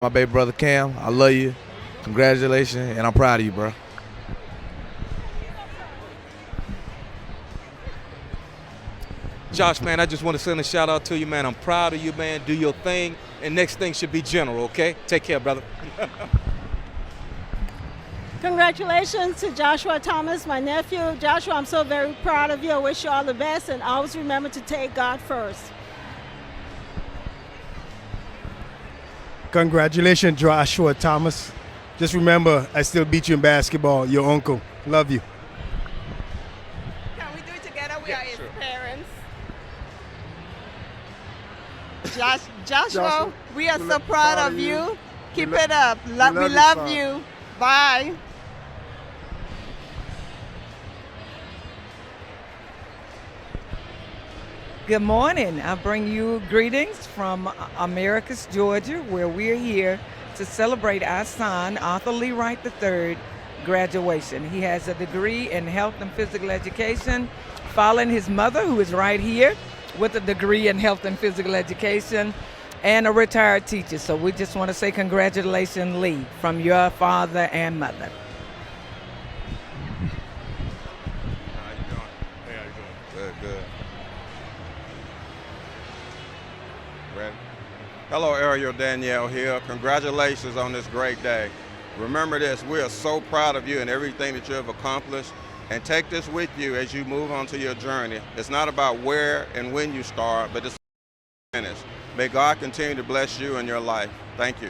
My baby brother Cam, I love you. Congratulations, and I'm proud of you, bro. Josh, man, I just want to send a shout out to you, man. I'm proud of you, man. Do your thing, and next thing should be general, okay? Take care, brother. Congratulations to Joshua Thomas, my nephew. Joshua, I'm so very proud of you. I wish you all the best, and always remember to take God first. Congratulations, Joshua Thomas. Just remember, I still beat you in basketball. Your uncle. Love you. Can we do it together? We are his parents. Joshua, we are so proud of you. Keep it up. We love you. Bye. Good morning. I bring you greetings from Americus, Georgia, where we're here to celebrate our son, Arthur Lee Wright III, graduation. He has a degree in health and physical education, following his mother, who is right here, with a degree in health and physical education, and a retired teacher. So we just want to say congratulations, Lee, from your father and mother. How you doing? Hey, how you doing? Good. Ready? Hello, Ariel Danielle here. Congratulations on this great day. Remember this, we are so proud of you and everything that you have accomplished, and take this with you as you move on to your journey. It's not about where and when you start, but it's finish. May God continue to bless you in your life. Thank you.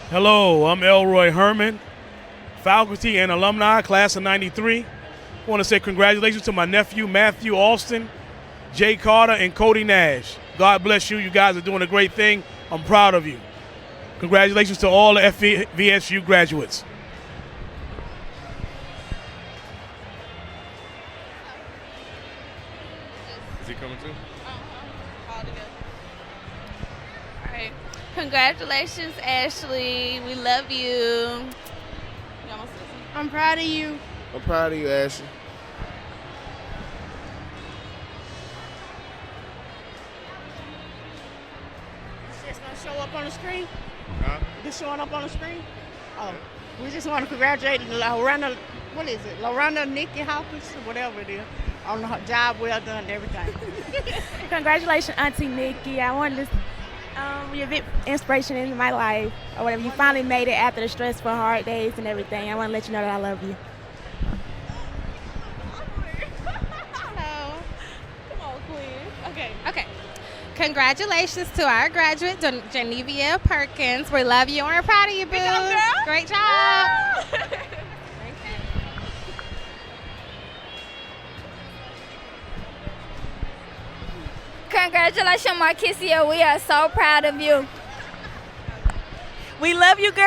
Hello, I'm Elroy Herman, faculty and alumni, class of 93. I want to say congratulations to my nephew, Matthew Alston, Jay Carter, and Cody Nash. God bless you. You guys are doing a great thing. I'm proud of you. Congratulations to all the FVSU graduates. Is he coming too? All right. Congratulations, Ashley. We love you. I'm proud of you. I'm proud of you, Ashley. It's gonna show up on the screen. Huh? This showing up on the screen. Oh, we just want to congratulate Lorena. What is it? Lorena Nikki Hawkins, or whatever it is, on her job well done and everything. Congratulations, Auntie Nikki. I wanted to you're a big inspiration in my life, or whatever. You finally made it after the stressful, hard days and everything. I want to let you know that I love you. Hello. Come on, Queen. Okay. Congratulations to our graduate, Genevia Perkins. We love you and we're proud of you, boo. Good job, girl. Great job. Congratulations, Marquisia. We are so proud of you. We love you, girl.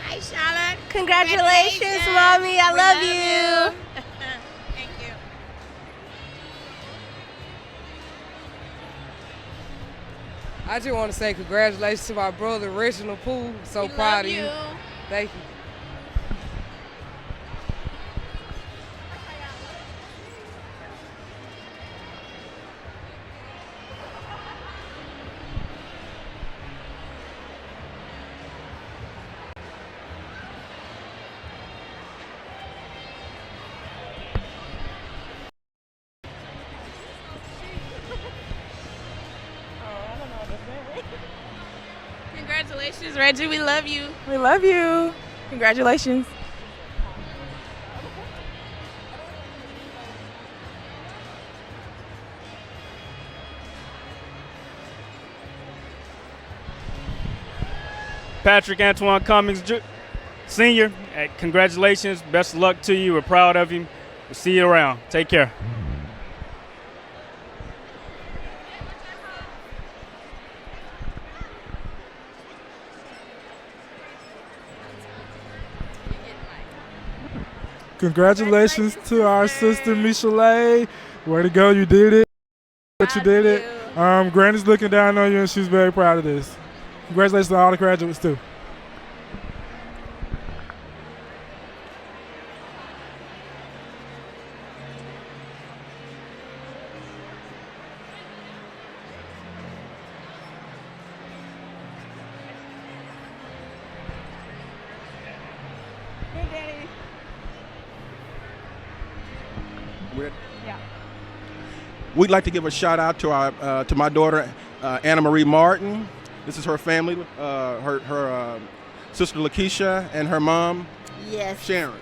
Hi, Charlotte. Congratulations, Mommy. I love you. Thank you. I just want to say congratulations to my brother, Reginald Poole. So We proud love of you. you. Thank you. Congratulations, Reggie. We love you. We love you. Congratulations. Patrick Antoine Cummings, Senior, congratulations. Best of luck to you. We're proud of you. We'll see you around. Take care. Congratulations to our sister Michelet. Way to go, you did it. But you did it. Granny's looking down on you and she's very proud of this. Congratulations to all the graduates too. Yeah. We'd like to give a shout out to our to my daughter Anna Marie Martin. This is her family, her sister Lakeisha and her mom, Yes. Sharon.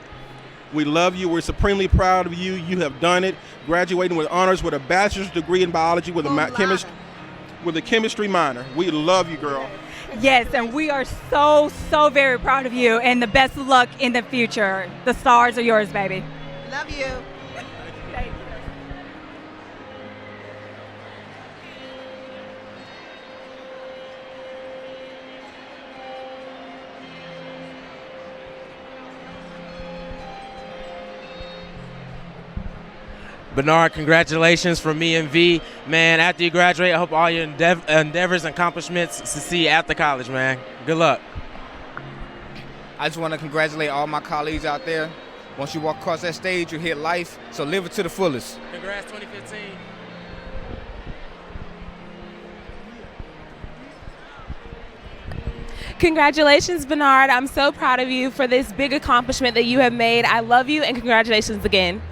We love you. We're supremely proud of you. You have done it, graduating with honors with a bachelor's degree in biology with a chemistry minor. We love you, girl. Yes, and we are so very proud of you, and the best of luck in the future. The stars are yours, baby. Love you. Bernard, congratulations from me and V. Man, after you graduate, I hope all your endeavors and accomplishments succeed after college, man. Good luck. I just want to congratulate all my colleagues out there. Once you walk across that stage, you hit life, so live it to the fullest. Congrats, 2015. Congratulations, Bernard. I'm so proud of you for this big accomplishment that you have made. I love you, and congratulations again.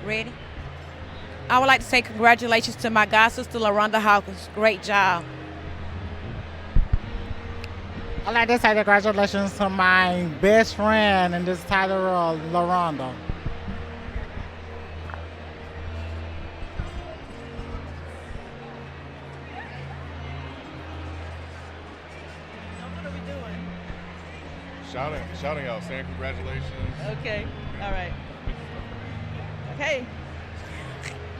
Ready? I would like to say congratulations to my god sister, LaRonda Hawkins. Great job. I'd like to say congratulations to my best friend in this title role, LaRonda. Shouting out, saying congratulations. Okay, all right. Okay.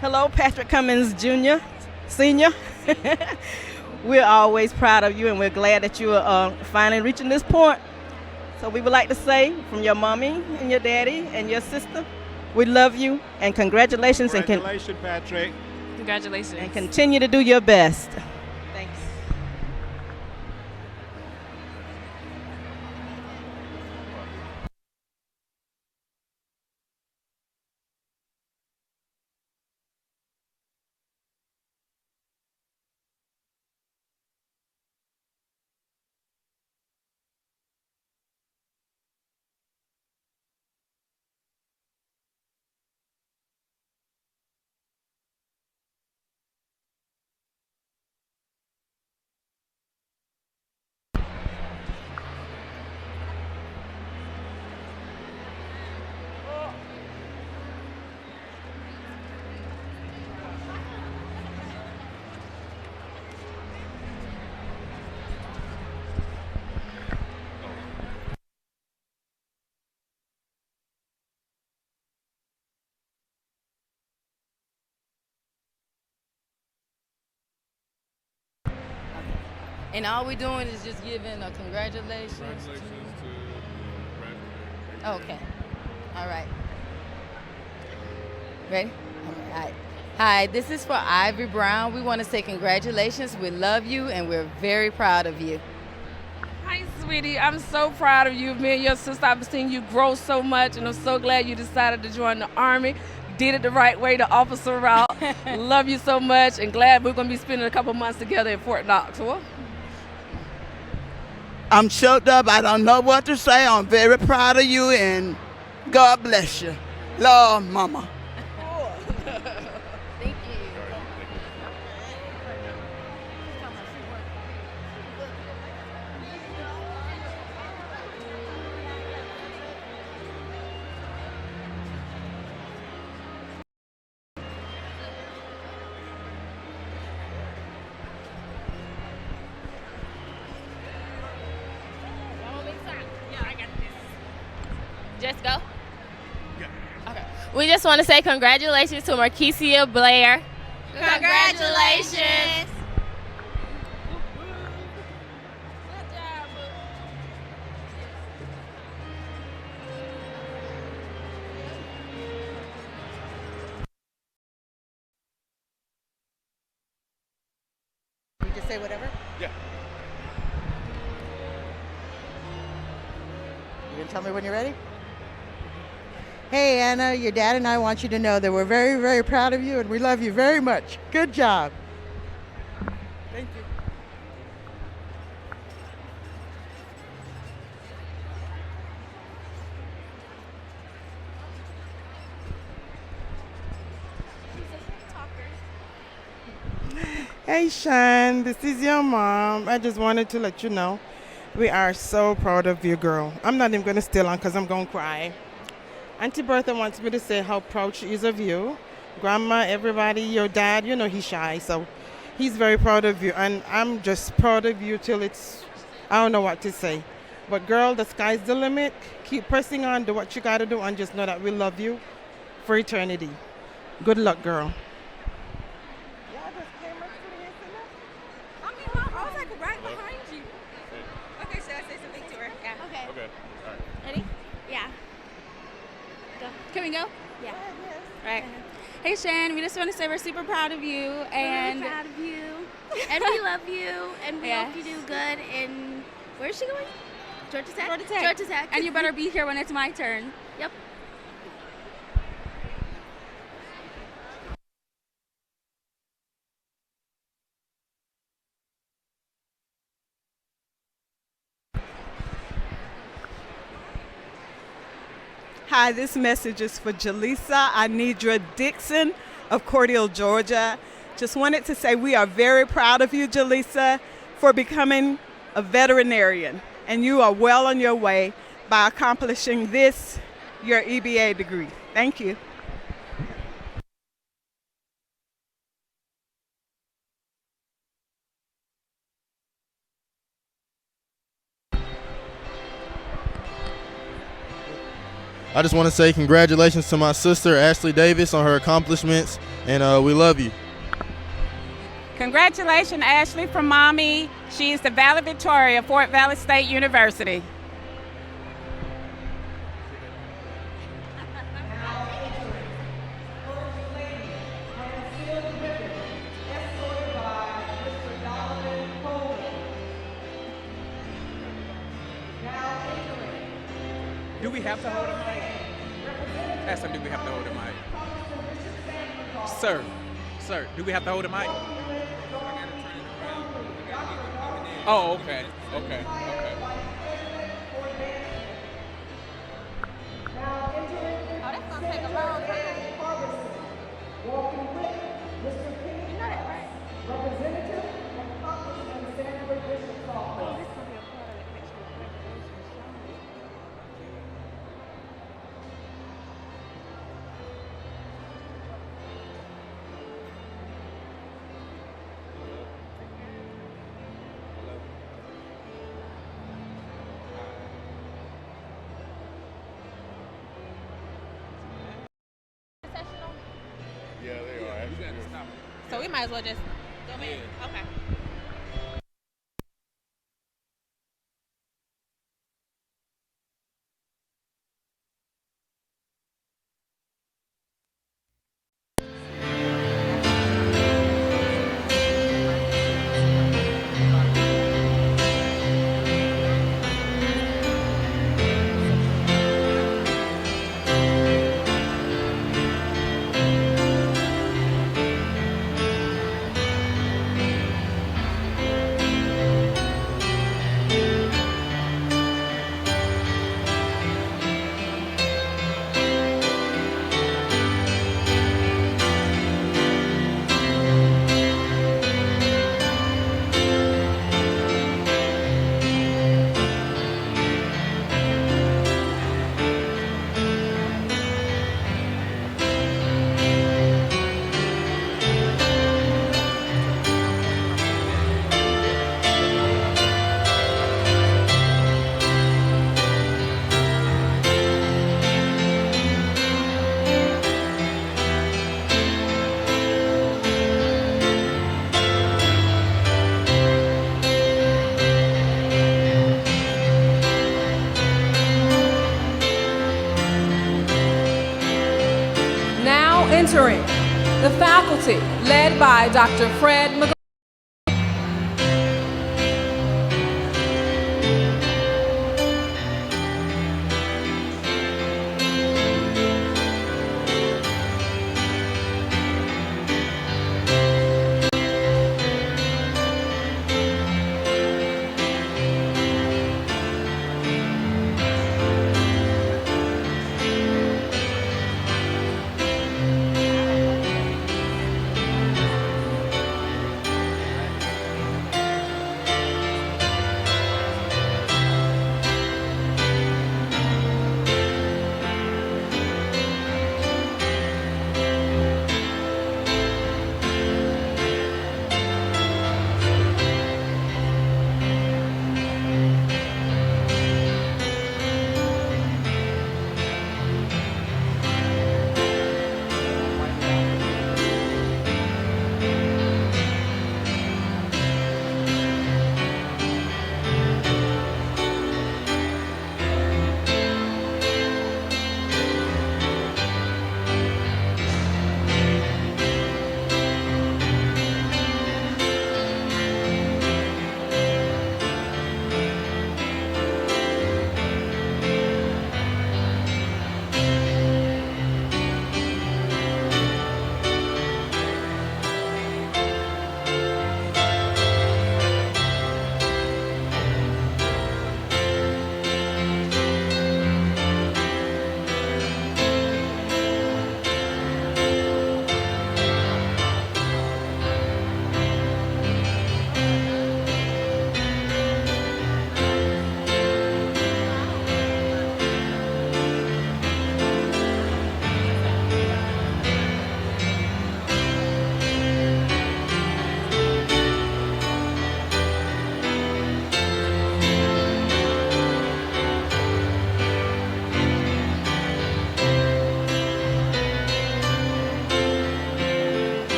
Hello, Patrick Cummins Jr., Senior. We're always proud of you, and we're glad that you are finally reaching this point. So we would like to say from your mommy and your daddy and your sister, we love you and congratulations. Congratulations, Patrick. Congratulations. And continue to do your best. Thanks. And all we're doing is just giving a congratulations. Okay. All right. Ready? All right. Hi, this is for Ivy Brown. We want to say congratulations. We love you, and we're very proud of you. Hi, sweetie. I'm so proud of you. Me and your sister, I've seen you grow so much, and I'm so glad you decided to join the Army. Did it the right way, the officer route. Love you so much, and glad we're going to be spending a couple months together in Fort Knox. I'm choked up. I don't know what to say. I'm very proud of you, and God bless you. Love, Mama. Thank you. Just go? Yeah. Okay. We just want to say congratulations to Markesia Blair. Congratulations. You just say whatever? Yeah. You can tell me when you're ready? Hey, Anna, your dad and I want you to know that we're very, very proud of you and we love you very much. Good job. Thank you. Hey Sean, this is your mom. I just wanted to let you know we are so proud of you, girl. I'm not even going to stay long because I'm going to cry. Auntie Bertha wants me to say how proud she is of you. Grandma, everybody, your dad, you know he's shy, so he's very proud of you. And I'm just proud of you till I don't know what to say. But girl, the sky's the limit. Keep pressing on, do what you got to do, and just know that we love you for eternity. Good luck, girl. I was like right behind you. Okay, should I say something to her? Yeah. Okay. Okay. All right. Ready? Yeah. Go. Can we go? Yeah. Right. Hey Shan, we just want to say we're super proud of you and We're really proud of you, and we love you, and we Yes. hope you do good. And where is she going? Georgia Tech. Georgia Tech. Georgia Tech. And you better be here when it's my turn. Yep. Hi, this message is for Jaleesa Anidra Dixon of Cordial, Georgia. Just wanted to say we are very proud of you, Jaleesa, for becoming a veterinarian. And you are well on your way by accomplishing this, your EBA degree. Thank you. I just want to say congratulations to my sister, Ashley Davis, on her accomplishments, and we love you. Congratulations, Ashley, from Mommy. She is the valedictorian of Fort Valley State University. Do we have to hold a mic? Ask them, do we have to hold a mic? Sir, do we have to hold a mic? Oh, okay. Oh, that's gonna take a long time. You know that, right? Representative and Congressman Senator Bishop Paul. Oh, this gonna be a part of the connection. Yeah, they are. You got to stop. So we might as well just go ahead. Okay. Entering the faculty, led by Dr. Fred McGraw.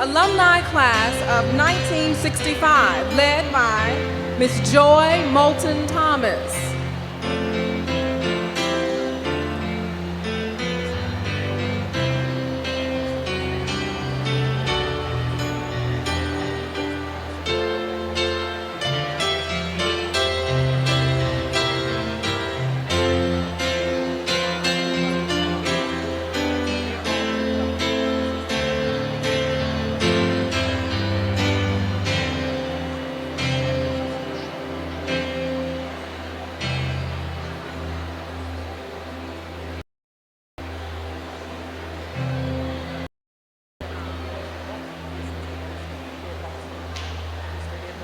alumni class of 1965, led by Miss Joy Moulton Thomas.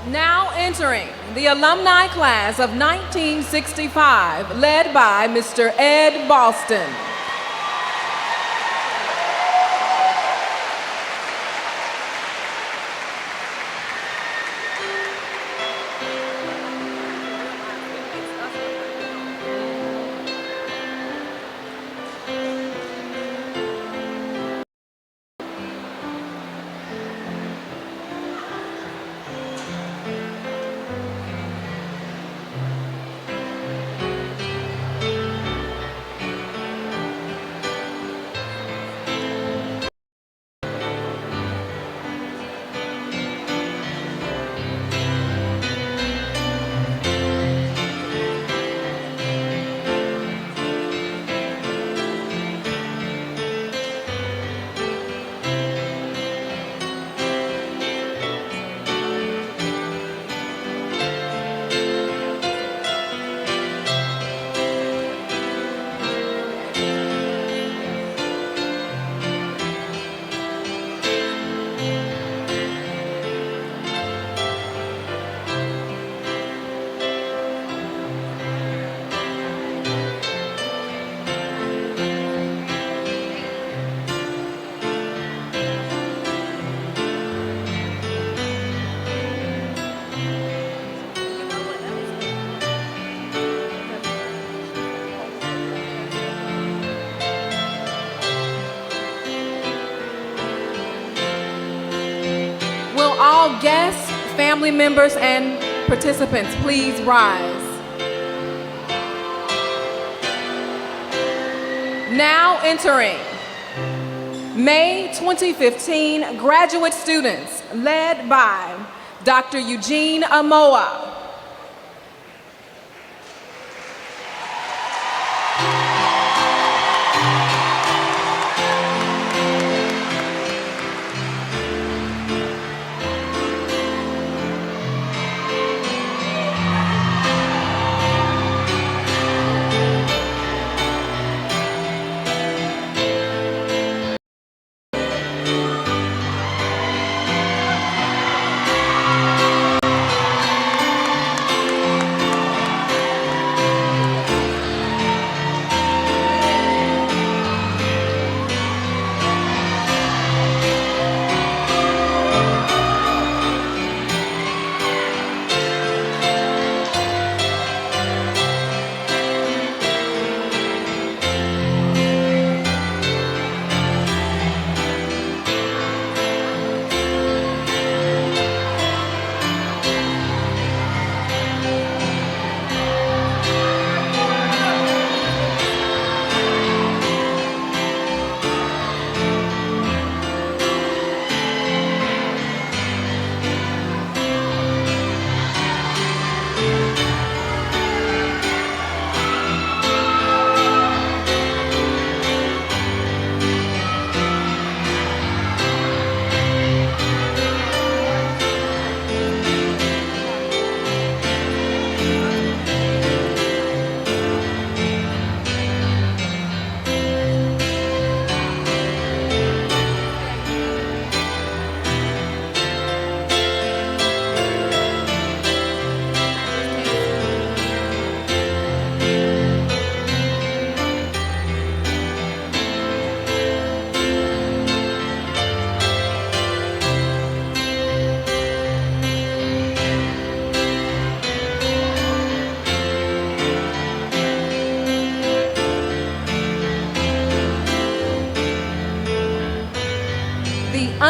Now entering the alumni class of 1965, led by Mr. Ed Boston. All guests, family members, and participants, please rise. Now entering May 2015 graduate students, led by Dr. Eugene Amoa.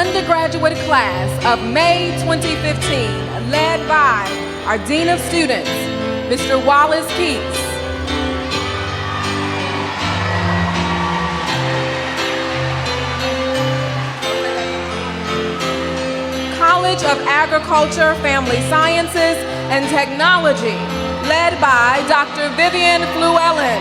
undergraduate class of May 2015, led by our Dean of Students, Mr. Wallace Keats. College of Agriculture, Family Sciences, and Technology, led by Dr. Vivian Fluellen.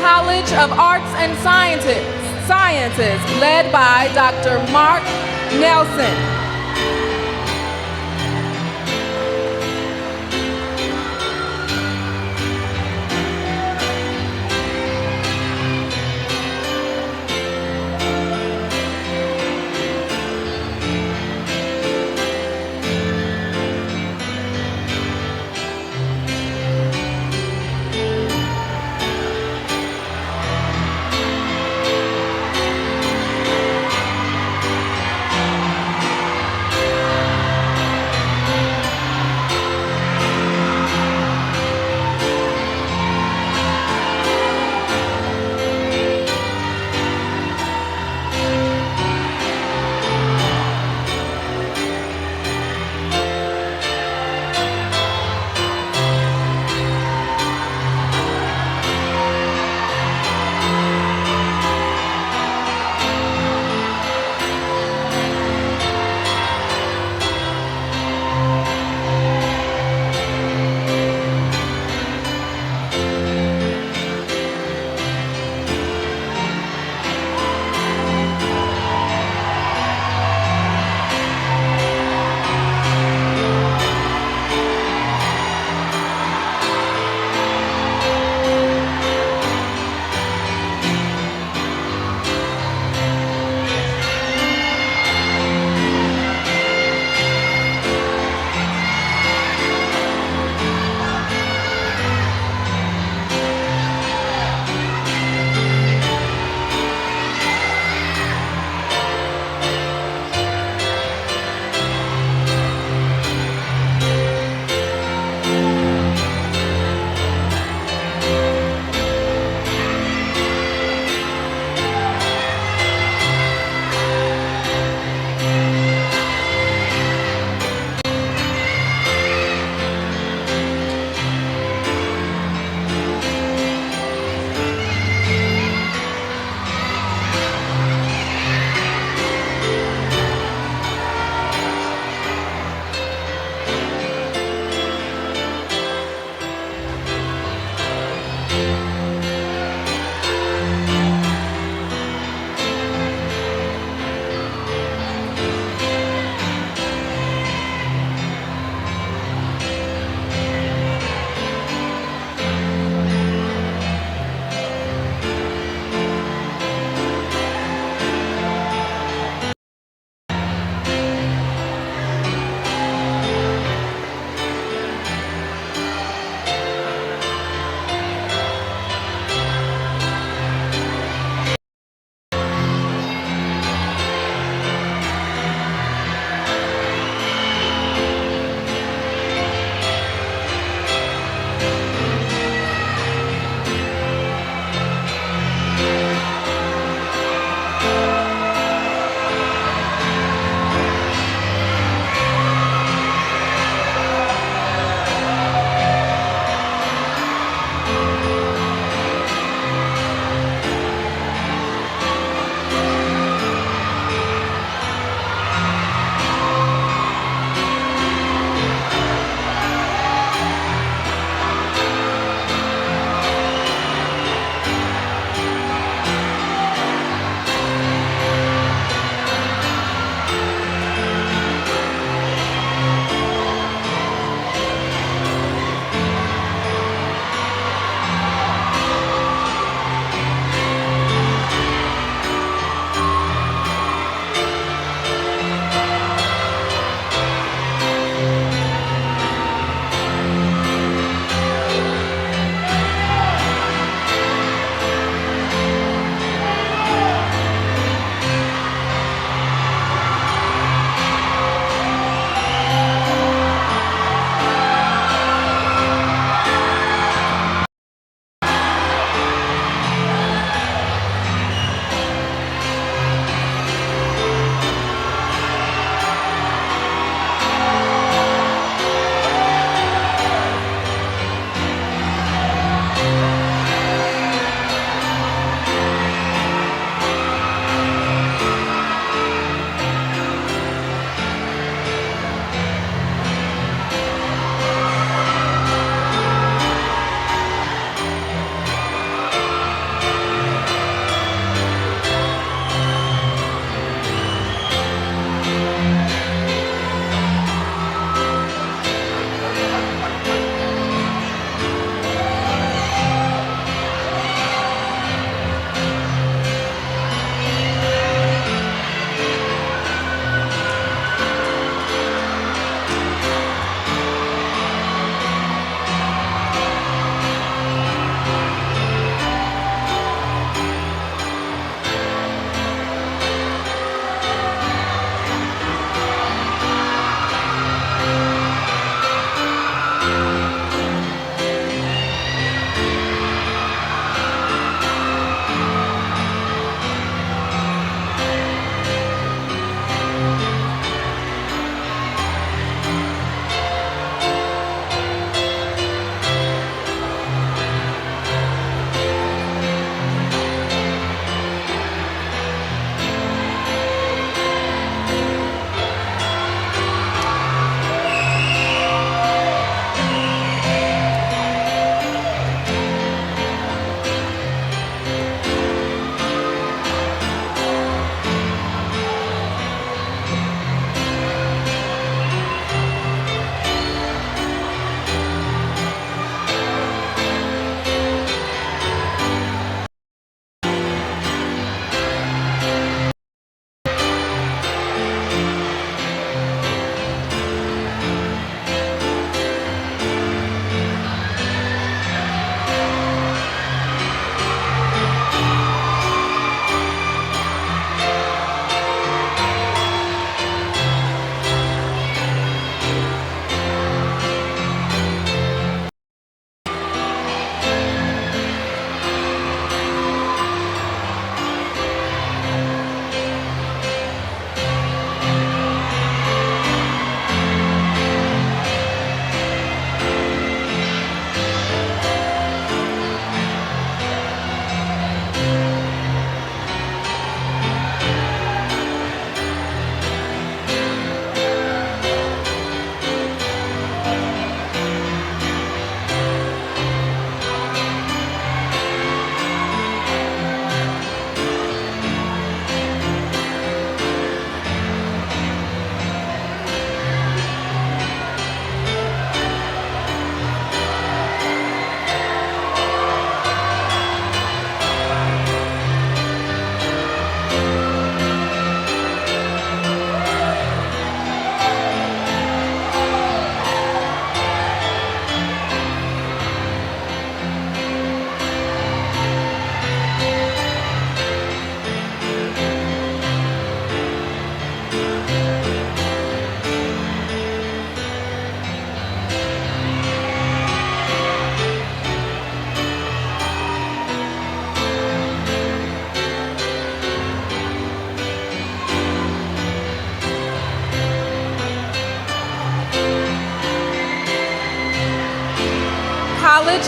College of Arts and Sciences, led by Dr. Mark Nelson.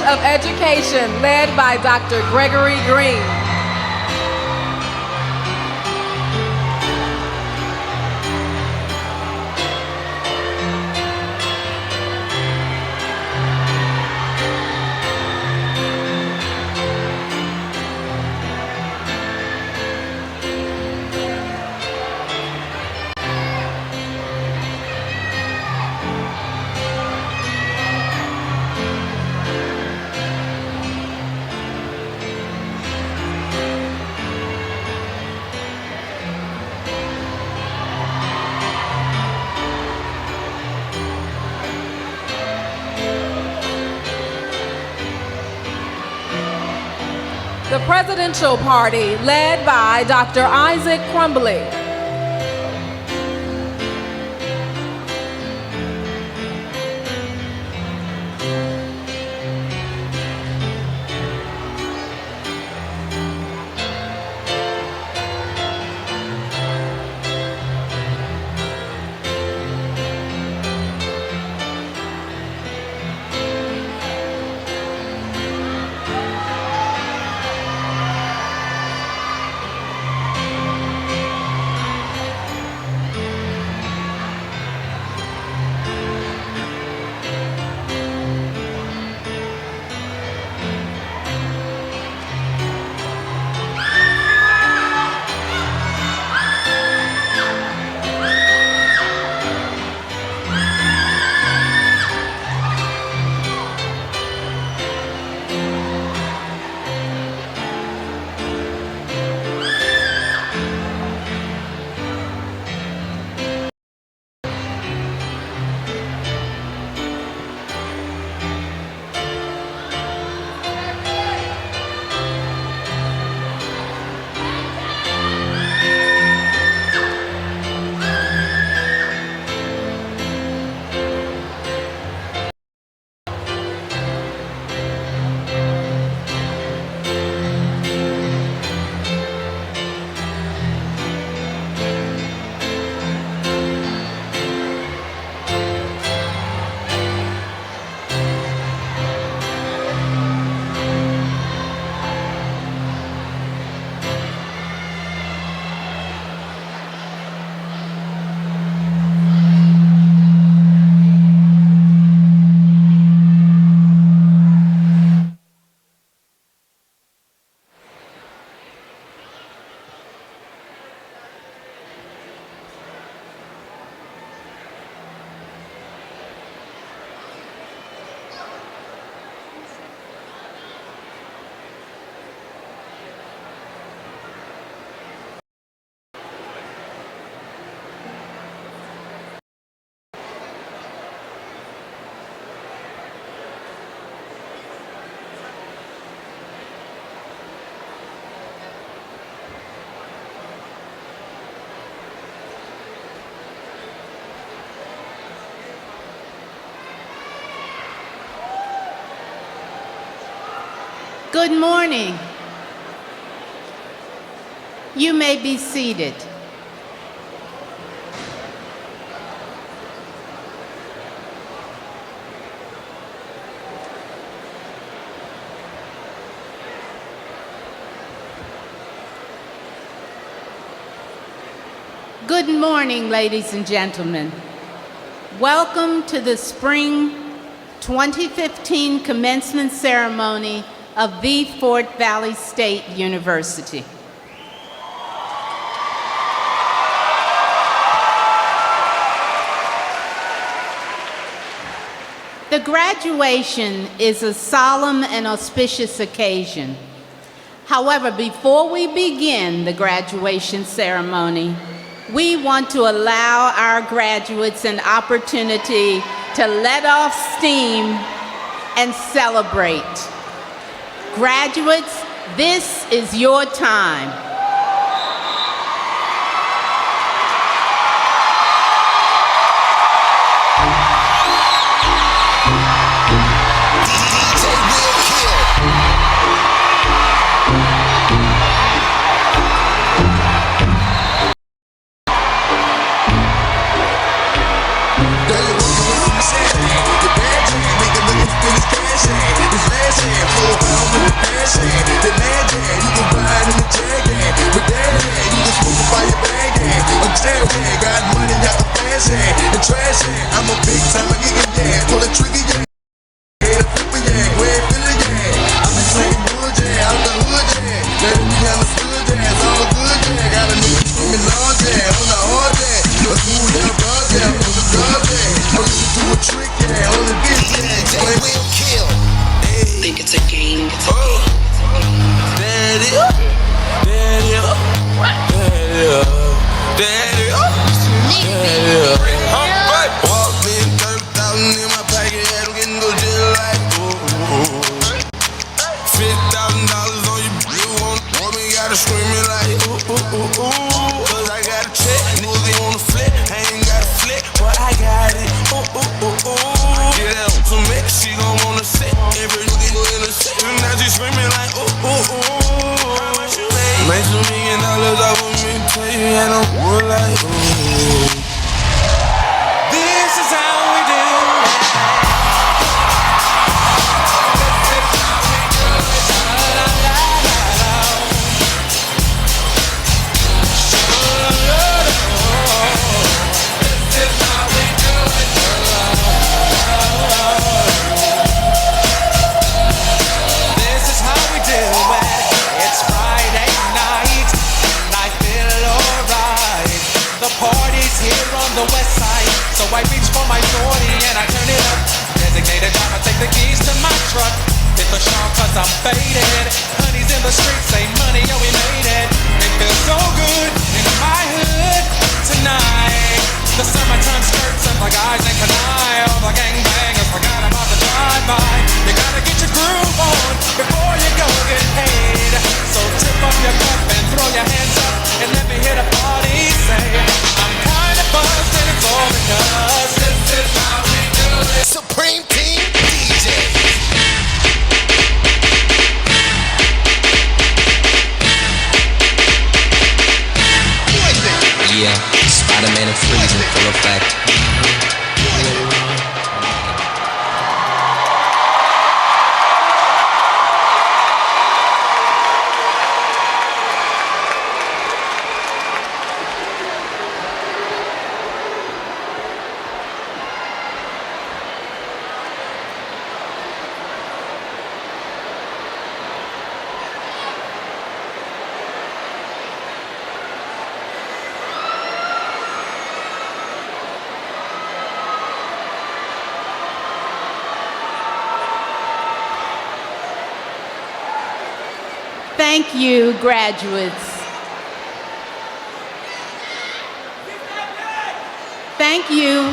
of Education, led by Dr. Gregory Green. The Presidential Party, led by Dr. Isaac Crumbly. Good morning. You may be seated. Good morning, ladies and gentlemen. Welcome to the Spring 2015 Commencement Ceremony of the Fort Valley State University. The graduation is a solemn and auspicious occasion. However, before we begin the graduation ceremony, we want to allow our graduates an opportunity to let off steam and celebrate. Graduates, this is your time. Last screaming like ooh, ooh, ooh, ooh. Cause I got a check, niggas they wanna flip. I ain't got a flip, but I got it. Ooh, ooh, ooh, ooh. Get out some mix, she gon' wanna sit. Every nigga go in the set. And now she screaming like ooh, ooh, ooh. Make $2 million off of me, tell you I don't feel like ooh. This is how we do it. Party's here on the west side, so I reach for my 40 and I turn it up. Designated driver, take the keys to my truck. Hit the shop cause I'm faded. Honey's in the streets, say money, yo, we made it. It feels so good in my hood tonight. The summertime skirts and the guys in Kanai. All the gangbangers forgot about the drive-by. You gotta get your groove on before you go get paid. So tip up your cup and throw your hands up and let me hear the party say, I'm kinda buzzed and it's all because this is how we do it. Supreme Team DJ. Yeah, Spider-Man and Freeze in full effect. Thank you, graduates. Thank you.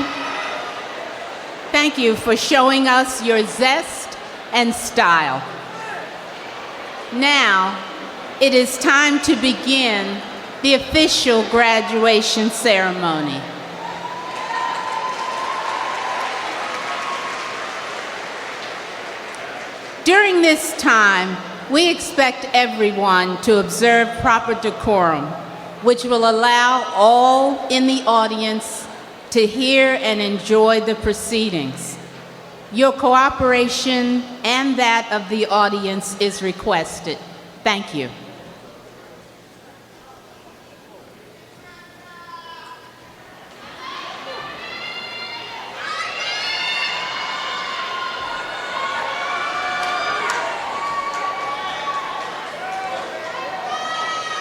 Thank you for showing us your zest and style. Now, it is time to begin the official graduation ceremony. During this time, we expect everyone to observe proper decorum, which will allow all in the audience to hear and enjoy the proceedings. Your cooperation and that of the audience is requested. Thank you.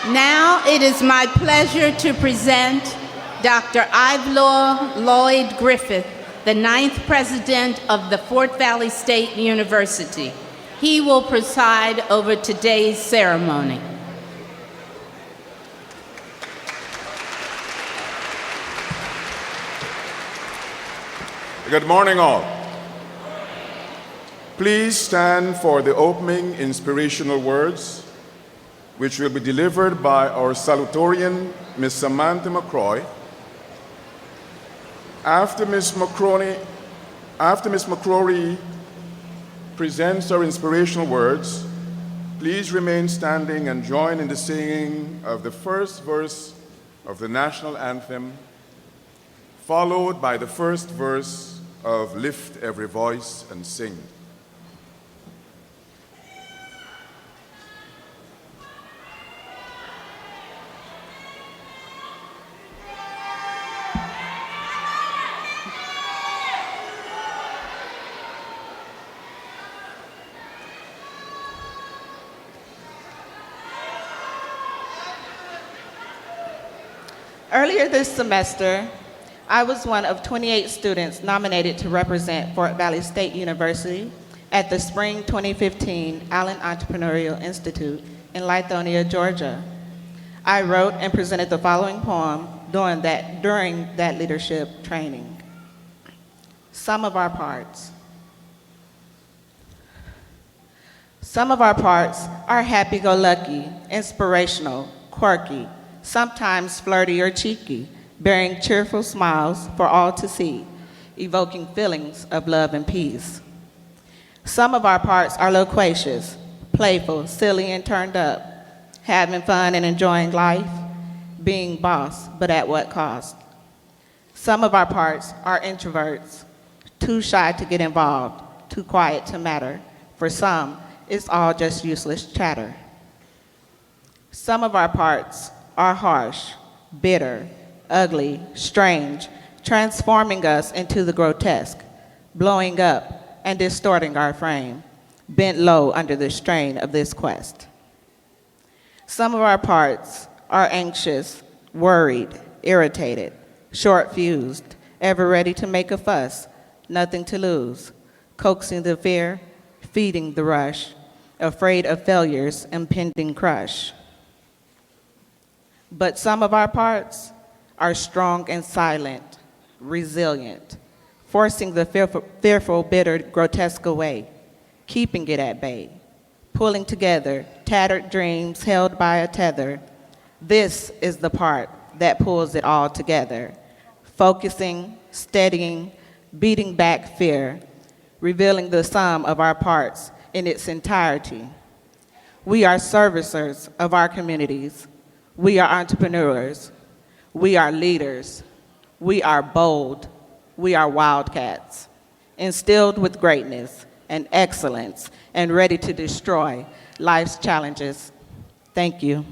Now it is my pleasure to present Dr. Ivelaw Lloyd Griffith, the 9th president of the Fort Valley State University. He will preside over today's ceremony. Good morning, all. Please stand for the opening inspirational words, which will be delivered by our salutatorian, Ms. Samantha McCrory. After Ms. McCrory presents our inspirational words, please remain standing and join in the singing of the first verse of the national anthem, followed by the first verse of Lift Every Voice and Sing. Earlier this semester, I was one of 28 students nominated to represent Fort Valley State University at the Spring 2015 Allen Entrepreneurial Institute in Lithonia, Georgia. I wrote and presented the following poem during that leadership training. Some of our parts. Some of our parts are happy-go-lucky, inspirational, quirky, sometimes flirty or cheeky, bearing cheerful smiles for all to see, evoking feelings of love and peace. Some of our parts are loquacious, playful, silly, and turned up, having fun and enjoying life, being boss, but at what cost? Some of our parts are introverts, too shy to get involved, too quiet to matter. For some, it's all just useless chatter. Some of our parts are harsh, bitter, ugly, strange, transforming us into the grotesque, blowing up and distorting our frame, bent low under the strain of this quest. Some of our parts are anxious, worried, irritated, short-fused, ever ready to make a fuss, nothing to lose, coaxing the fear, feeding the rush, afraid of failure's impending crush. But some of our parts are strong and silent, resilient, forcing the fearful, bitter, grotesque away, keeping it at bay, pulling together tattered dreams held by a tether. This is the part that pulls it all together, focusing, steadying, beating back fear, revealing the sum of our parts in its entirety. We are servicers of our communities. We are entrepreneurs. We are leaders. We are bold. We are wildcats, instilled with greatness and excellence and ready to destroy life's challenges. Thank you.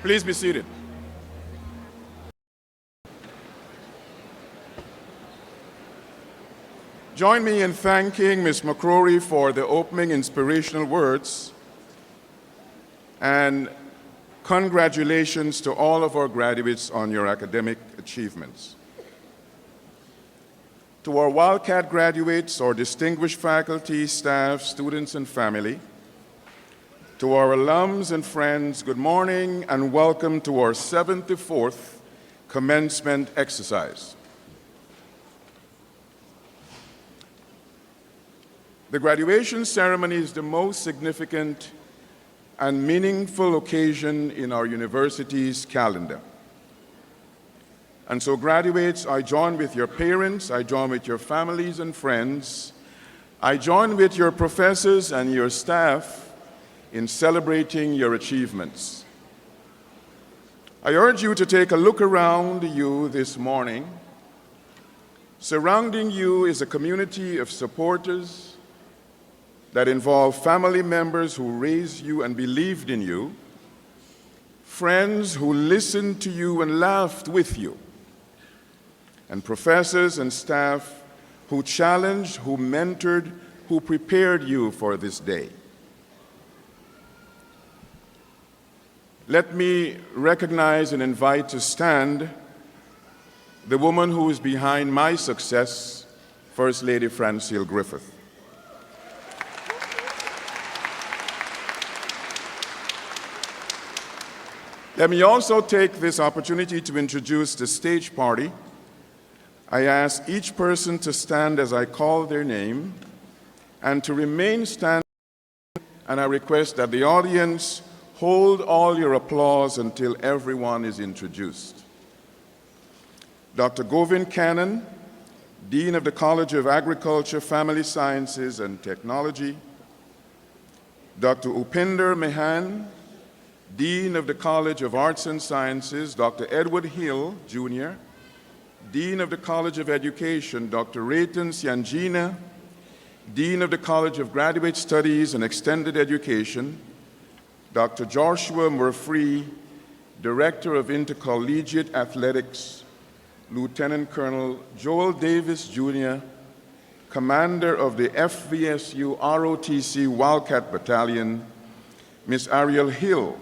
Please be seated. Join me in thanking Ms. McCrory for the opening inspirational words, and congratulations to all of our graduates on your academic achievements. To our Wildcat graduates, our distinguished faculty, staff, students, and family, to our alums and friends, good morning and welcome to our 74th commencement exercise. The graduation ceremony is the most significant and meaningful occasion in our university's calendar. And so, graduates, I join with your parents, I join with your families and friends, I join with your professors and your staff in celebrating your achievements. I urge you to take a look around you this morning. Surrounding you is a community of supporters that involve family members who raised you and believed in you, friends who listened to you and laughed with you, and professors and staff who challenged, who mentored, who prepared you for this day. Let me recognize and invite to stand the woman who is behind my success, First Lady Francile Griffith. Let me also take this opportunity to introduce the stage party. I ask each person to stand as I call their name and to remain standing, and I request that the audience hold all your applause until everyone is introduced. Dr. Govind Cannon, Dean of the College of Agriculture, Family Sciences and Technology. Dr. Upinder Mehan, Dean of the College of Arts and Sciences, Dr. Edward Hill, Jr., Dean of the College of Education, Dr. Ratan Sianjina, Dean of the College of Graduate Studies and Extended Education, Dr. Joshua Murphree, Director of Intercollegiate Athletics, Lieutenant Colonel Joel Davis, Jr., Commander of the FVSU ROTC Wildcat Battalion, Ms. Ariel Hill,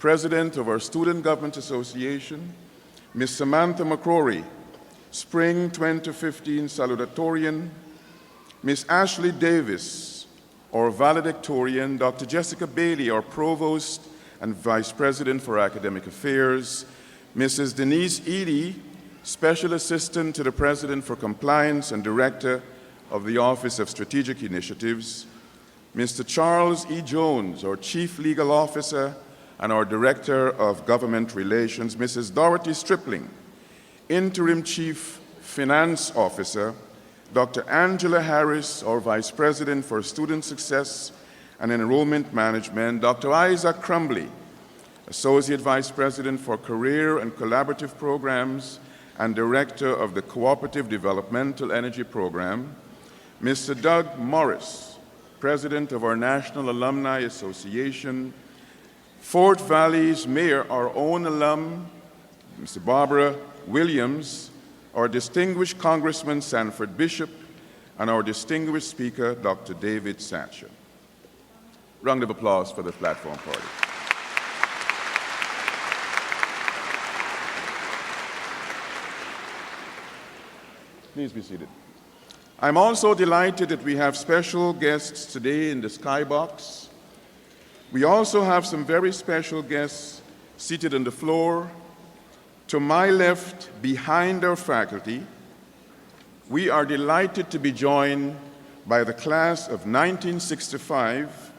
President of our Student Government Association, Ms. Samantha McCrory, Spring 2015 Salutatorian, Ms. Ashley Davis, our Valedictorian, Dr. Jessica Bailey, our Provost and Vice President for Academic Affairs, Mrs. Denise Eady, Special Assistant to the President for Compliance and Director of the Office of Strategic Initiatives, Mr. Charles E. Jones, our Chief Legal Officer and our Director of Government Relations, Mrs. Dorothy Stripling, Interim Chief Finance Officer, Dr. Angela Harris, our Vice President for Student Success and Enrollment Management, Dr. Isaac Crumbly, Associate Vice President for Career and Collaborative Programs and Director of the Cooperative Developmental Energy Program, Mr. Doug Morris, President of our National Alumni Association, Fort Valley's Mayor, our own alum, Mr. Barbara Williams, our distinguished Congressman Sanford Bishop, and our distinguished Speaker, Dr. David Satcher. Round of applause for the platform party. Please be seated. I'm also delighted that we have special guests today in the skybox. We also have some very special guests seated on the floor. To my left, behind our faculty, we are delighted to be joined by the class of 1965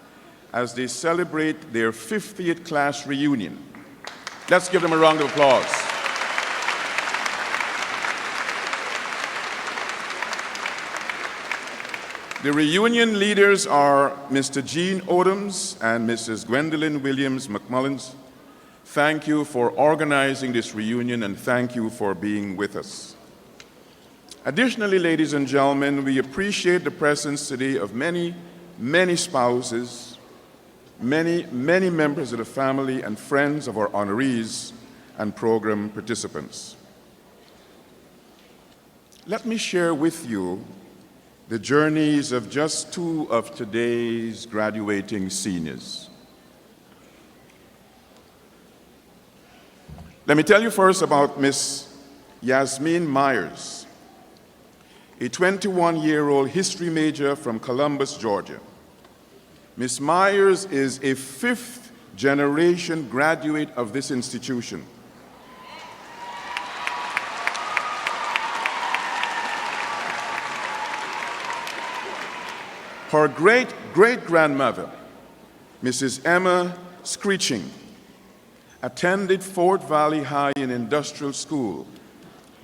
as they celebrate their 50th class reunion. Let's give them a round of applause. The reunion leaders are Mr. Gene Odoms and Mrs. Gwendolyn Williams McMullins. Thank you for organizing this reunion and thank you for being with us. Additionally, ladies and gentlemen, we appreciate the presence today of many, many spouses, many members of the family and friends of our honorees and program participants. Let me share with you the journeys of just two of today's graduating seniors. Let me tell you first about Miss Yasmin Myers, a 21-year-old history major from Columbus, Georgia. Miss Myers is a fifth-generation graduate of this institution. Her great-great-grandmother, Mrs. Emma Screeching, attended Fort Valley High and Industrial School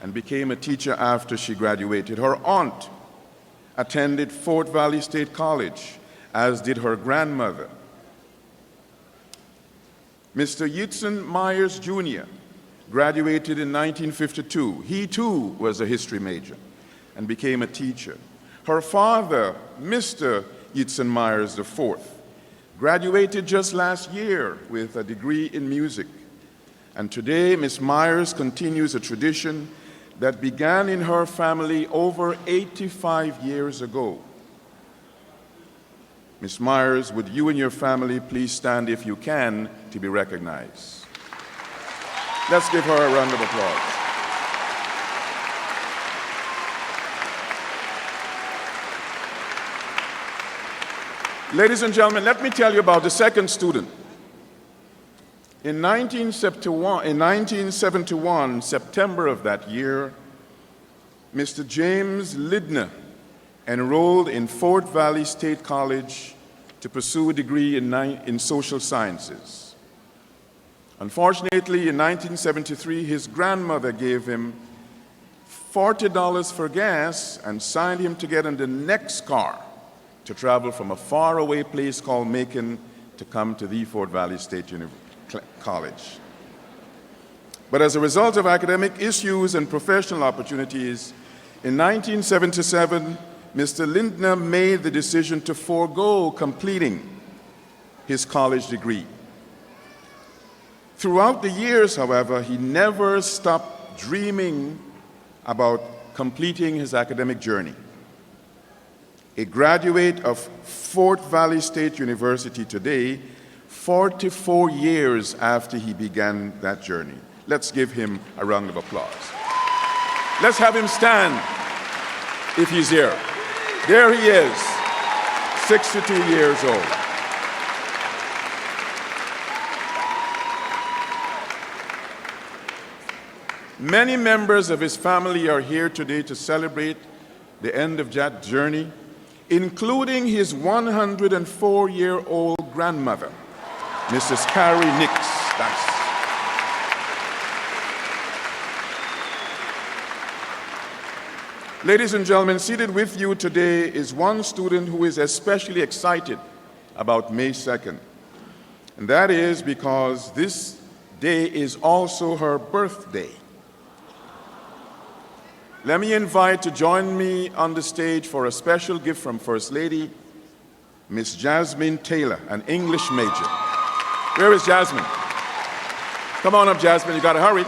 and became a teacher after she graduated. Her aunt attended Fort Valley State College, as did her grandmother. Mr. Yitzhak Myers, Jr. graduated in 1952. He, too, was a history major and became a teacher. Her father, Mr. Yitzhak Myers IV, graduated just last year with a degree in music. And today, Ms. Myers continues a tradition that began in her family over 85 years ago. Ms. Myers, would you and your family please stand, if you can, to be recognized? Let's give her a round of applause. Ladies and gentlemen, let me tell you about the second student. In 1971, September of that year, Mr. James Lidner enrolled in Fort Valley State College to pursue a degree in social sciences. Unfortunately, in 1973, his grandmother gave him $40 for gas and signed him to get in the next car to travel from a faraway place called Macon to come to the Fort Valley State College. But as a result of academic issues and professional opportunities, in 1977, Mr. Lindner made the decision to forego completing his college degree. Throughout the years, however, he never stopped dreaming about completing his academic journey. A graduate of Fort Valley State University today, 44 years after he began that journey. Let's give him a round of applause. Let's have him stand if he's here. There he is, 62 years old. Many members of his family are here today to celebrate the end of that journey, including his 104-year-old grandmother, Mrs. Carrie Nix. Ladies and gentlemen, seated with you today is one student who is especially excited about May 2nd. And that is because this day is also her birthday. Let me invite to join me on the stage for a special gift from First Lady, Miss Jasmine Taylor, an English major. Where is Jasmine? Come on up, Jasmine, you gotta hurry.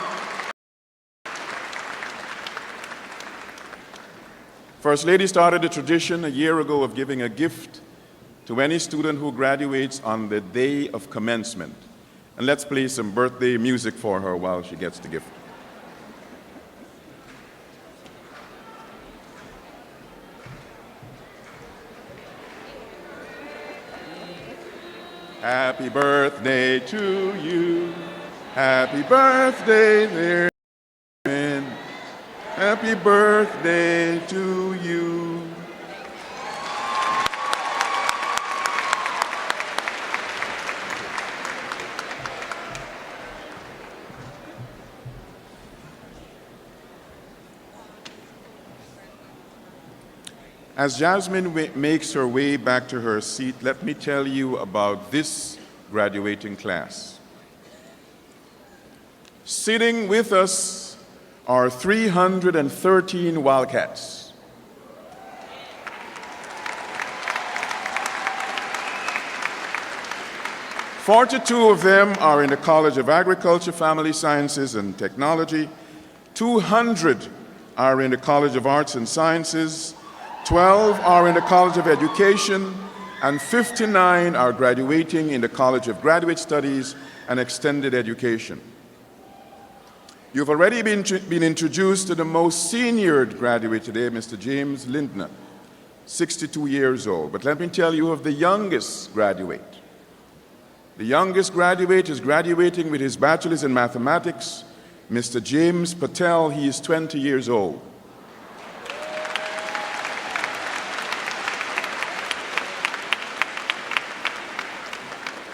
First Lady started a tradition a year ago of giving a gift to any student who graduates on the day of commencement. And let's play some birthday music for her while she gets the gift. Happy birthday to you. Happy birthday, dear friend. Happy birthday to you. As Jasmine makes her way back to her seat, let me tell you about this graduating class. Sitting with us are 313 Wildcats. Forty-two of them are in the College of Agriculture, Family Sciences, and Technology. 200 are in the College of Arts and Sciences. 12 are in the College of Education, and 59 are graduating in the College of Graduate Studies and Extended Education. You've already been introduced to the most senior graduate today, Mr. James Lindner, 62 years old. But let me tell you of the youngest graduate. The youngest graduate is graduating with his bachelor's in mathematics, Mr. James Patel. He is 20 years old.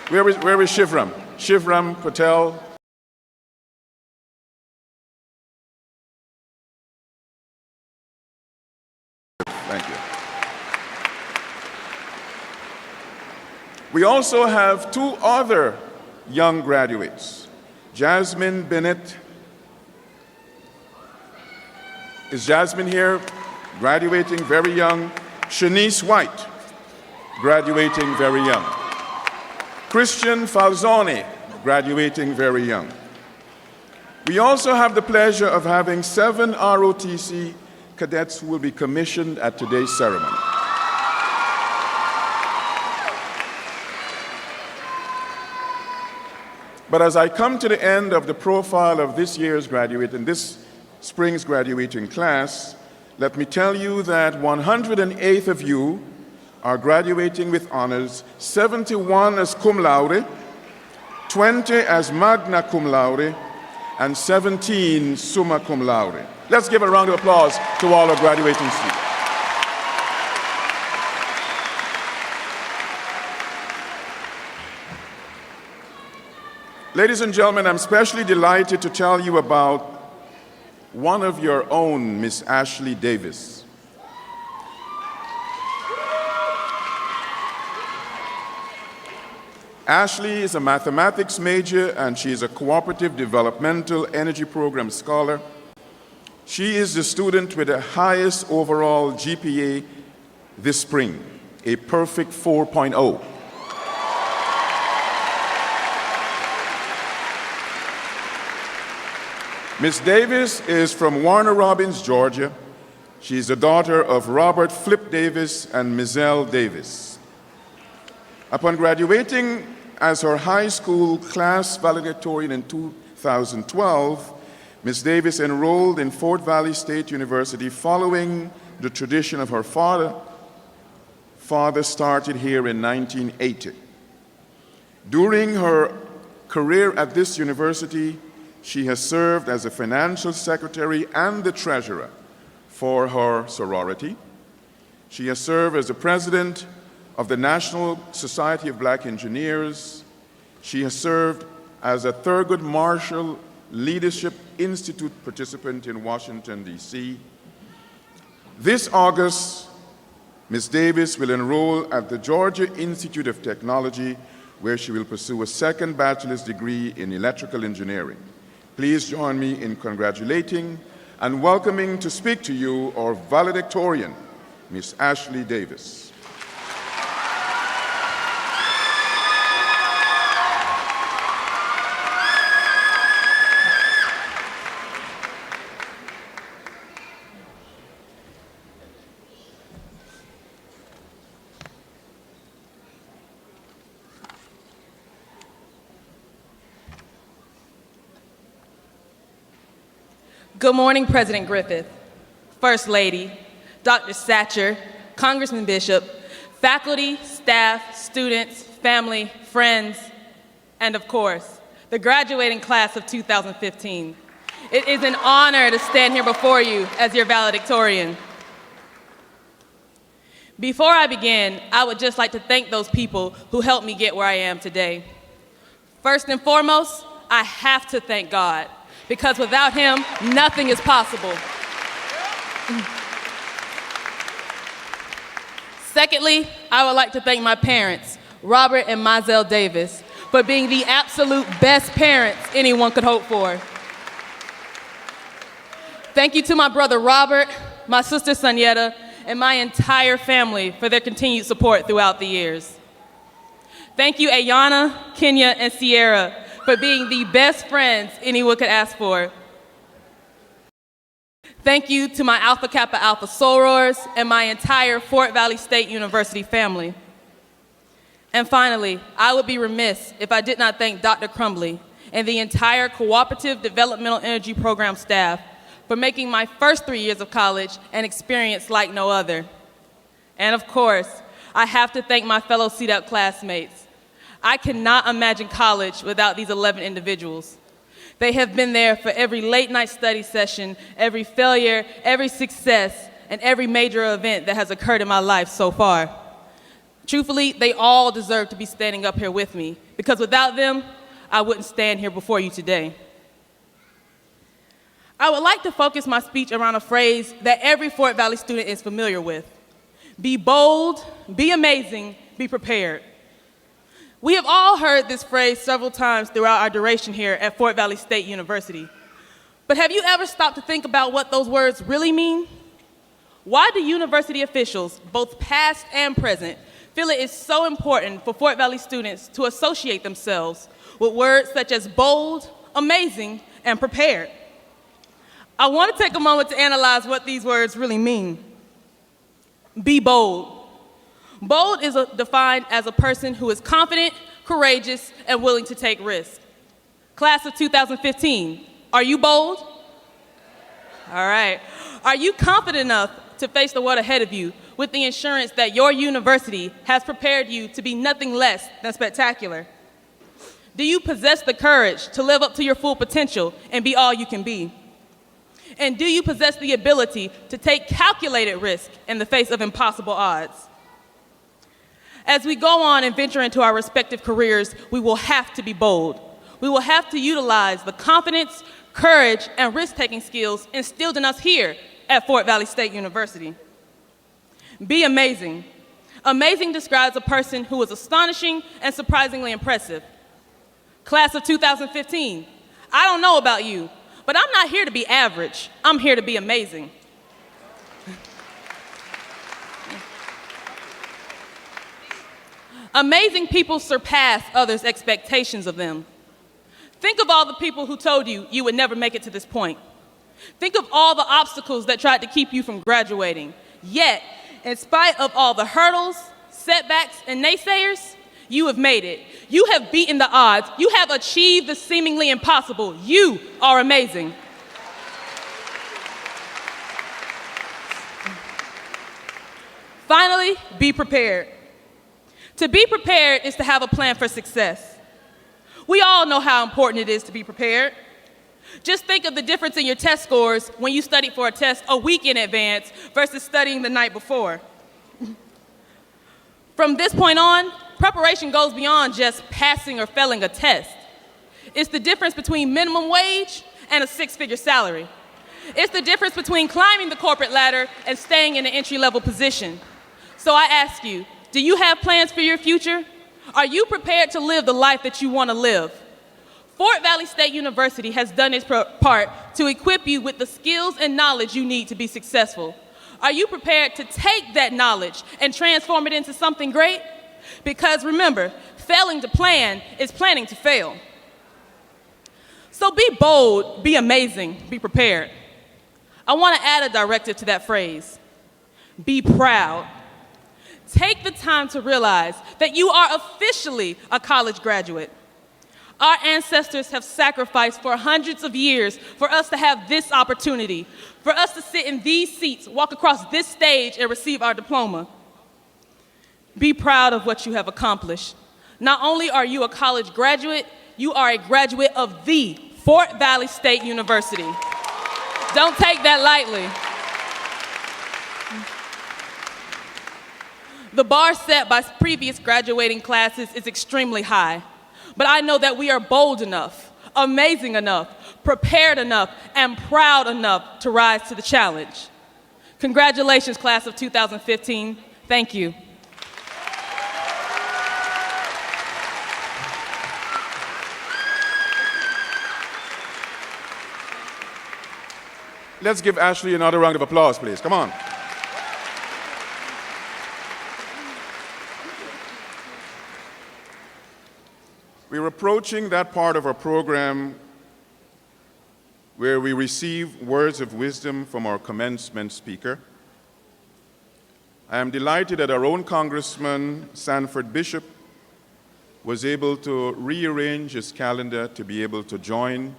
Where is Shivram? Shivram Patel. Thank you. We also have two other young graduates. Jasmine Bennett. Is Jasmine here? Graduating very young. Shanice White, graduating very young. Christian Falzoni, graduating very young. We also have the pleasure of having 7 ROTC cadets who will be commissioned at today's ceremony. But as I come to the end of the profile of this year's graduate and this spring's graduating class, let me tell you that 108 of you are graduating with honors, 71 as cum laude, 20 as magna cum laude, and 17 summa cum laude. Let's give a round of applause to all our graduating students. Ladies and gentlemen, I'm especially delighted to tell you about one of your own, Miss Ashley Davis. Ashley is a mathematics major and she is a cooperative developmental energy program scholar. She is the student with the highest overall GPA this spring, a perfect 4.0. Miss Davis is from Warner Robins, Georgia. She's the daughter of Robert Flip Davis and Mizelle Davis. Upon graduating as her high school class valedictorian in 2012, Ms. Davis enrolled in Fort Valley State University following the tradition of her father. Father started here in 1980. During her career at this university, she has served as a financial secretary and the treasurer for her sorority. She has served as the president of the National Society of Black Engineers. She has served as a Thurgood Marshall Leadership Institute participant in Washington, D.C. This August, Ms. Davis will enroll at the Georgia Institute of Technology, where she will pursue a second bachelor's degree in electrical engineering. Please join me in congratulating and welcoming to speak to you our valedictorian, Ms. Ashley Davis. Good morning, President Griffith, First Lady, Dr. Satcher, Congressman Bishop, faculty, staff, students, family, friends, and of course, the graduating class of 2015. It is an honor to stand here before you as your valedictorian. Before I begin, I would just like to thank those people who helped me get where I am today. First and foremost, I have to thank God, because without him, nothing is possible. Secondly, I would like to thank my parents, Robert and Mizelle Davis, for being the absolute best parents anyone could hope for. Thank you to my brother Robert, my sister Sonyetta, and my entire family for their continued support throughout the years. Thank you, Ayana, Kenya, and Sierra, for being the best friends anyone could ask for. Thank you to my Alpha Kappa Alpha sorors and my entire Fort Valley State University family. And finally, I would be remiss if I did not thank Dr. Crumbly and the entire Cooperative Developmental Energy Program staff for making my first 3 years of college an experience like no other. And of course, I have to thank my fellow CDEP classmates. I cannot imagine college without these 11 individuals. They have been there for every late night study session, every failure, every success, and every major event that has occurred in my life so far. Truthfully, they all deserve to be standing up here with me, because without them, I wouldn't stand here before you today. I would like to focus my speech around a phrase that every Fort Valley student is familiar with. Be bold, be amazing, be prepared. We have all heard this phrase several times throughout our duration here at Fort Valley State University. But have you ever stopped to think about what those words really mean? Why do university officials, both past and present, feel it is so important for Fort Valley students to associate themselves with words such as bold, amazing, and prepared? I want to take a moment to analyze what these words really mean. Be bold. Bold is defined as a person who is confident, courageous, and willing to take risks. Class of 2015, are you bold? All right. Are you confident enough to face the world ahead of you with the assurance that your university has prepared you to be nothing less than spectacular? Do you possess the courage to live up to your full potential and be all you can be? And do you possess the ability to take calculated risk in the face of impossible odds? As we go on and venture into our respective careers, we will have to be bold. We will have to utilize the confidence, courage, and risk-taking skills instilled in us here at Fort Valley State University. Be amazing. Amazing describes a person who is astonishing and surprisingly impressive. Class of 2015, I don't know about you, but I'm not here to be average. I'm here to be amazing. Amazing people surpass others' expectations of them. Think of all the people who told you you would never make it to this point. Think of all the obstacles that tried to keep you from graduating. Yet, in spite of all the hurdles, setbacks, and naysayers, you have made it. You have beaten the odds. You have achieved the seemingly impossible. You are amazing. Finally, be prepared. To be prepared is to have a plan for success. We all know how important it is to be prepared. Just think of the difference in your test scores when you studied for a test a week in advance versus studying the night before. From this point on, preparation goes beyond just passing or failing a test. It's the difference between minimum wage and a six-figure salary. It's the difference between climbing the corporate ladder and staying in an entry-level position. So I ask you, do you have plans for your future? Are you prepared to live the life that you want to live? Fort Valley State University has done its part to equip you with the skills and knowledge you need to be successful. Are you prepared to take that knowledge and transform it into something great? Because remember, failing to plan is planning to fail. So be bold, be amazing, be prepared. I want to add a directive to that phrase. Be proud. Take the time to realize that you are officially a college graduate. Our ancestors have sacrificed for hundreds of years for us to have this opportunity, for us to sit in these seats, walk across this stage, and receive our diploma. Be proud of what you have accomplished. Not only are you a college graduate, you are a graduate of the Fort Valley State University. Don't take that lightly. The bar set by previous graduating classes is extremely high, but I know that we are bold enough, amazing enough, prepared enough, and proud enough to rise to the challenge. Congratulations, class of 2015. Thank you. Let's give Ashley another round of applause, please. Come on. We're approaching that part of our program where we receive words of wisdom from our commencement speaker. I am delighted that our own Congressman Sanford Bishop was able to rearrange his calendar to be able to join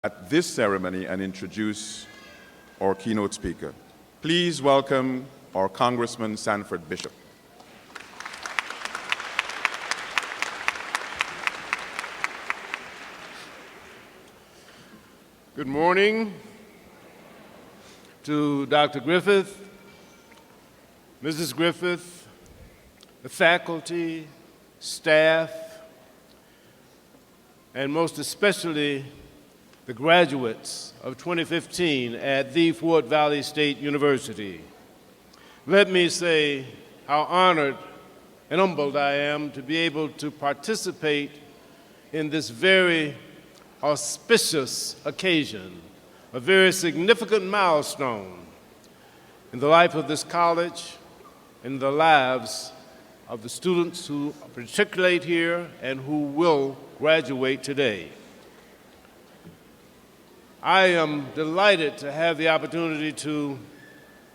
at this ceremony and introduce our keynote speaker. Please welcome our Congressman Sanford Bishop. Good morning to Dr. Griffith, Mrs. Griffith, the faculty, staff, and most especially the graduates of 2015 at the Fort Valley State University. Let me say how honored and humbled I am to be able to participate in this very auspicious occasion, a very significant milestone in the life of this college, in the lives of the students who matriculate here and who will graduate today. I am delighted to have the opportunity to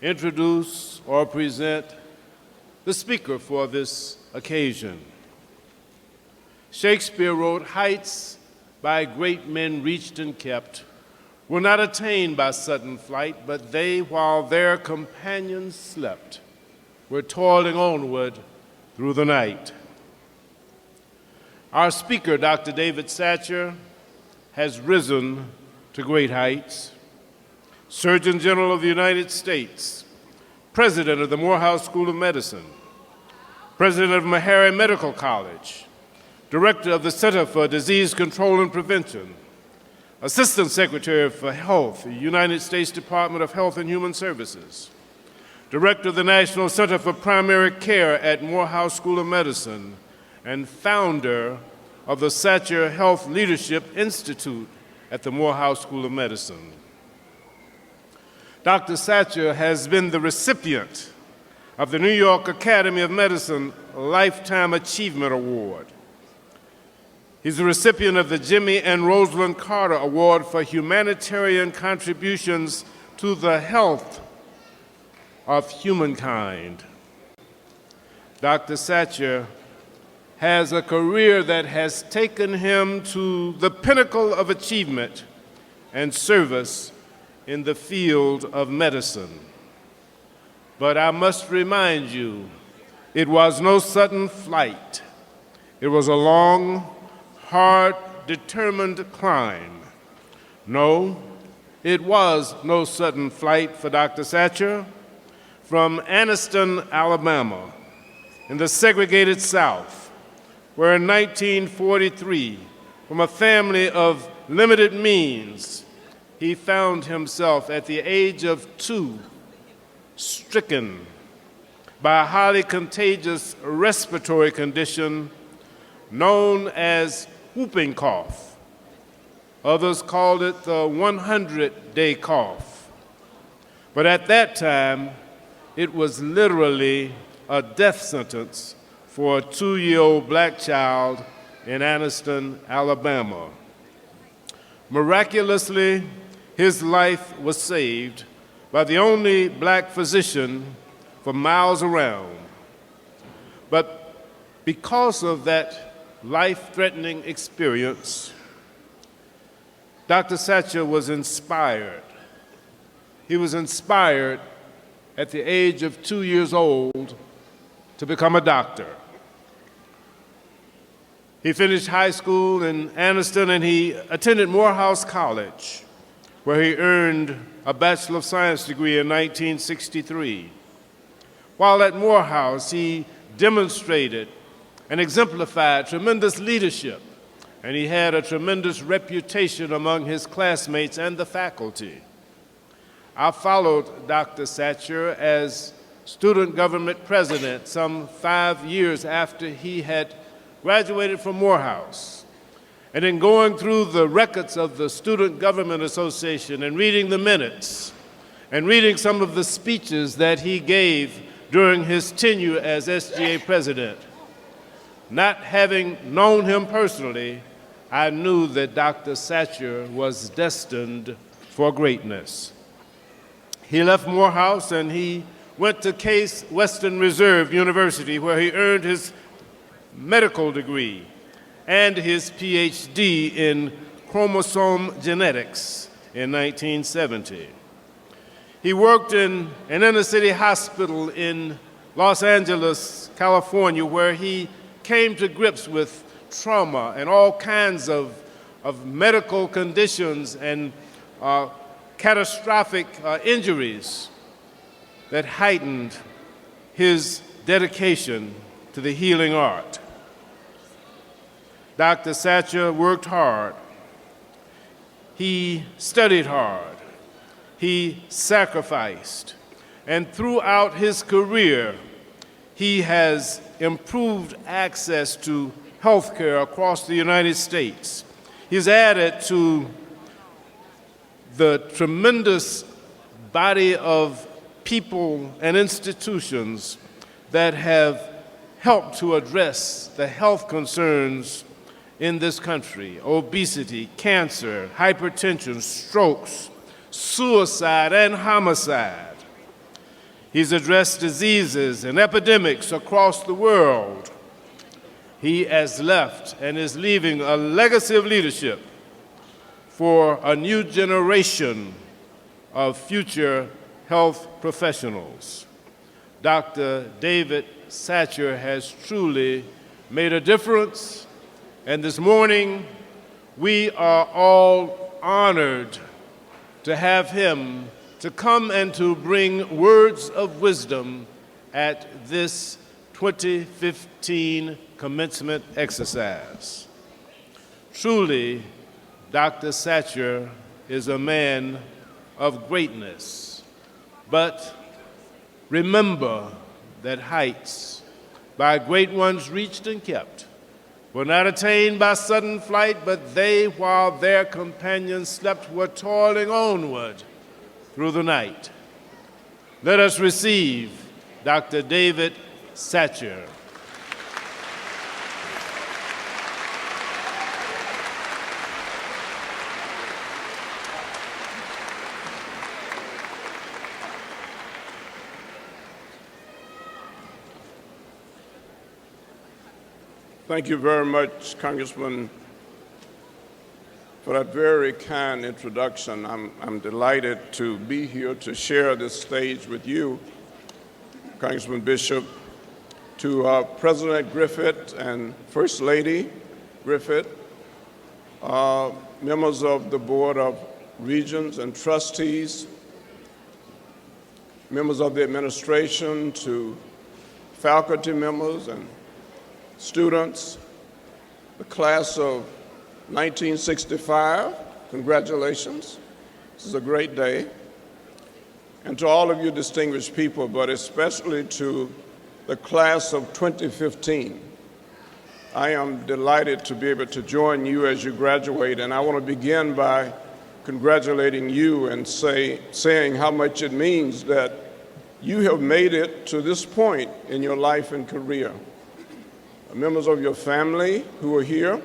introduce or present the speaker for this occasion. Shakespeare wrote, "Heights by great men reached and kept were not attained by sudden flight, but they, while their companions slept, were toiling onward through the night." Our speaker, Dr. David Satcher, has risen to great heights. Surgeon General of the United States, President of the Morehouse School of Medicine, President of Meharry Medical College, Director of the Center for Disease Control and Prevention, Assistant Secretary for Health, United States Department of Health and Human Services, Director of the National Center for Primary Care at Morehouse School of Medicine, and founder of the Satcher Health Leadership Institute at the Morehouse School of Medicine. Dr. Satcher has been the recipient of the New York Academy of Medicine Lifetime Achievement Award. He's the recipient of the Jimmy and Rosalind Carter Award for humanitarian contributions to the health of humankind. Dr. Satcher has a career that has taken him to the pinnacle of achievement and service in the field of medicine. But I must remind you, it was no sudden flight. It was a long, hard, determined climb. No, it was no sudden flight for Dr. Satcher. From Anniston, Alabama, in the segregated South, where in 1943, from a family of limited means, he found himself at the age of 2 stricken by a highly contagious respiratory condition known as whooping cough. Others called it the 100-day cough. But at that time, it was literally a death sentence for a 2-year-old black child in Anniston, Alabama. Miraculously, his life was saved by the only black physician for miles around. But because of that life-threatening experience, Dr. Satcher was inspired. He was inspired at the age of 2 years old to become a doctor. He finished high school in Anniston and he attended Morehouse College, where he earned a Bachelor of Science degree in 1963. While at Morehouse, he demonstrated and exemplified tremendous leadership, and he had a tremendous reputation among his classmates and the faculty. I followed Dr. Satcher as student government president some 5 years after he had graduated from Morehouse. And in going through the records of the Student Government Association and reading the minutes and reading some of the speeches that he gave during his tenure as SGA president, not having known him personally, I knew that Dr. Satcher was destined for greatness. He left Morehouse and he went to Case Western Reserve University, where he earned his medical degree and his PhD in chromosome genetics in 1970. He worked in an inner-city hospital in Los Angeles, California, where he came to grips with trauma and all kinds of medical conditions and catastrophic injuries that heightened his dedication to the healing art. Dr. Satcher worked hard. He studied hard. He sacrificed. And throughout his career, he has improved access to health care across the United States. He's added to the tremendous body of people and institutions that have helped to address the health concerns in this country: obesity, cancer, hypertension, strokes, suicide, and homicide. He's addressed diseases and epidemics across the world. He has left and is leaving a legacy of leadership for a new generation of future health professionals. Dr. David Satcher has truly made a difference, and this morning we are all honored to have him to come and to bring words of wisdom at this 2015 commencement exercise. Truly, Dr. Satcher is a man of greatness, but remember that heights by great ones reached and kept were not attained by sudden flight, but they, while their companions slept, were toiling onward through the night. Let us receive Dr. David Satcher. Thank you very much, Congressman, for that very kind introduction. I'm delighted to be here to share this stage with you, Congressman Bishop, to President Griffith and First Lady Griffith, members of the Board of Regents and trustees, members of the administration, to faculty members and students, the class of 1965, congratulations. This is a great day. And to all of you distinguished people, but especially to the class of 2015, I am delighted to be able to join you as you graduate, and I want to begin by congratulating you and saying how much it means that you have made it to this point in your life and career. Members of your family who are here,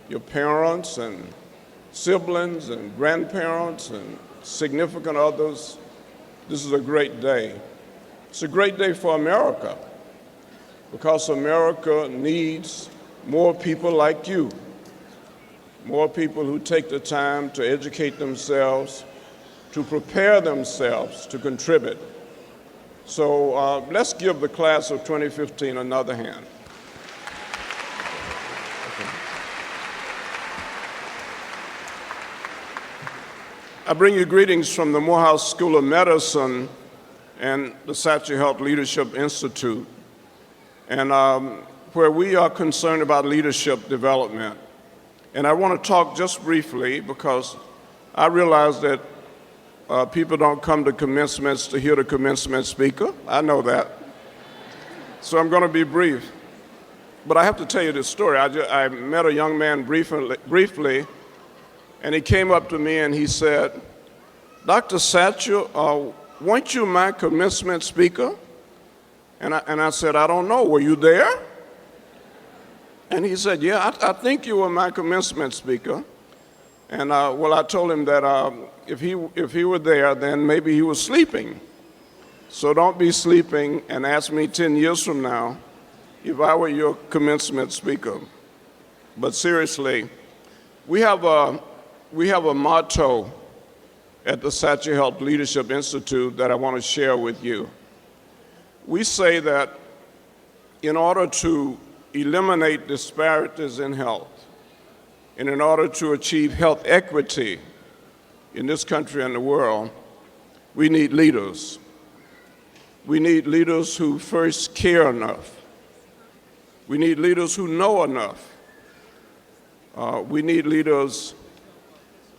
your parents and siblings and grandparents and significant others, this is a great day. It's a great day for America because America needs more people like you, more people who take the time to educate themselves, to prepare themselves to contribute. So let's give the class of 2015 another hand. I bring you greetings from the Morehouse School of Medicine and the Satcher Health Leadership Institute, and where we are concerned about leadership development. And I want to talk just briefly because I realize that people don't come to commencements to hear the commencement speaker. I know that. So I'm going to be brief. But I have to tell you this story. I met a young man briefly, and he came up to me and he said, "Dr. Satcher, weren't you my commencement speaker?" And I said, "I don't know. Were you there?" And he said, yeah, I think you were my commencement speaker. And well, I told him that if he were there, then maybe he was sleeping. So don't be sleeping and ask me 10 years from now if I were your commencement speaker. But seriously, we have a motto at the Satcher Health Leadership Institute that I want to share with you. We say that in order to eliminate disparities in health, and in order to achieve health equity in this country and the world, we need leaders. We need leaders who first care enough. We need leaders who know enough. We need leaders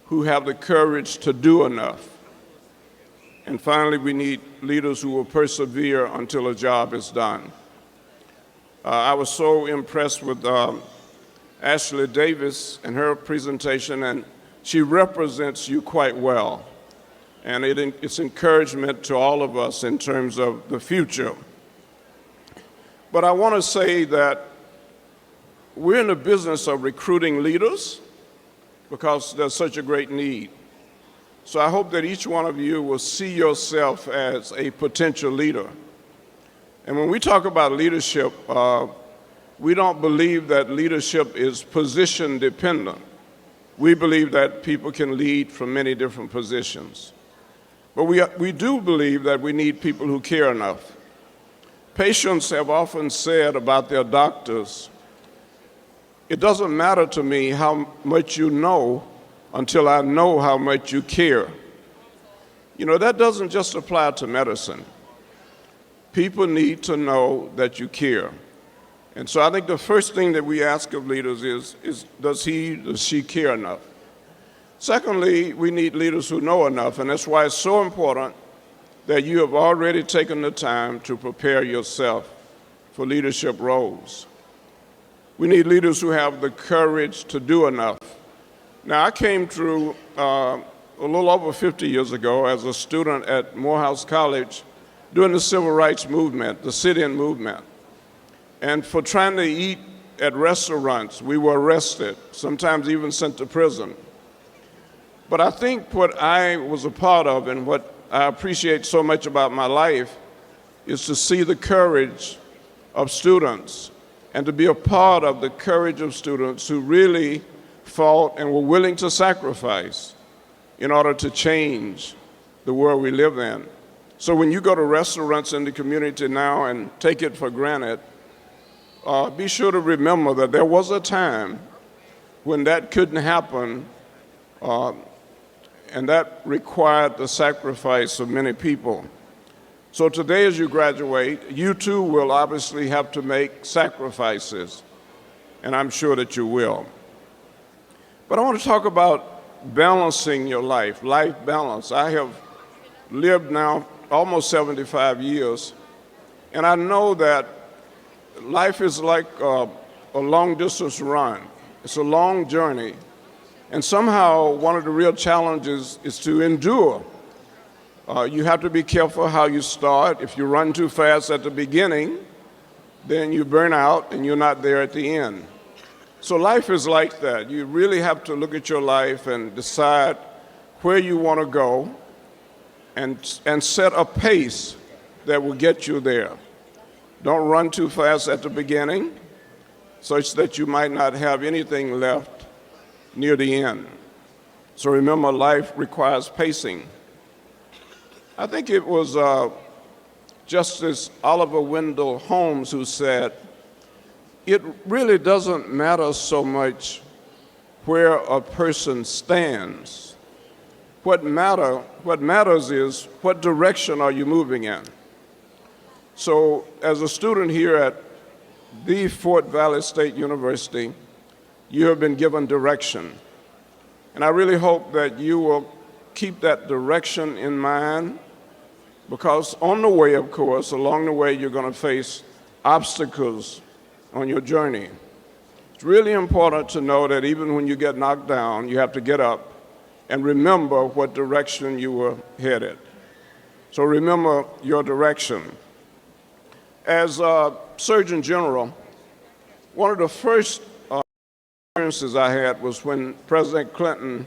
who have the courage to do enough. And finally, we need leaders who will persevere until a job is done. I was so impressed with Ashley Davis and her presentation, and she represents you quite well. And it's encouragement to all of us in terms of the future. But I want to say that we're in the business of recruiting leaders because there's such a great need. So I hope that each one of you will see yourself as a potential leader. And when we talk about leadership, we don't believe that leadership is position dependent. We believe that people can lead from many different positions. But we do believe that we need people who care enough. Patients have often said about their doctors, it doesn't matter to me how much you know until I know how much you care. You know, that doesn't just apply to medicine. People need to know that you care. And so I think the first thing that we ask of leaders is does she care enough? Secondly, we need leaders who know enough, and that's why it's so important that you have already taken the time to prepare yourself for leadership roles. We need leaders who have the courage to do enough. Now, I came through a little over 50 years ago as a student at Morehouse College during the Civil Rights Movement, the sit-in movement. And for trying to eat at restaurants, we were arrested, sometimes even sent to prison. But I think what I was a part of and what I appreciate so much about my life is to see the courage of students and to be a part of the courage of students who really fought and were willing to sacrifice in order to change the world we live in. So when you go to restaurants in the community now and take it for granted, be sure to remember that there was a time when that couldn't happen, and that required the sacrifice of many people. So today as you graduate, you too will obviously have to make sacrifices, and I'm sure that you will. But I want to talk about balancing your life balance. I have lived now almost 75 years, and I know that life is like a long-distance run. It's a long journey. And somehow one of the real challenges is to endure. You have to be careful how you start. If you run too fast at the beginning, then you burn out and you're not there at the end. So life is like that. You really have to look at your life and decide where you want to go and set a pace that will get you there. Don't run too fast at the beginning such that you might not have anything left near the end. So remember, life requires pacing. I think it was Justice Oliver Wendell Holmes who said, it really doesn't matter so much where a person stands. What matters is what direction are you moving in. So as a student here at the Fort Valley State University, you have been given direction. And I really hope that you will keep that direction in mind, because on the way, of course, along the way, you're going to face obstacles on your journey. It's really important to know that even when you get knocked down, you have to get up and remember what direction you were headed. So remember your direction. As Surgeon General, One of the first experiences I had was when President Clinton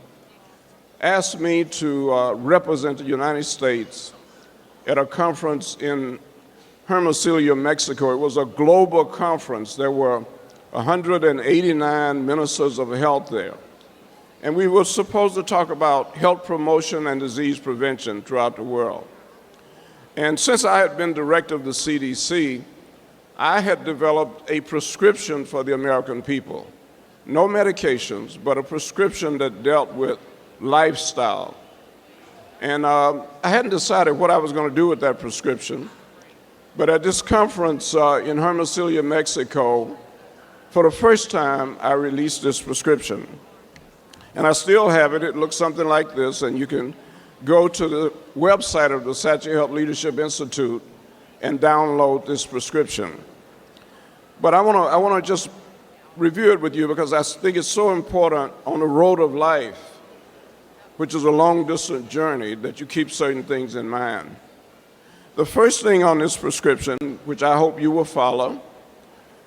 asked me to represent the United States at a conference in Hermosillo, Mexico. It was a global conference. There were 189 ministers of health there. And we were supposed to talk about health promotion and disease prevention throughout the world. And since I had been director of the CDC, I had developed a prescription for the American people. No medications, but a prescription that dealt with lifestyle. And I hadn't decided what I was going to do with that prescription, but at this conference in Hermosillo, Mexico, for the first time, I released this prescription. And I still have it. It looks something like this, and you can go to the website of the Satcher Health Leadership Institute and download this prescription. But I want to just review it with you because I think it's so important on the road of life, which is a long-distance journey, that you keep certain things in mind. The first thing on this prescription, which I hope you will follow,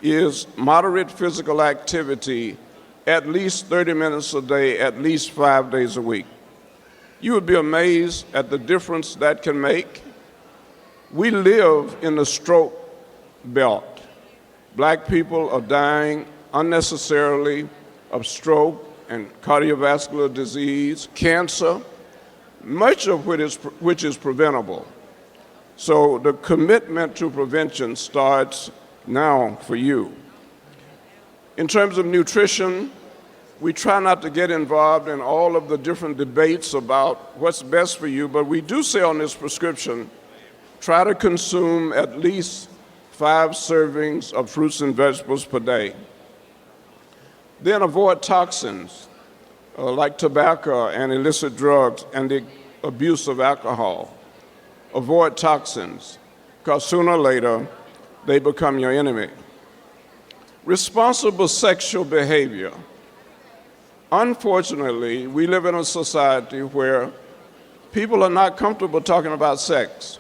is moderate physical activity, at least 30 minutes a day, at least 5 days a week. You would be amazed at the difference that can make. We live in the stroke belt. Black people are dying unnecessarily of stroke and cardiovascular disease, cancer, much of which is preventable. So the commitment to prevention starts now for you. In terms of nutrition, we try not to get involved in all of the different debates about what's best for you, but we do say on this prescription, try to consume at least 5 servings of fruits and vegetables per day. Then avoid toxins like tobacco and illicit drugs and the abuse of alcohol. Avoid toxins, because sooner or later, they become your enemy. Responsible sexual behavior. Unfortunately, we live in a society where people are not comfortable talking about sex.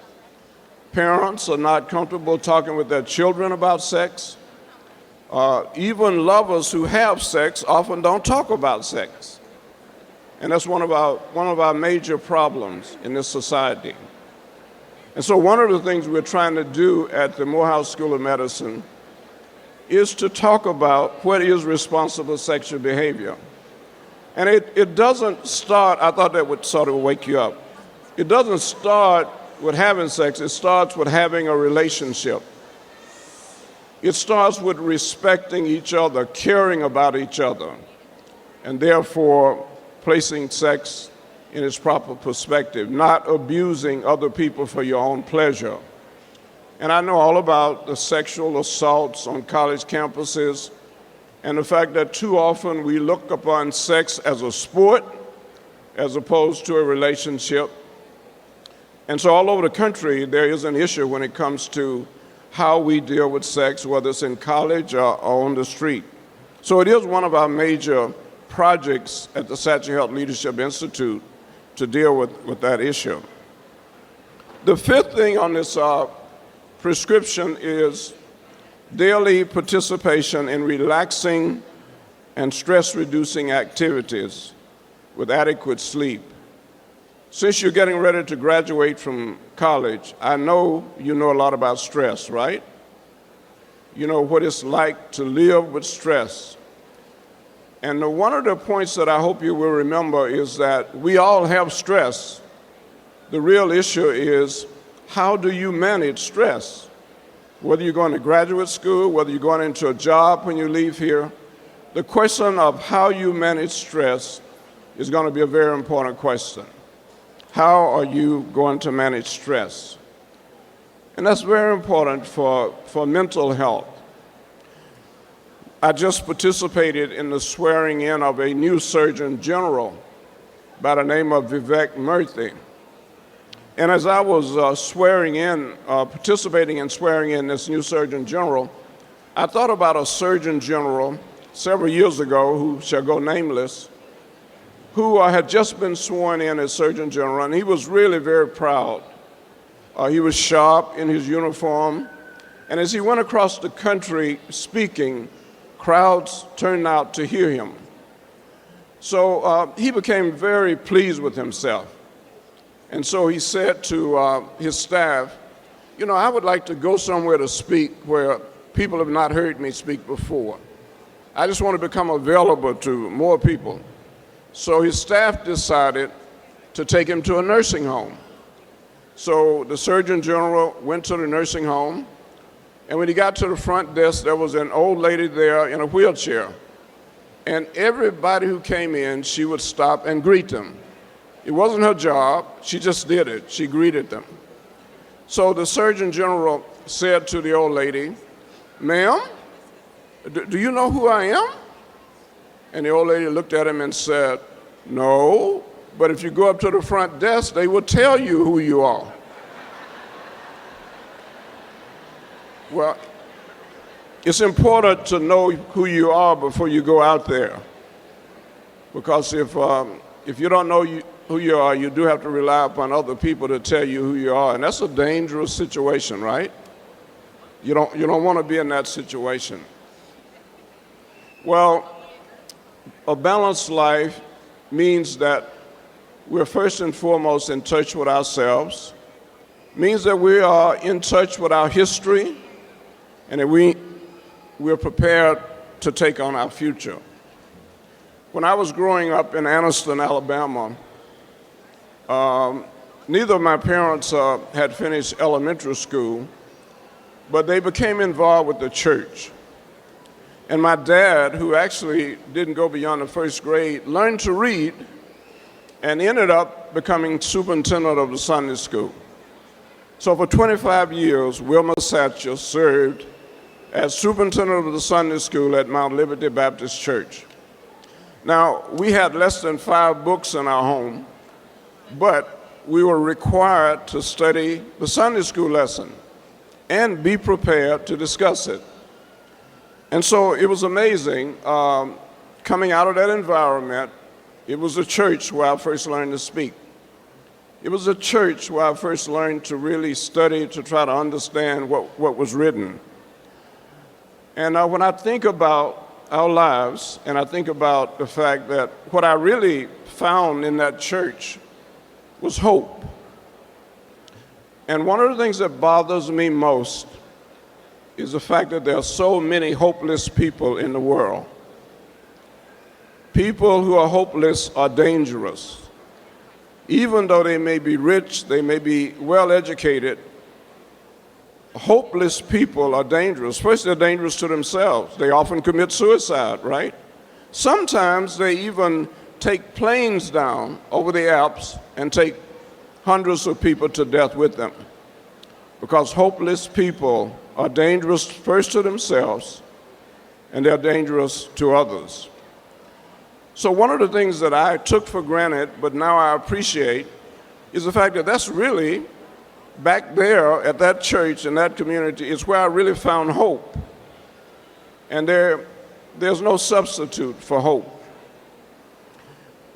Parents are not comfortable talking with their children about sex. Even lovers who have sex often don't talk about sex. And that's one of our major problems in this society. And so one of the things we're trying to do at the Morehouse School of Medicine is to talk about what is responsible sexual behavior. And it doesn't start, I thought that would sort of wake you up. It doesn't start with having sex, it starts with having a relationship. It starts with respecting each other, caring about each other, and therefore placing sex in its proper perspective, not abusing other people for your own pleasure. And I know all about the sexual assaults on college campuses and the fact that too often we look upon sex as a sport as opposed to a relationship. And so all over the country, there is an issue when it comes to how we deal with sex, whether it's in college or on the street. So it is one of our major projects at the Satcher Health Leadership Institute to deal with that issue. The fifth thing on this prescription is daily participation in relaxing and stress-reducing activities with adequate sleep. Since you're getting ready to graduate from college, I know you know a lot about stress, right? You know what it's like to live with stress. And one of the points that I hope you will remember is that we all have stress. The real issue is, how do you manage stress? Whether you're going to graduate school, whether you're going into a job when you leave here, the question of how you manage stress is going to be a very important question. How are you going to manage stress? And that's very important for mental health. I just participated in the swearing in of a new Surgeon General by the name of Vivek Murthy. And as I was participating in swearing in this new Surgeon General, I thought about a Surgeon General several years ago who shall go nameless, who had just been sworn in as Surgeon General, and he was really very proud. He was sharp in his uniform, and as he went across the country speaking, Crowds turned out to hear him. So he became very pleased with himself. And so he said to his staff, you know, I would like to go somewhere to speak where people have not heard me speak before. I just want to become available to more people. So his staff decided to take him to a nursing home. So the Surgeon General went to the nursing home, and when he got to the front desk, there was an old lady there in a wheelchair. And everybody who came in, she would stop and greet them. It wasn't her job, she just did it. She greeted them. So the Surgeon General said to the old lady, ma'am, do you know who I am? And the old lady looked at him and said, no, but if you go up to the front desk, they will tell you who you are. Well, it's important to know who you are before you go out there. Because if you don't know who you are, you do have to rely upon other people to tell you who you are. And that's a dangerous situation, right? You don't want to be in that situation. Well, a balanced life means that we're first and foremost in touch with ourselves, means that we are in touch with our history, and that we're prepared to take on our future. When I was growing up in Anniston, Alabama, neither of my parents had finished elementary school, but they became involved with the church. And my dad, who actually didn't go beyond the first grade, learned to read and ended up becoming superintendent of the Sunday school. So for 25 years, Wilma Satcher served as superintendent of the Sunday school at Mount Liberty Baptist Church. Now, we had less than 5 books in our home, but we were required to study the Sunday school lesson and be prepared to discuss it. And so it was amazing. Coming out of that environment, it was a church where I first learned to speak. It was a church where I first learned to really study to try to understand what was written. And when I think about our lives, and I think about the fact that what I really found in that church was hope. And one of the things that bothers me most is the fact that there are so many hopeless people in the world. People who are hopeless are dangerous. Even though they may be rich, they may be well educated, hopeless people are dangerous. First, they're dangerous to themselves. They often commit suicide, right? Sometimes they even take planes down over the Alps and take hundreds of people to death with them. Because hopeless people are dangerous first to themselves, and they're dangerous to others. So one of the things that I took for granted, but now I appreciate, is the fact that that's really, back there at that church and that community, is where I really found hope. And there's no substitute for hope.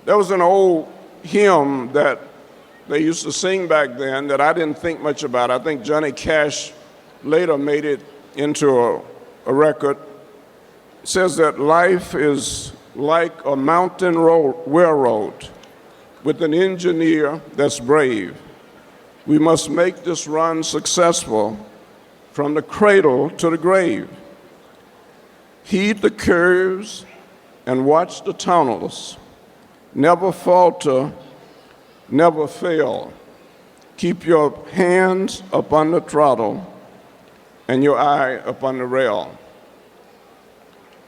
There was an old hymn that they used to sing back then that I didn't think much about. I think Johnny Cash later made it into a record. It says that life is like a mountain railroad with an engineer that's brave. We must make this run successful from the cradle to the grave. Heed the curves and watch the tunnels. Never falter, never fail. Keep your hands upon the throttle and your eye upon the rail.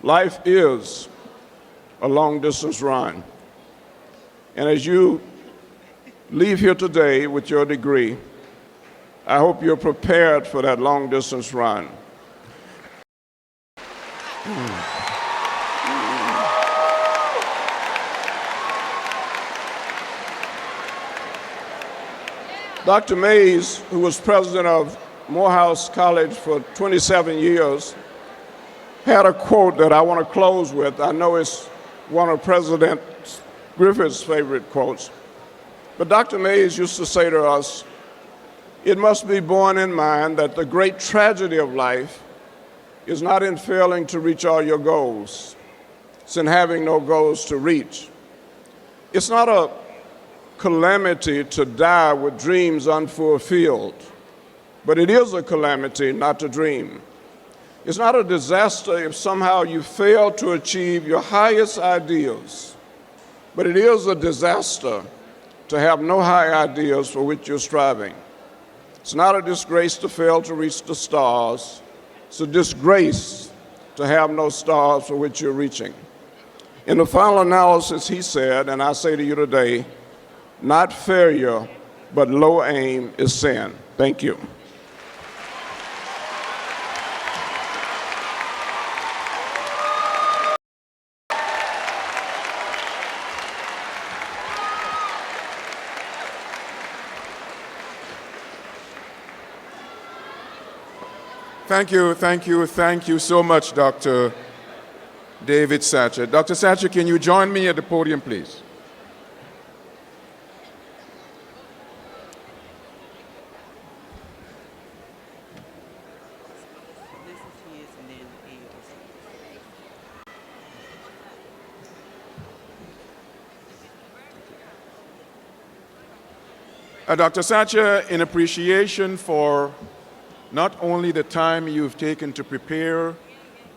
Life is a long-distance run. And as you leave here today with your degree, I hope you're prepared for that long-distance run. Dr. Mays, who was president of Morehouse College for 27 years, had a quote that I want to close with. I know it's one of President Griffith's favorite quotes. But Dr. Mays used to say to us, "It must be borne in mind that the great tragedy of life is not in failing to reach all your goals. It's in having no goals to reach. It's not a calamity to die with dreams unfulfilled, but it is a calamity not to dream. It's not a disaster if somehow you fail to achieve your highest ideals, but it is a disaster to have no high ideals for which you're striving. It's not a disgrace to fail to reach the stars. It's a disgrace to have no stars for which you're reaching. In the final analysis, he said, and I say to you today, not failure, but low aim is sin. Thank you. Thank you so much, Dr. David Satcher. Dr. Satcher, can you join me at the podium, please? Dr. Satcher, in appreciation for not only the time you've taken to prepare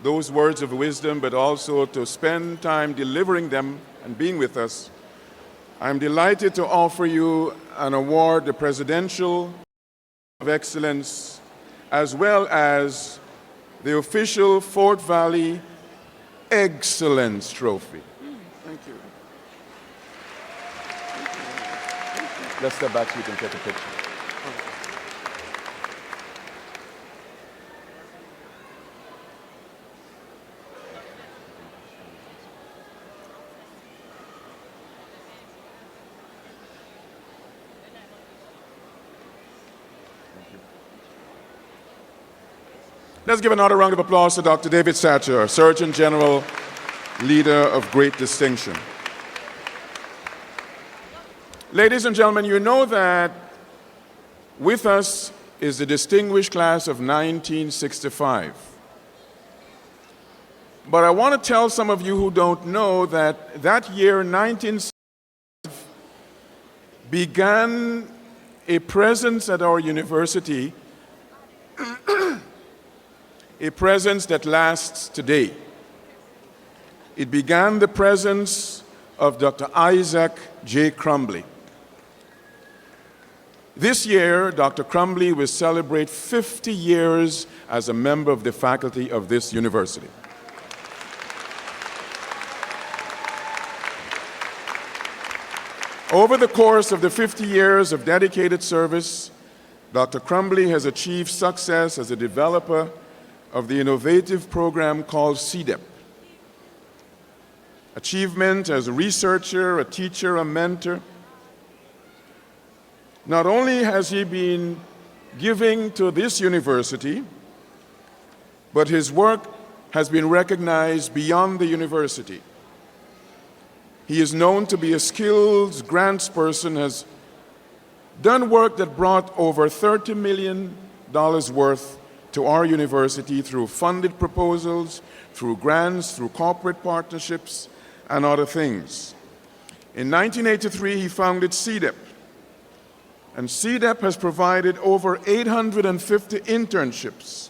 those words of wisdom, but also to spend time delivering them and being with us, I'm delighted to offer you an award, the Presidential of Excellence, as well as the official Fort Valley Excellence Trophy. Thank you. Let's step back so you can take a picture. Let's give another round of applause to Dr. David Satcher, Surgeon General, leader of great distinction. Ladies and gentlemen, you know that with us is the distinguished class of 1965. But I want to tell some of you who don't know that that year, 1965, began a presence at our university, a presence that lasts today. It began the presence of Dr. Isaac J. Crumbly. This year, Dr. Crumbly will celebrate 50 years as a member of the faculty of this university. Over the course of the 50 years of dedicated service, Dr. Crumbly has achieved success as a developer of the innovative program called CDEP. Achievement as a researcher, a teacher, a mentor. Not only has he been giving to this university, but his work has been recognized beyond the university. He is known to be a skilled grants person, has done work that brought over $30 million worth to our university through funded proposals, through grants, through corporate partnerships, and other things. In 1983, he founded CDEP, and CDEP has provided over 850 internships,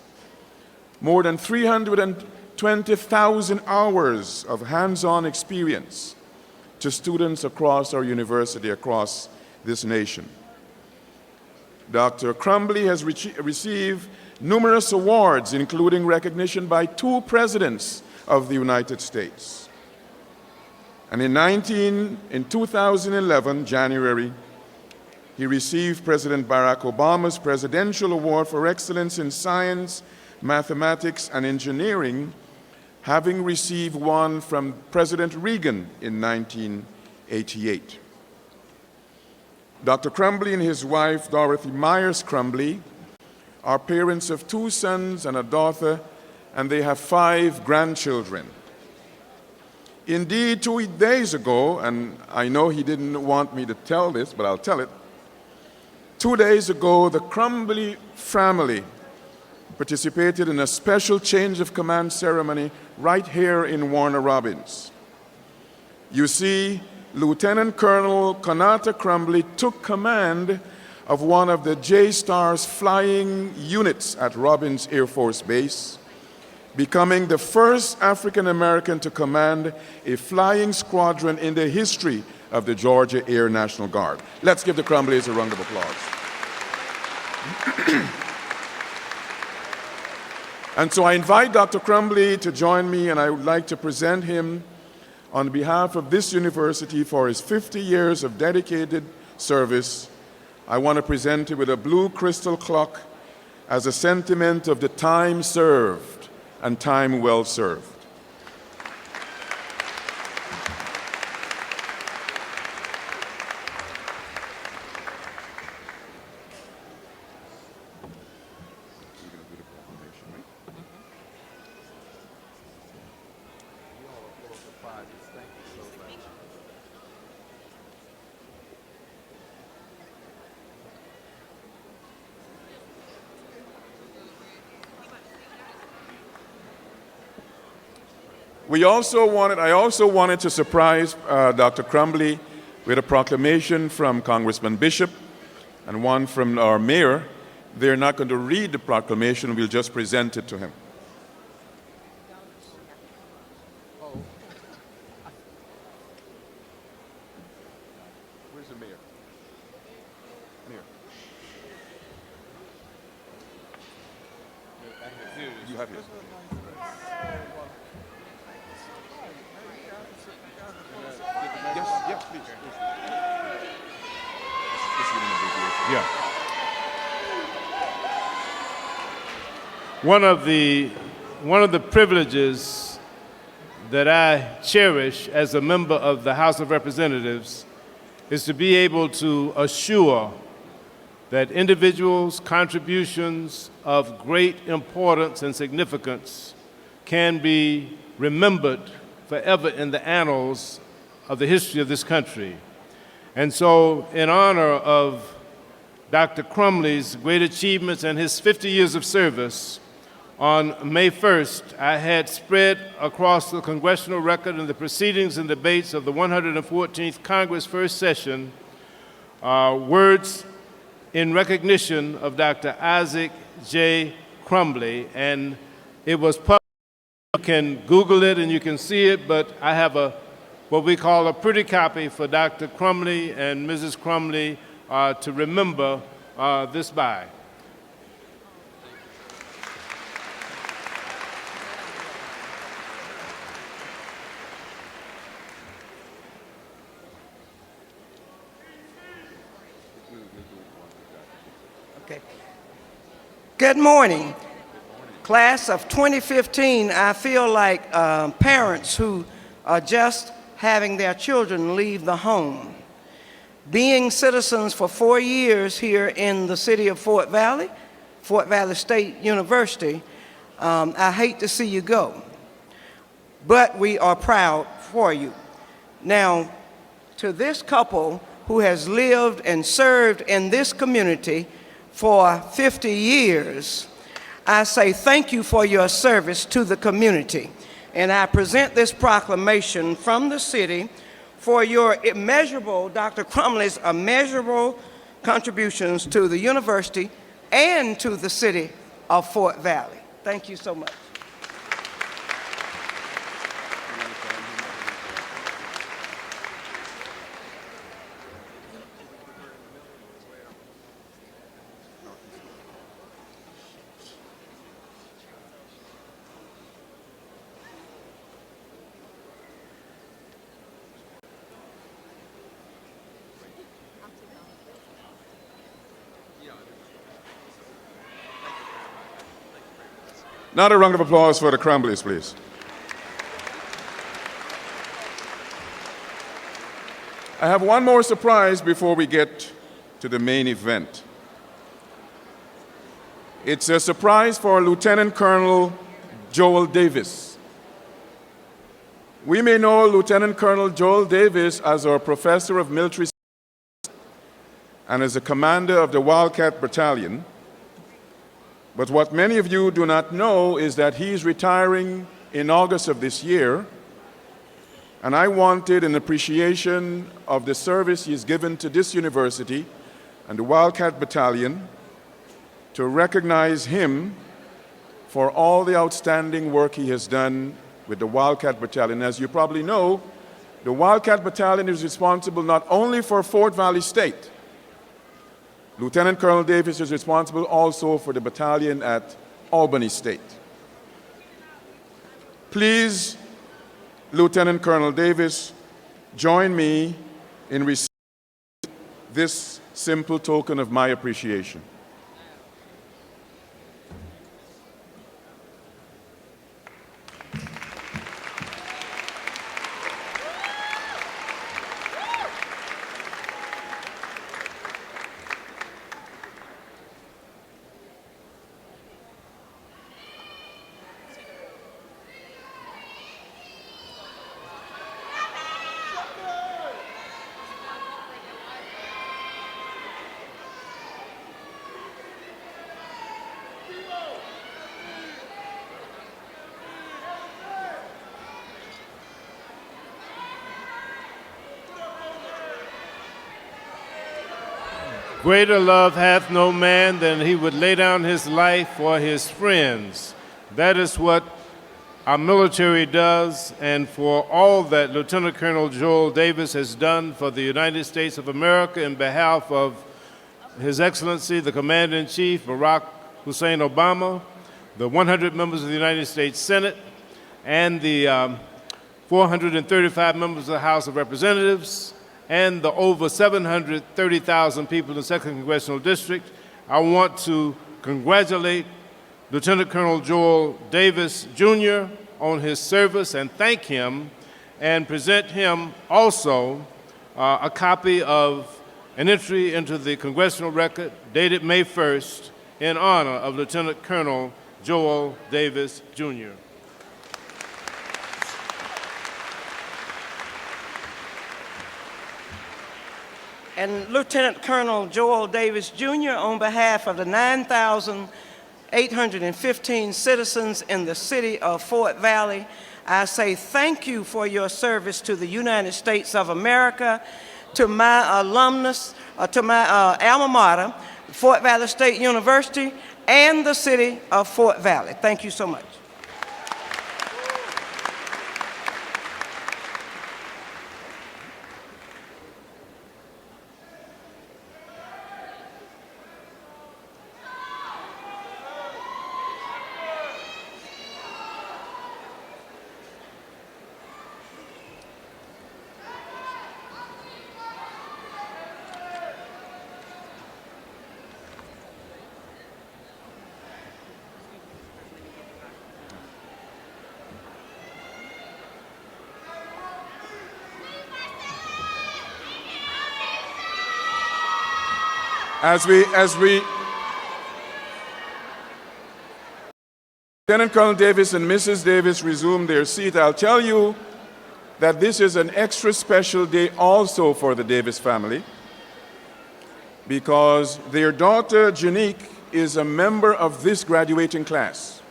more than 320,000 hours of hands-on experience to students across our university, across this nation. Dr. Crumbly has received numerous awards, including recognition by 2 presidents of the United States. And in 2011, January, he received President Barack Obama's Presidential Award for Excellence in Science, Mathematics, and Engineering, having received one from President Reagan in 1988. Dr. Crumbly and his wife, Dorothy Myers Crumbly, are parents of 2 sons and a daughter, and they have 5 grandchildren. Indeed, 2 days ago, and I know he didn't want me to tell this, but I'll tell it. 2 days ago, the Crumbly family participated in a special change of command ceremony right here in Warner Robins. You see, Lieutenant Colonel Konata Crumbly took command of one of the J-Star's flying units at Robins Air Force Base, becoming the first African American to command a flying squadron in the history of the Georgia Air National Guard. Let's give the Crumblies a round of applause. And so I invite Dr. Crumbly to join me, and I would like to present him on behalf of this university for his 50 years of dedicated service. I want to present him with a blue crystal clock as a sentiment of the time served and time well served. I also wanted to surprise Dr. Crumbly with a proclamation from Congressman Bishop and one from our mayor. They're not going to read the proclamation, we'll just present it to him. Where's the mayor? Mayor. You have yours. Yes, please. Yeah. One of the privileges that I cherish as a member of the House of Representatives is to be able to assure that individuals' contributions of great importance and significance can be remembered forever in the annals of the history of this country. And so, in honor of Dr. Crumbly's great achievements and his 50 years of service, on May 1st, I had spread across the congressional record in the proceedings and debates of the 114th Congress First Session words in recognition of Dr. Isaac J. Crumbly, and it was published. You can Google it and you can see it, but I have what we call a pretty copy for Dr. Crumbly and Mrs. Crumbly to remember this by. Okay. Good morning. Class of 2015, I feel like parents who are just having their children leave the home. Being citizens for 4 years here in the city of Fort Valley State University, I hate to see you go, but we are proud for you. Now, to this couple who has lived and served in this community for 50 years, I say thank you for your service to the community. And I present this proclamation from the city for your immeasurable, Dr. Crumbly's immeasurable contributions to the university and to the city of Fort Valley. Thank you so much. Now a round of applause for the Crumblies, please. I have one more surprise before we get to the main event. It's a surprise for Lieutenant Colonel Joel Davis. We may know Lieutenant Colonel Joel Davis as our professor of military science and as a commander of the Wildcat Battalion. But what many of you do not know is that he's retiring in August of this year, and I wanted, in appreciation of the service he's given to this university and the Wildcat Battalion, to recognize him for all the outstanding work he has done with the Wildcat Battalion. As you probably know, the Wildcat Battalion is responsible not only for Fort Valley State. Lieutenant Colonel Davis is responsible also for the battalion at Albany State. Please, Lieutenant Colonel Davis, join me in receiving this simple token of my appreciation. Greater love hath no man than he would lay down his life for his friends. That is what our military does, and for all that Lieutenant Colonel Joel Davis has done for the United States of America in behalf of His Excellency, the Commander-in-Chief, Barack Hussein Obama, the 100 members of the United States Senate, and the 435 members of the House of Representatives, and the over 730,000 people in the 2nd Congressional District. I want to congratulate Lieutenant Colonel Joel Davis, Jr. on his service and thank him, and present him also a copy of an entry into the Congressional Record dated May 1st in honor of Lieutenant Colonel Joel Davis, Jr. And Lieutenant Colonel Joel Davis, Jr., on behalf of the 9,815 citizens in the city of Fort Valley, I say thank you for your service to the United States of America, to my alumnus, to my alma mater, Fort Valley State University, and the city of Fort Valley. Thank you so much. As we Lieutenant Colonel Davis and Mrs. Davis resume their seat, I'll tell you that this is an extra special day also for the Davis family, because their daughter, Janique, is a member of this graduating class.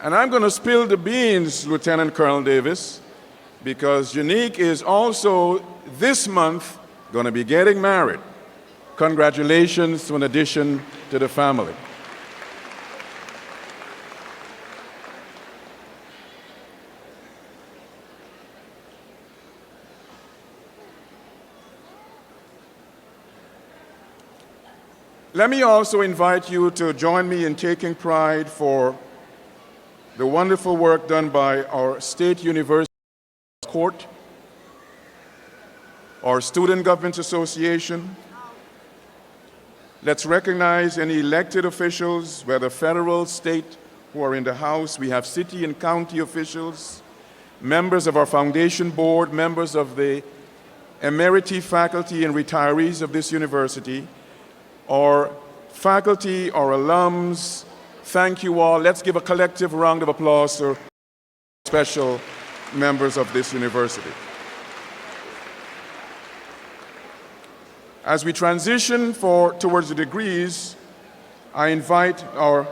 And I'm going to spill the beans, Lieutenant Colonel Davis, because Janique is also this month going to be getting married. Congratulations to an addition to the family. Let me also invite you to join me in taking pride for the wonderful work done by our state university court, our Student Government Association. Let's recognize any elected officials, whether federal, state, who are in the House. We have city and county officials, members of our foundation board, members of the emeriti faculty and retirees of this university, our faculty, our alums. Thank you all. Let's give a collective round of applause for special members of this university. As we transition towards the degrees, I invite our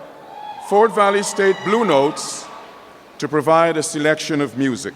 Fort Valley State Blue Notes to provide a selection of music.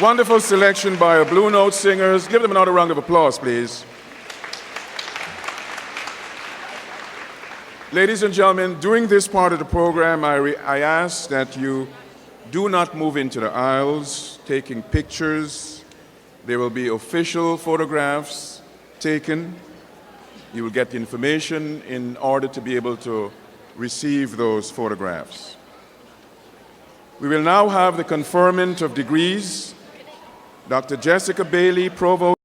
Wonderful selection by our Blue Note singers. Give them another round of applause, please. Ladies and gentlemen, during this part of the program, I ask that you do not move into the aisles taking pictures. There will be official photographs taken. You will get the information in order to be able to receive those photographs. We will now have the conferment of degrees. Dr. Jessica Bailey, Provost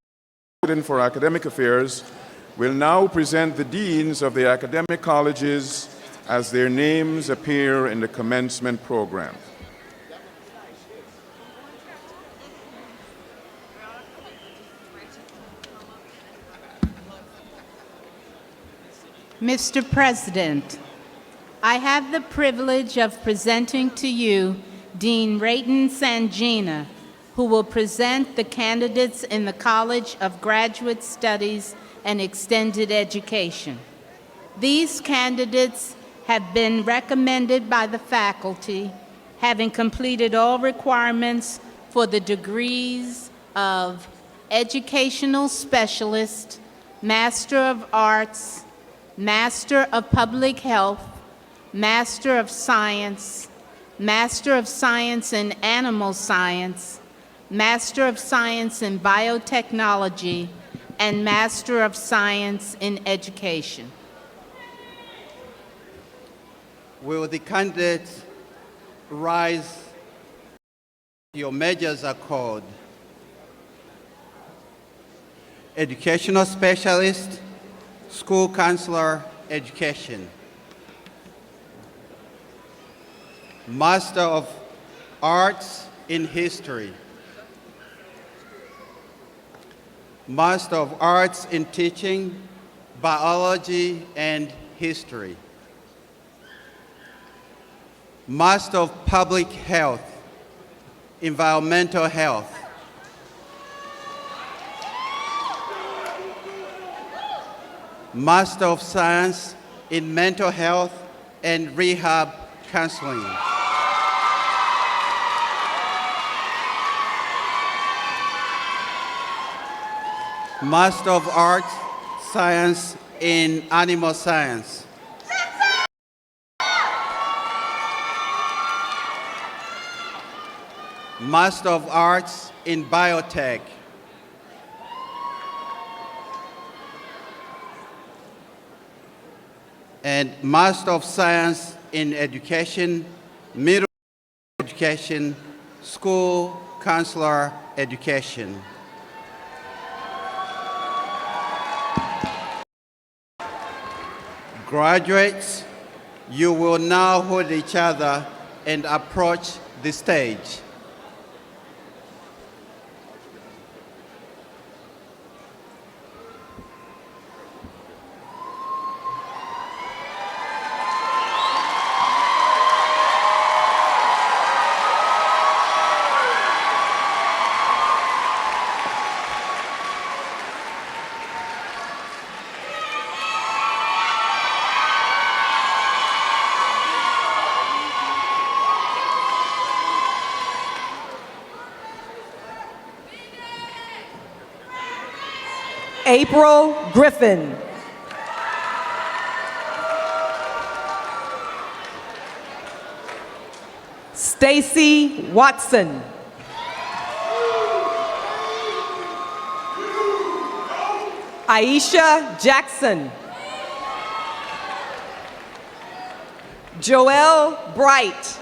for Academic Affairs, will now present the deans of the academic colleges as their names appear in the commencement program. Mr. President, I have the privilege of presenting to you Dean Rayton Sangina, who will present the candidates in the College of Graduate Studies and Extended Education. These candidates have been recommended by the faculty, having completed all requirements for the degrees of Educational Specialist, Master of Arts, Master of Public Health, Master of Science in Animal Science, Master of Science in Biotechnology, and Master of Science in Education. Will the candidates rise? Your majors are called Educational Specialist, School Counselor, Education, Master of Arts, in history. Master of Arts in Teaching, Biology, and History. Master of Public Health, Environmental Health. Master of Science in Mental Health and Rehab Counseling. Master of Arts, Science in Animal Science. Master of Arts in Biotech. And Master of Science in Education, Middle Education, School Counselor Education. Graduates, you will now hold each other and approach the stage. April Griffin. Stacy Watson. Aisha Jackson. Joelle Bright.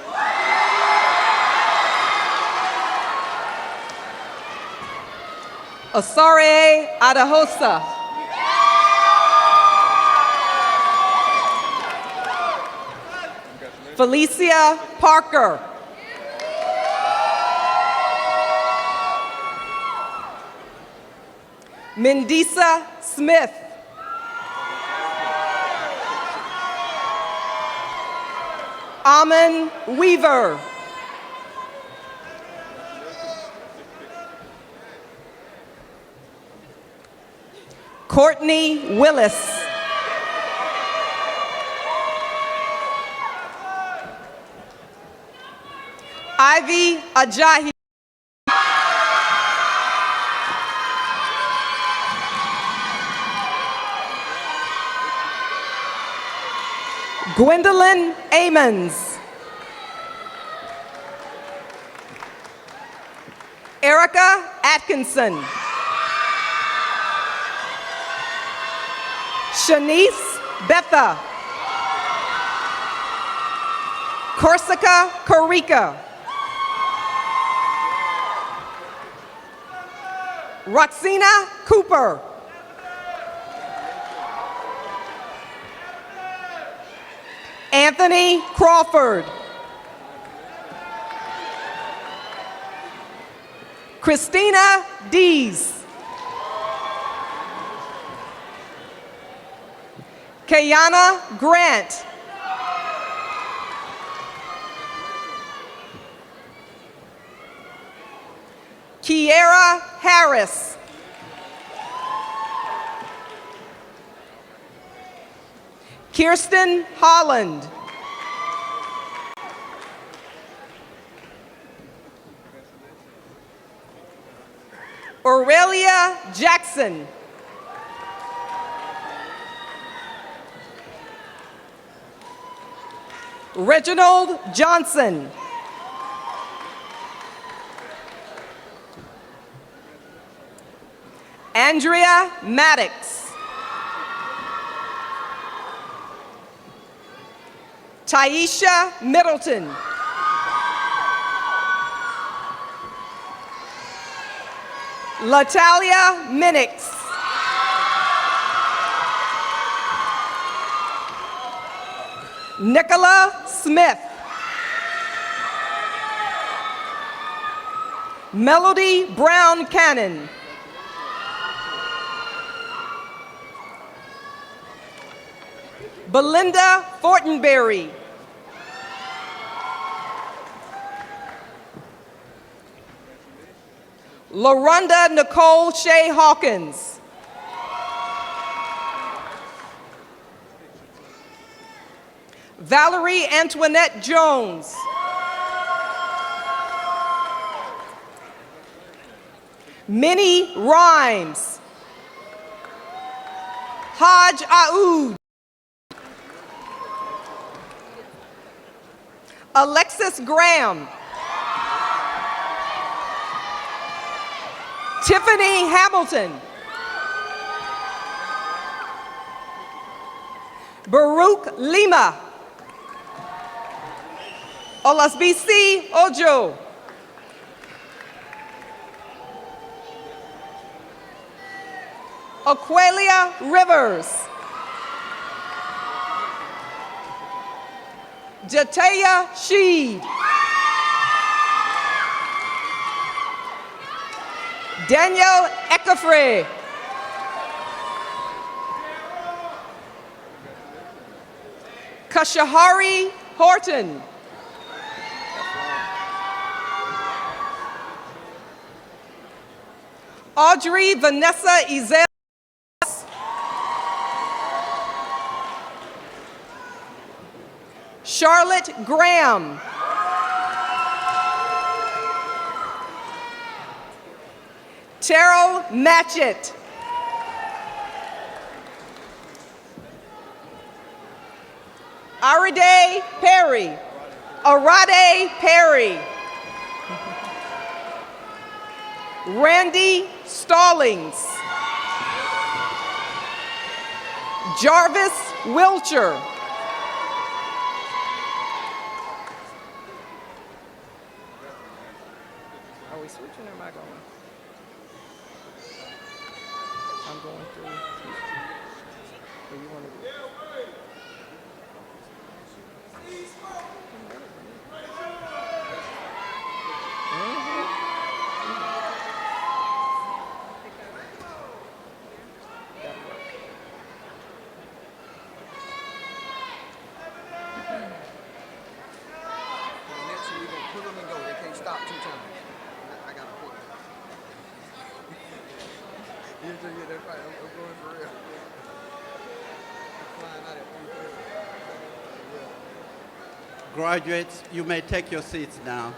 Osare Adahosa. Felicia Parker. Mendisa Smith. Amen Weaver. Courtney Willis. Ivy Ajahi. Gwendolyn Amons. Erica Atkinson. Shanice Betha. Corsica Carica. Roxina Cooper. Anthony Crawford. Christina Dees. Kayana Grant. Kiera Harris. Kirsten Holland. Aurelia Jackson. Reginald Johnson. Andrea Maddox. Taisha Middleton. Latalia Minix. Nicola Smith. Melody Brown Cannon. Belinda Fortenberry. LaRonda Nicole Shea Hawkins. Valerie Antoinette Jones. Minnie Rhymes. Haj Aoud. Alexis Graham. Tiffany Hamilton. Baruch Lima. Olasbisi Ojo. Aquelia Rivers. Jataya Sheed. Daniel Ekafre. Kashahari Horton. Audrey Vanessa Ezel. Charlotte Graham. Terrell Matchett. Arade Perry. Arade Perry. Randy Stallings. Jarvis Wilcher. Are we switching or am I going? I'm going through. Or you want to do? Graduates, you may take your seats now.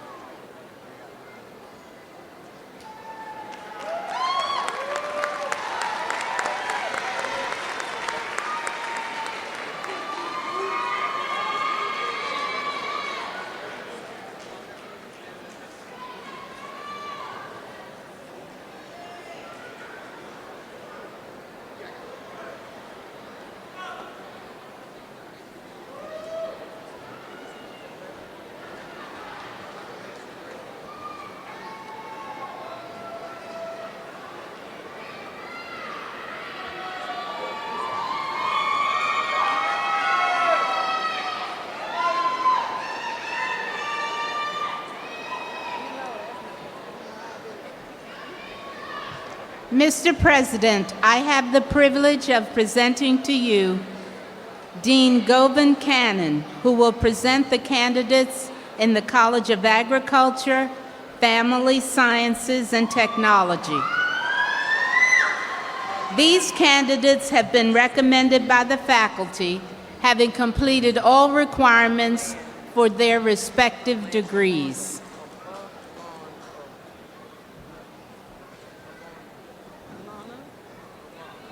Mr. President, I have the privilege of presenting to you Dean Govan Cannon, who will present the candidates in the College of Agriculture, Family Sciences, and Technology. These candidates have been recommended by the faculty, having completed all requirements for their respective degrees.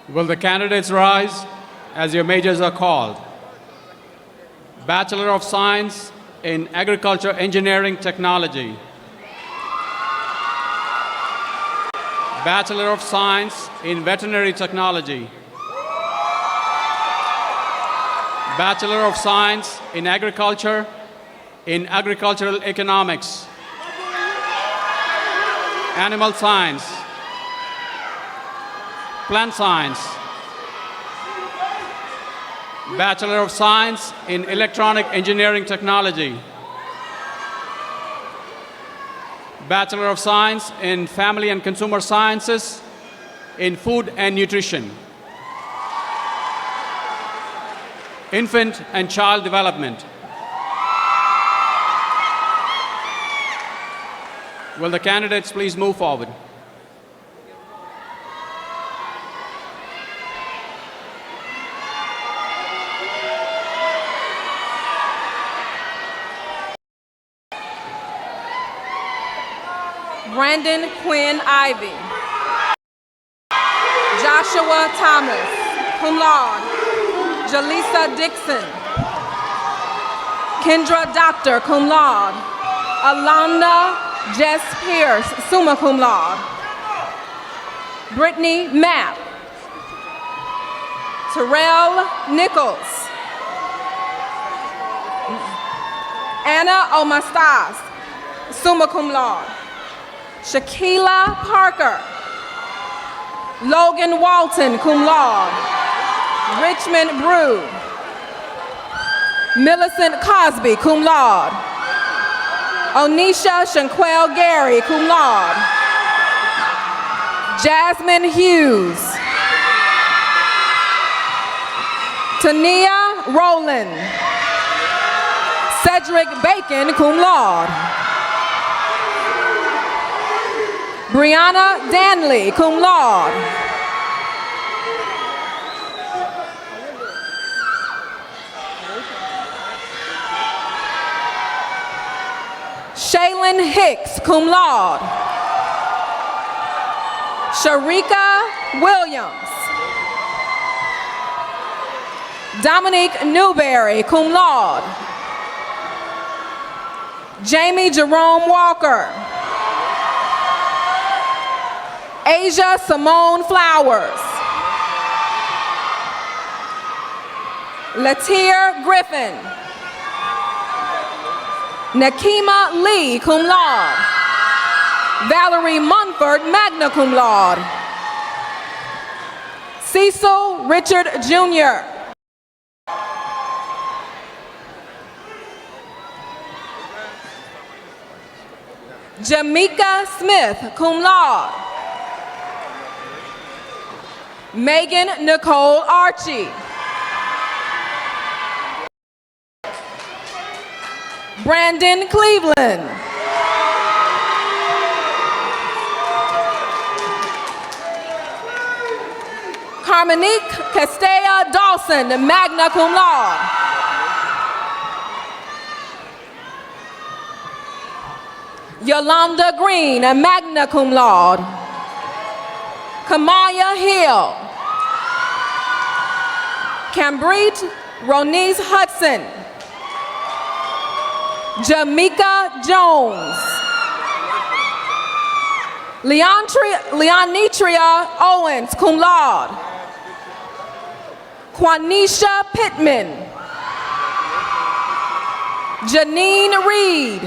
Will the candidates rise as your majors are called? Bachelor of Science in Agriculture, Engineering, Technology. Bachelor of Science in Veterinary Technology. Bachelor of Science in Agriculture, in Agricultural Economics. Animal Science. Plant Science. Bachelor of Science in Electronic Engineering Technology. Bachelor of Science in Family and Consumer Sciences in Food and Nutrition. Infant and Child Development. Will the candidates please move forward? Brandon Quinn Ivy. Joshua Thomas, cum laude. Jaleesa Dixon. Kendra Doctor, cum laude. Alonda Jess Pierce, summa cum laude. Brittany Mapp. Terrell Nichols. Anna Omastas, summa cum laude. Shaquila Parker. Logan Walton, cum laude. Richmond Brew. Millicent Cosby, cum laude. Onisha Shanquel Gary, cum laude. Jasmine Hughes. Tania Rowland. Cedric Bacon, cum laude. Brianna Danley, cum laude. Shaylin Hicks, cum laude. Sharika Williams. Dominique Newberry, cum laude. Jamie Jerome Walker. Asia Simone Flowers. Latier Griffin. Nakima Lee, cum laude. Valerie Munford, magna cum laude. Cecil Richard Jr. Jamaica Smith, cum laude. Megan Nicole Archie. Brandon Cleveland. Carmonique Castella Dawson, magna cum laude. Yolanda Green, magna cum laude. Kamaya Hill. Cambridge Ronise Hudson. Jamaica Jones. Leonetria Owens, cum laude. Quanisha Pittman. Janine Reed.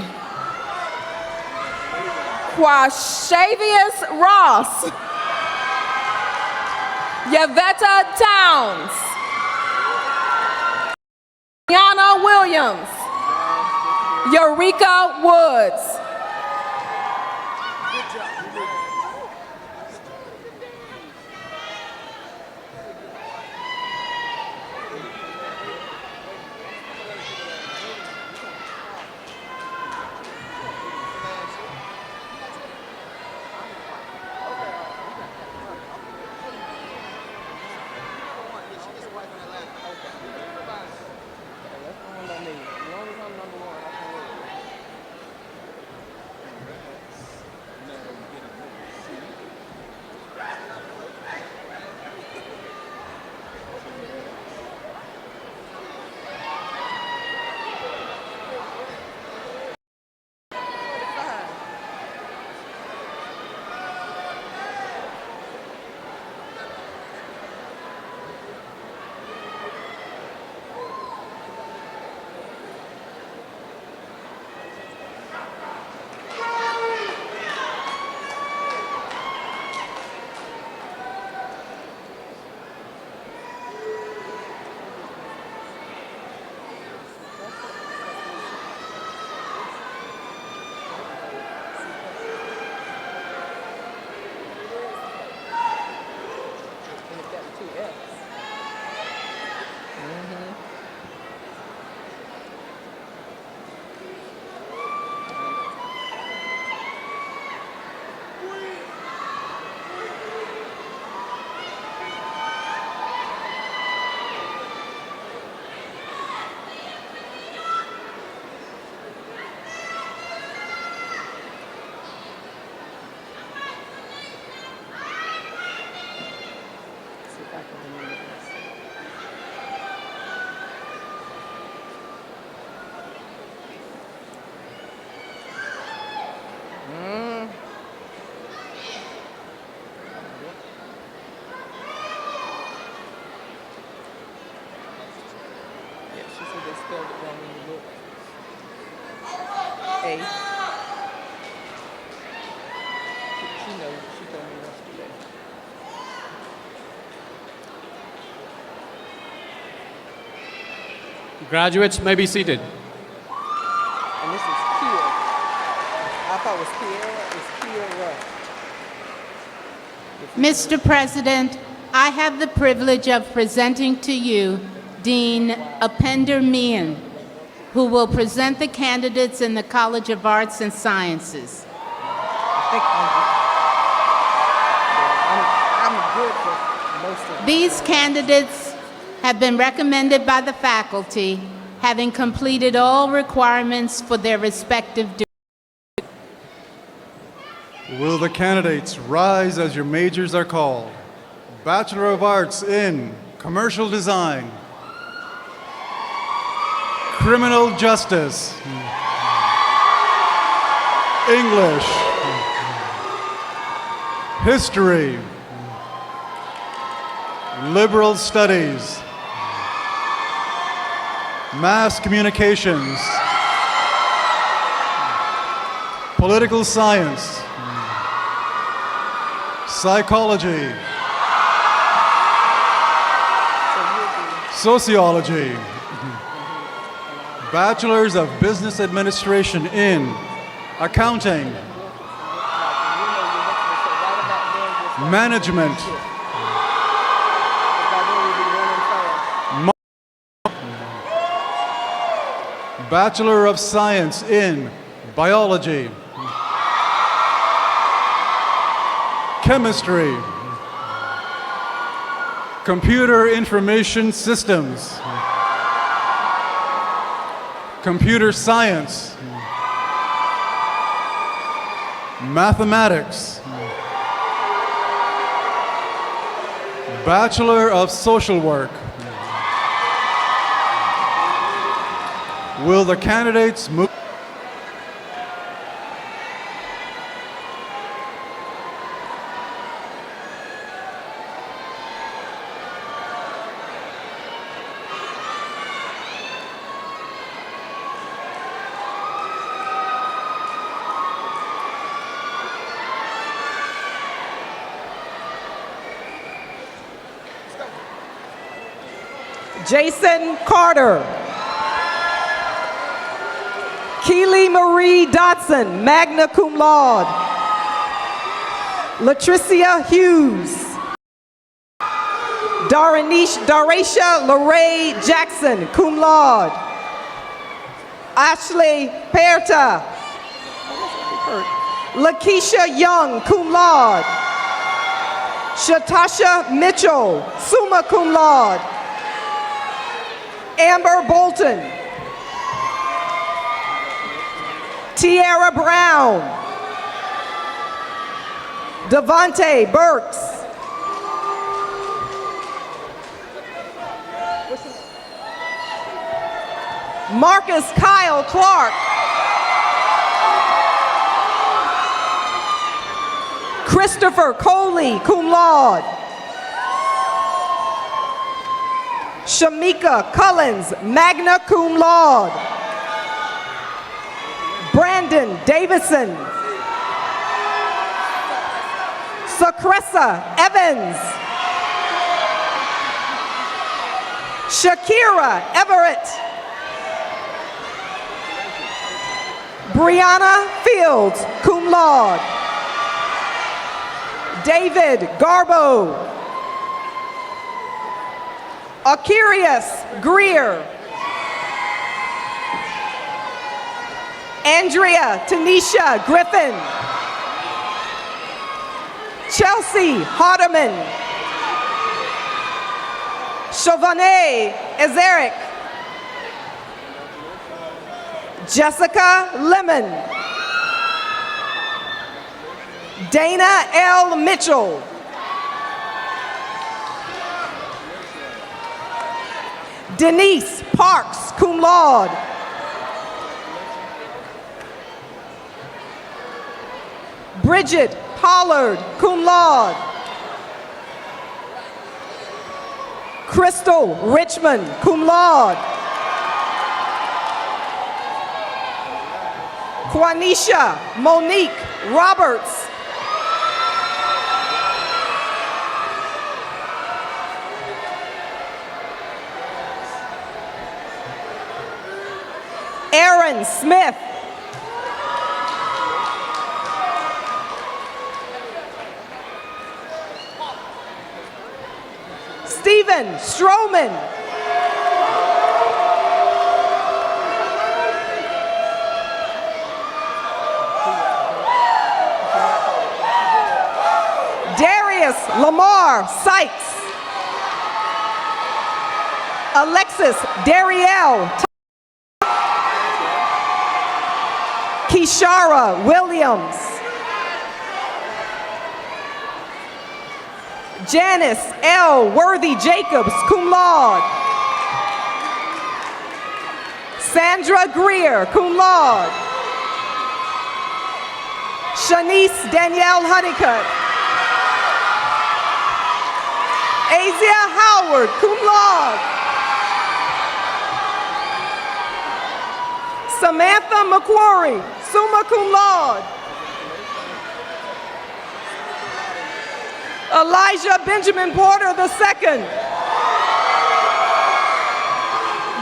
Quashavius Ross. Yvetta Towns. Brianna Williams. Eureka Woods. Two F's. Mm-hmm. See if I can remember this. Mm. Yeah, she said they spelled it wrong in the book. A. She knows. She told me yesterday. Graduates may be seated. And this is Kia. I thought it was Kiera. It's Kiera. Mr. President, I have the privilege of presenting to you Dean Upender Mian, who will present the candidates in the College of Arts and Sciences. I think I'm good for most of them. These candidates have been recommended by the faculty, having completed all requirements for their respective duties. Will the candidates rise as your majors are called? Bachelor of Arts in Commercial Design, Criminal Justice, English, History, Liberal Studies, Mass Communications, Political Science, Psychology, Sociology, Bachelors of Business Administration in Accounting, Management, Bachelor of Science in Biology, Chemistry, Computer Information Systems, Computer Science, Mathematics, Bachelor of Social Work. Will the candidates move? Jason Carter. Keely Marie Dotson, magna cum laude. Latricia Hughes. Daracia Lorraine Jackson, cum laude. Ashley Perta. Lakeisha Young, cum laude. Shatasha Mitchell, summa cum laude. Amber Bolton. Tiara Brown. Devontae Burks. Marcus Kyle Clark. Christopher Coley, cum laude. Shamika Cullens, magna cum laude. Brandon Davison. Sacressa Evans. Shakira Everett. Brianna Fields, cum laude. David Garbo. Akirius Greer. Andrea Tanisha Griffin. Chelsea Hardeman. Chauvane Ezerick. Jessica Lemon. Dana L. Mitchell. Denise Parks, cum laude. Bridget Pollard, cum laude. Crystal Richmond, cum laude. Quanisha Monique Roberts. Aaron Smith. Stephen Stroman. Darius Lamar Sykes. Alexis Darielle. Kishara Williams. Janice L. Worthy Jacobs, cum laude. Sandra Greer, cum laude. Shanice Danielle Honeycutt. Asia Howard, cum laude. Samantha McQuarrie, summa cum laude. Elijah Benjamin Porter II.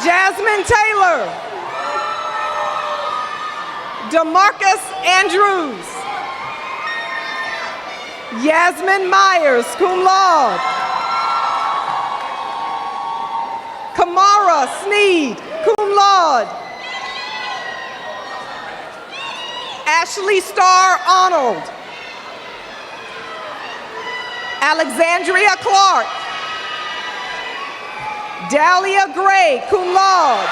Jasmine Taylor. DeMarcus Andrews. Yasmin Myers, cum laude. Kamara Sneed, cum laude. Ashley Starr Arnold. Alexandria Clark. Dahlia Gray, cum laude.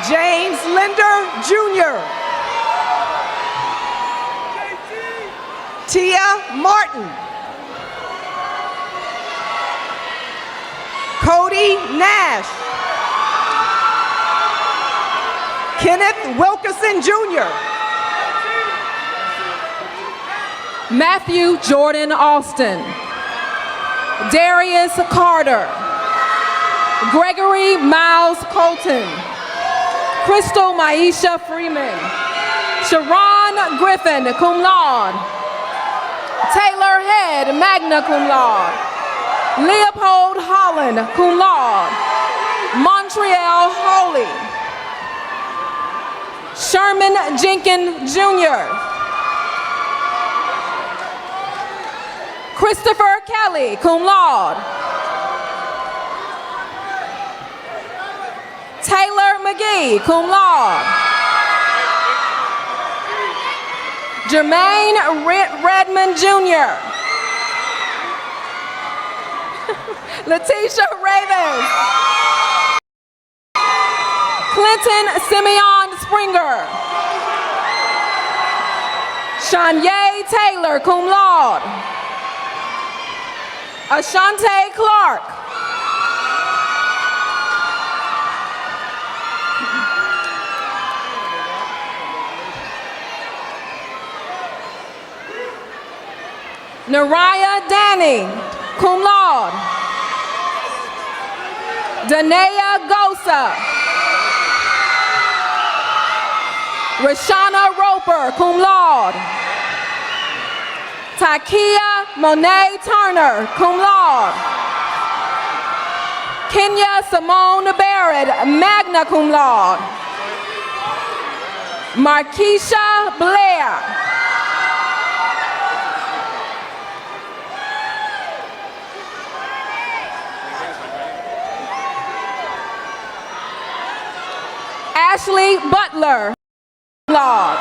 James Linder Jr. Tia Martin. Cody Nash. Kenneth Wilkerson Jr. Matthew Jordan Austin. Darius Carter. Gregory Miles Colton. Crystal Maisha Freeman. Sharon Griffin, cum laude. Taylor Head, magna cum laude. Leopold Holland, cum laude. Montreal Holy. Sherman Jenkins Jr. Christopher Kelly, cum laude. Taylor McGee, cum laude. Jermaine Redmond Jr. Letitia Ravens. Clinton Simeon Springer. Shanye Taylor, cum laude. Ashante Clark. Naraya Danning, cum laude. Danea Gosa. Rashana Roper, cum laude. Takia Monet Turner, cum laude. Kenya Simone Barrett, magna cum laude. Markeisha Blair. Ashley Butler, cum laude.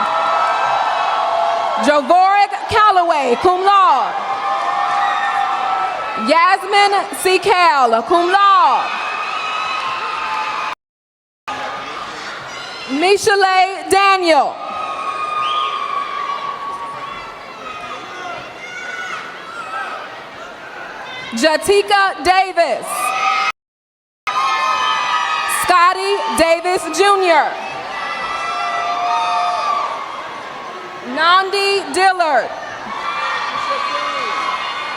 Jovoric Calloway, cum laude. Yasmin Secal, cum laude. Michele Daniel. Jatika Davis. Scotty Davis Jr. Nandi Dillard.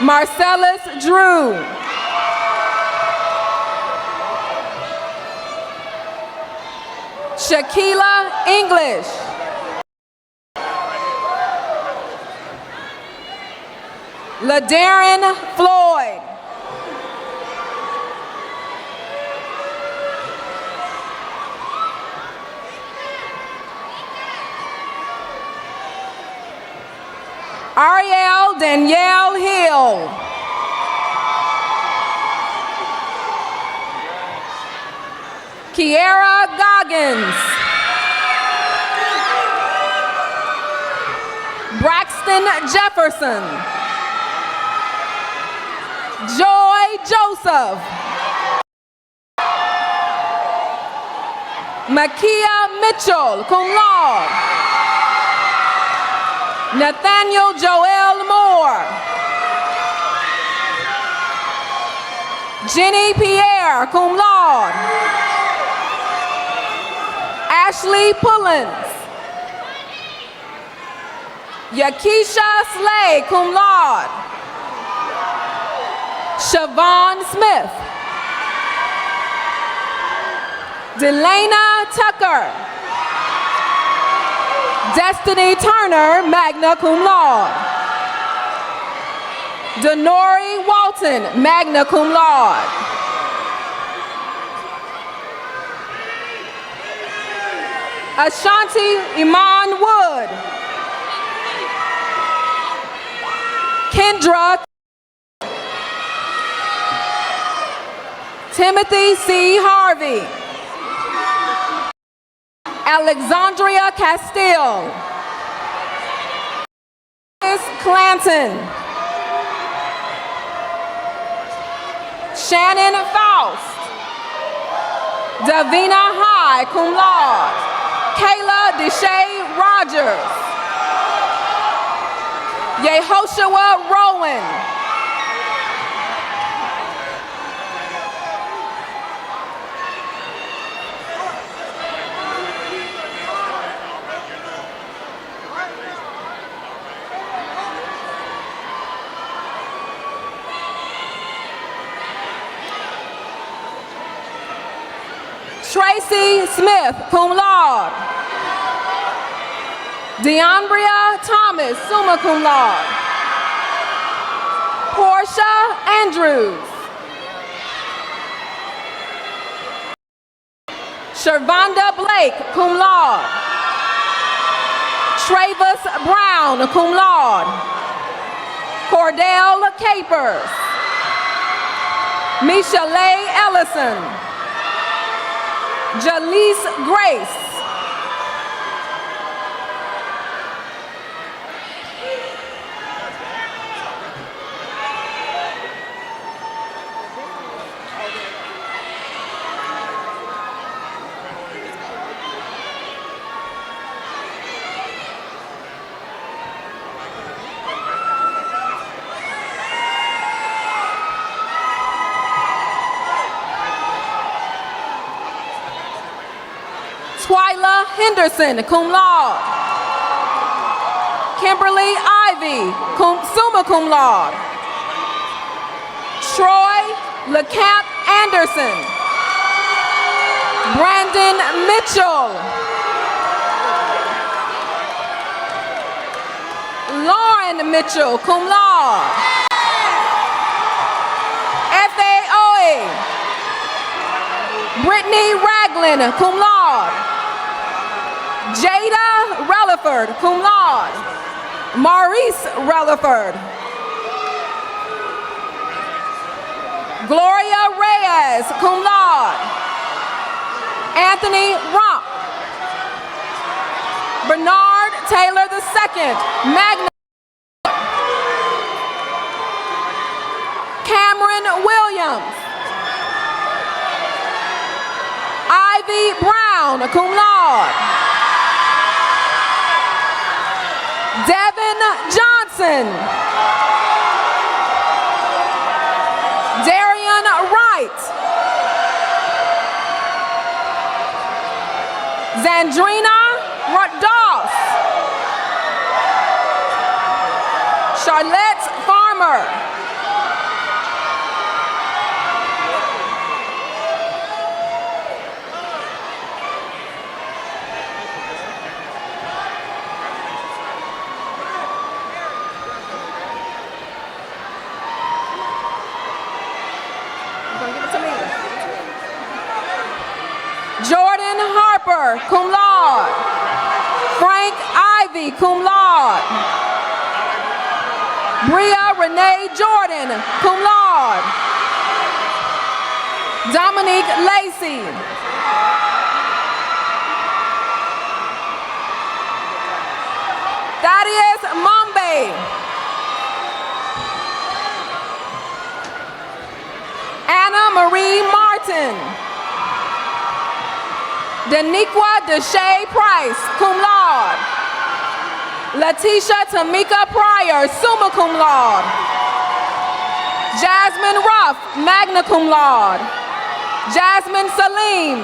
Marcellus Drew. Shaquila English. LaDarren Floyd. Ariel Danielle Hill. Kiera Goggins. Braxton Jefferson. Joy Joseph. Makia Mitchell, cum laude. Nathaniel Joel Moore. Jenny Pierre, cum laude. Ashley Pullins. Yakisha Slay, cum laude. Siobhan Smith. Delana Tucker. Destiny Turner, magna cum laude. Denori Walton, magna cum laude. Ashanti Iman Wood. Kendra. Timothy C. Harvey. Alexandria Castile. Miss Clanton. Shannon Faust. Davina High, cum laude. Kayla Deshae Rogers. Yehoshua Rowan. Tracy Smith, cum laude. Deambria Thomas, summa cum laude. Portia Andrews. Shervonda Blake, cum laude. Travis Brown, cum laude. Cordell Capers. Michelle Ellison. Jaleese Grace. Twyla Henderson, cum laude. Kimberly Ivy, summa cum laude. Troy LeCamp Anderson. Brandon Mitchell. Lauren Mitchell, cum laude. FAOA. Brittany Ragland, cum laude. Jada Relaford, cum laude. Maurice Relaford. Gloria Reyes, cum laude. Anthony Rump. Bernard Taylor II, magna. Cameron Williams. Ivy Brown, cum laude. Devin Johnson. Darian Wright. Zandrina Doss. Charlotte Farmer. Jordan Harper, cum laude. Frank Ivy, cum laude. Bria Renee Jordan, cum laude. Dominique Lacey. Thaddeus Mumbe. Anna Marie Martin. Daniqua Deshae Price, cum laude. Letitia Tamika Pryor, summa cum laude. Jasmine Ruff, magna cum laude. Jasmine Salim.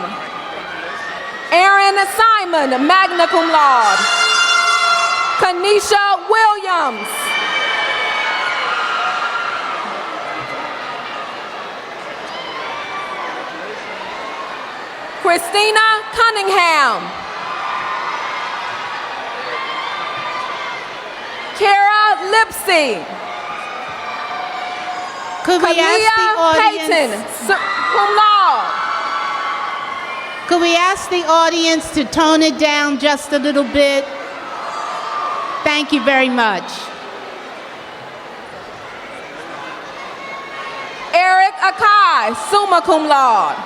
Aaron Simon, magna cum laude. Kanisha Williams. Christina Cunningham. Kara Lipsy. Could we ask the audience? Payton, cum laude. Could we ask the audience to tone it down just a little bit? Thank you very much. Eric Akai, summa cum laude.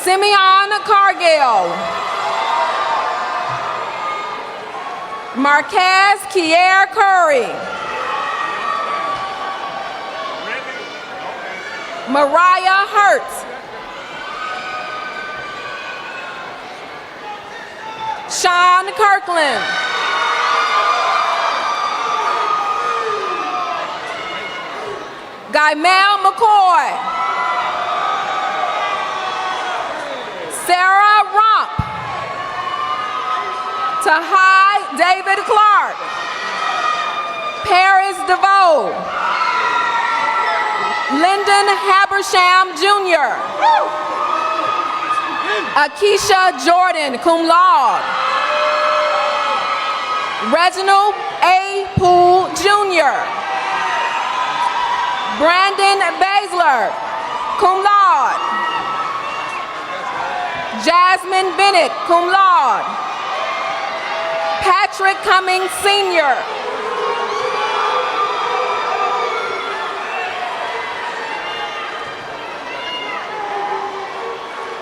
Simeon Cargill. Marquez Kier Curry. Mariah Hertz. Sean Kirkland. Guymel McCoy. Sarah Rump. Tahai David Clark. Paris DeVoe. Lyndon Habersham Jr. Akeisha Jordan, cum laude. Reginald A. Poole Jr. Brandon Basler, cum laude. Jasmine Bennett, cum laude. Patrick Cummings Sr.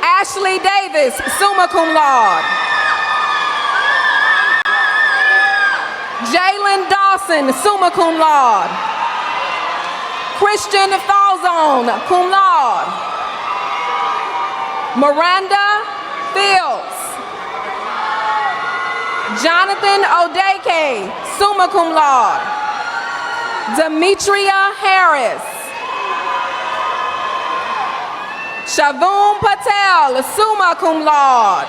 Ashley Davis, summa cum laude. Jalen Dawson, summa cum laude. Christian Falzone, cum laude. Miranda Fields. Jonathan Odeke, summa cum laude. Demetria Harris. Shavon Patel, summa cum laude.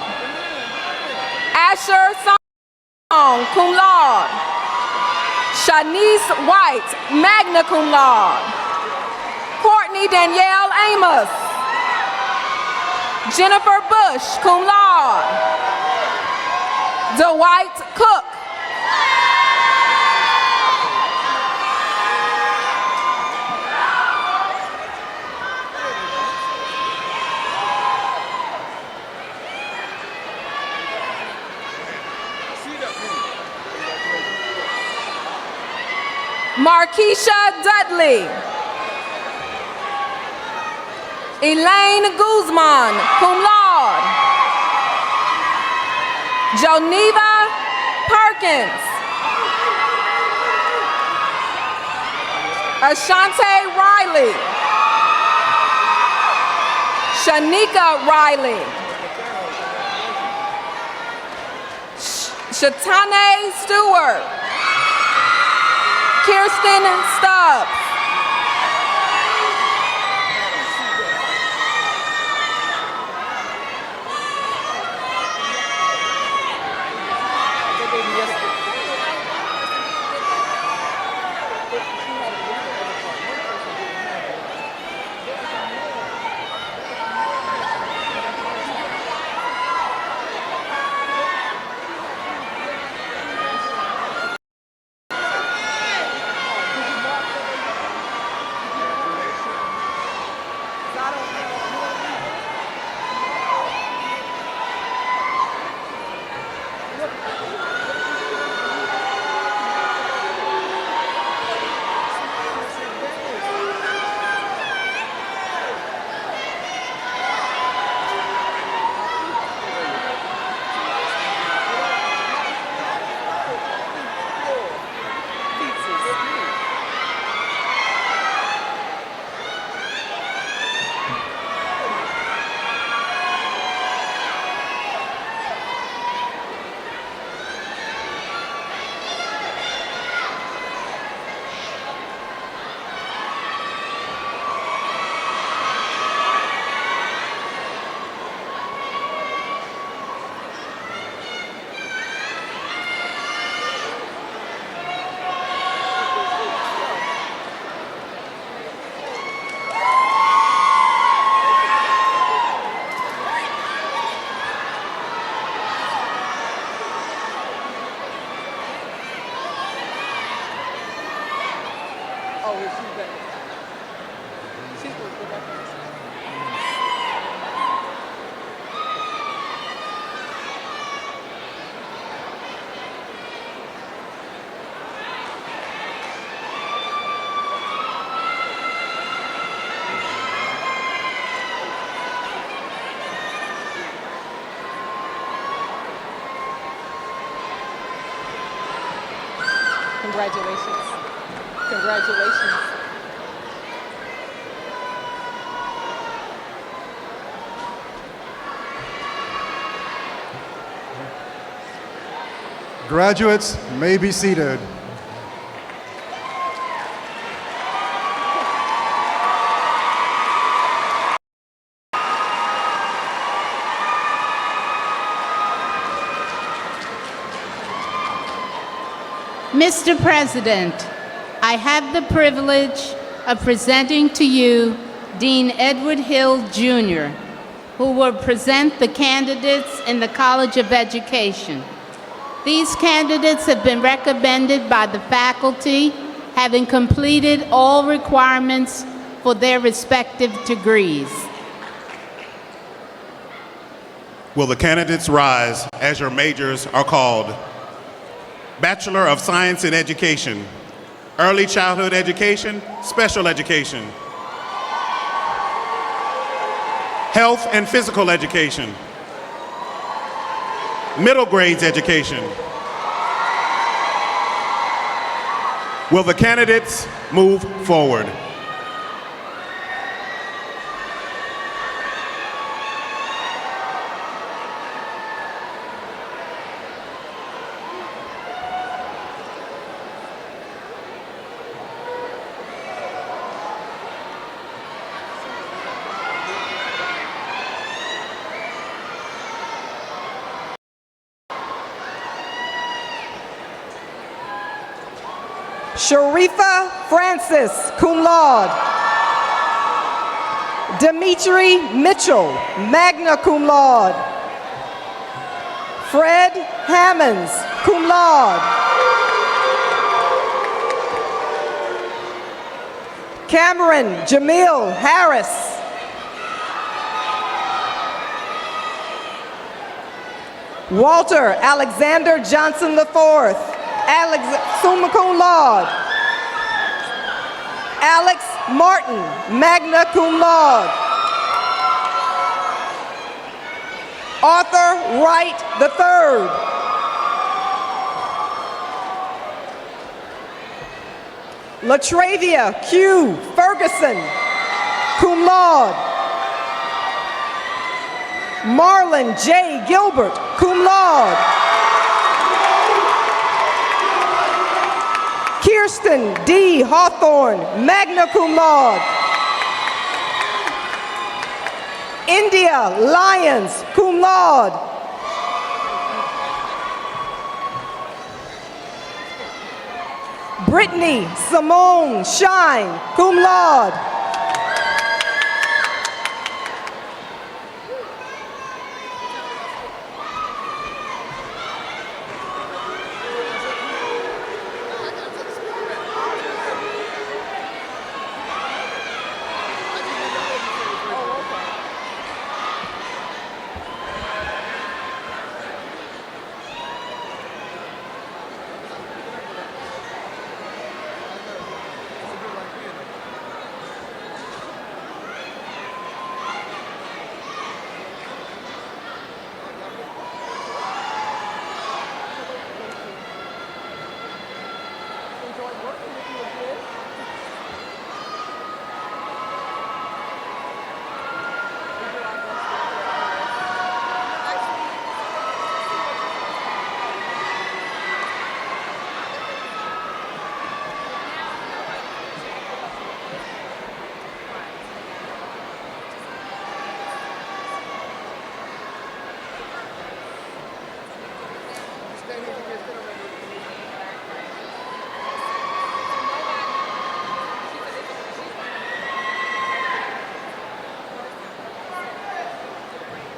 Asher Song, cum laude. Shanice White, magna cum laude. Courtney Danielle Amos. Jennifer Bush, cum laude. Dwight Cook. Markeisha Dudley. Elaine Guzman, cum laude. Joneva Perkins. Ashante Riley. Shanika Riley. Shatane Stewart. Kirsten Stubbs. Congratulations. Congratulations. Graduates may be seated. Mr. President, I have the privilege of presenting to you Dean Edward Hill, Jr., who will present the candidates in the College of Education. These candidates have been recommended by the faculty, having completed all requirements for their respective degrees. Will the candidates rise as your majors are called? Bachelor of Science in Education, Early Childhood Education, Special Education, Health and Physical Education, Middle Grades Education. Will the candidates move forward? Sharifa Francis, cum laude. Dimitri Mitchell, magna cum laude. Fred Hammonds, cum laude. Cameron Jamil Harris. Walter Alexander Johnson IV, summa cum laude. Alex Martin, magna cum laude. Arthur Wright III. Latravia Q. Ferguson, cum laude. Marlon J. Gilbert, cum laude. Kirsten D. Hawthorne, magna cum laude. India Lyons, cum laude. Brittany Simone Shine, cum laude.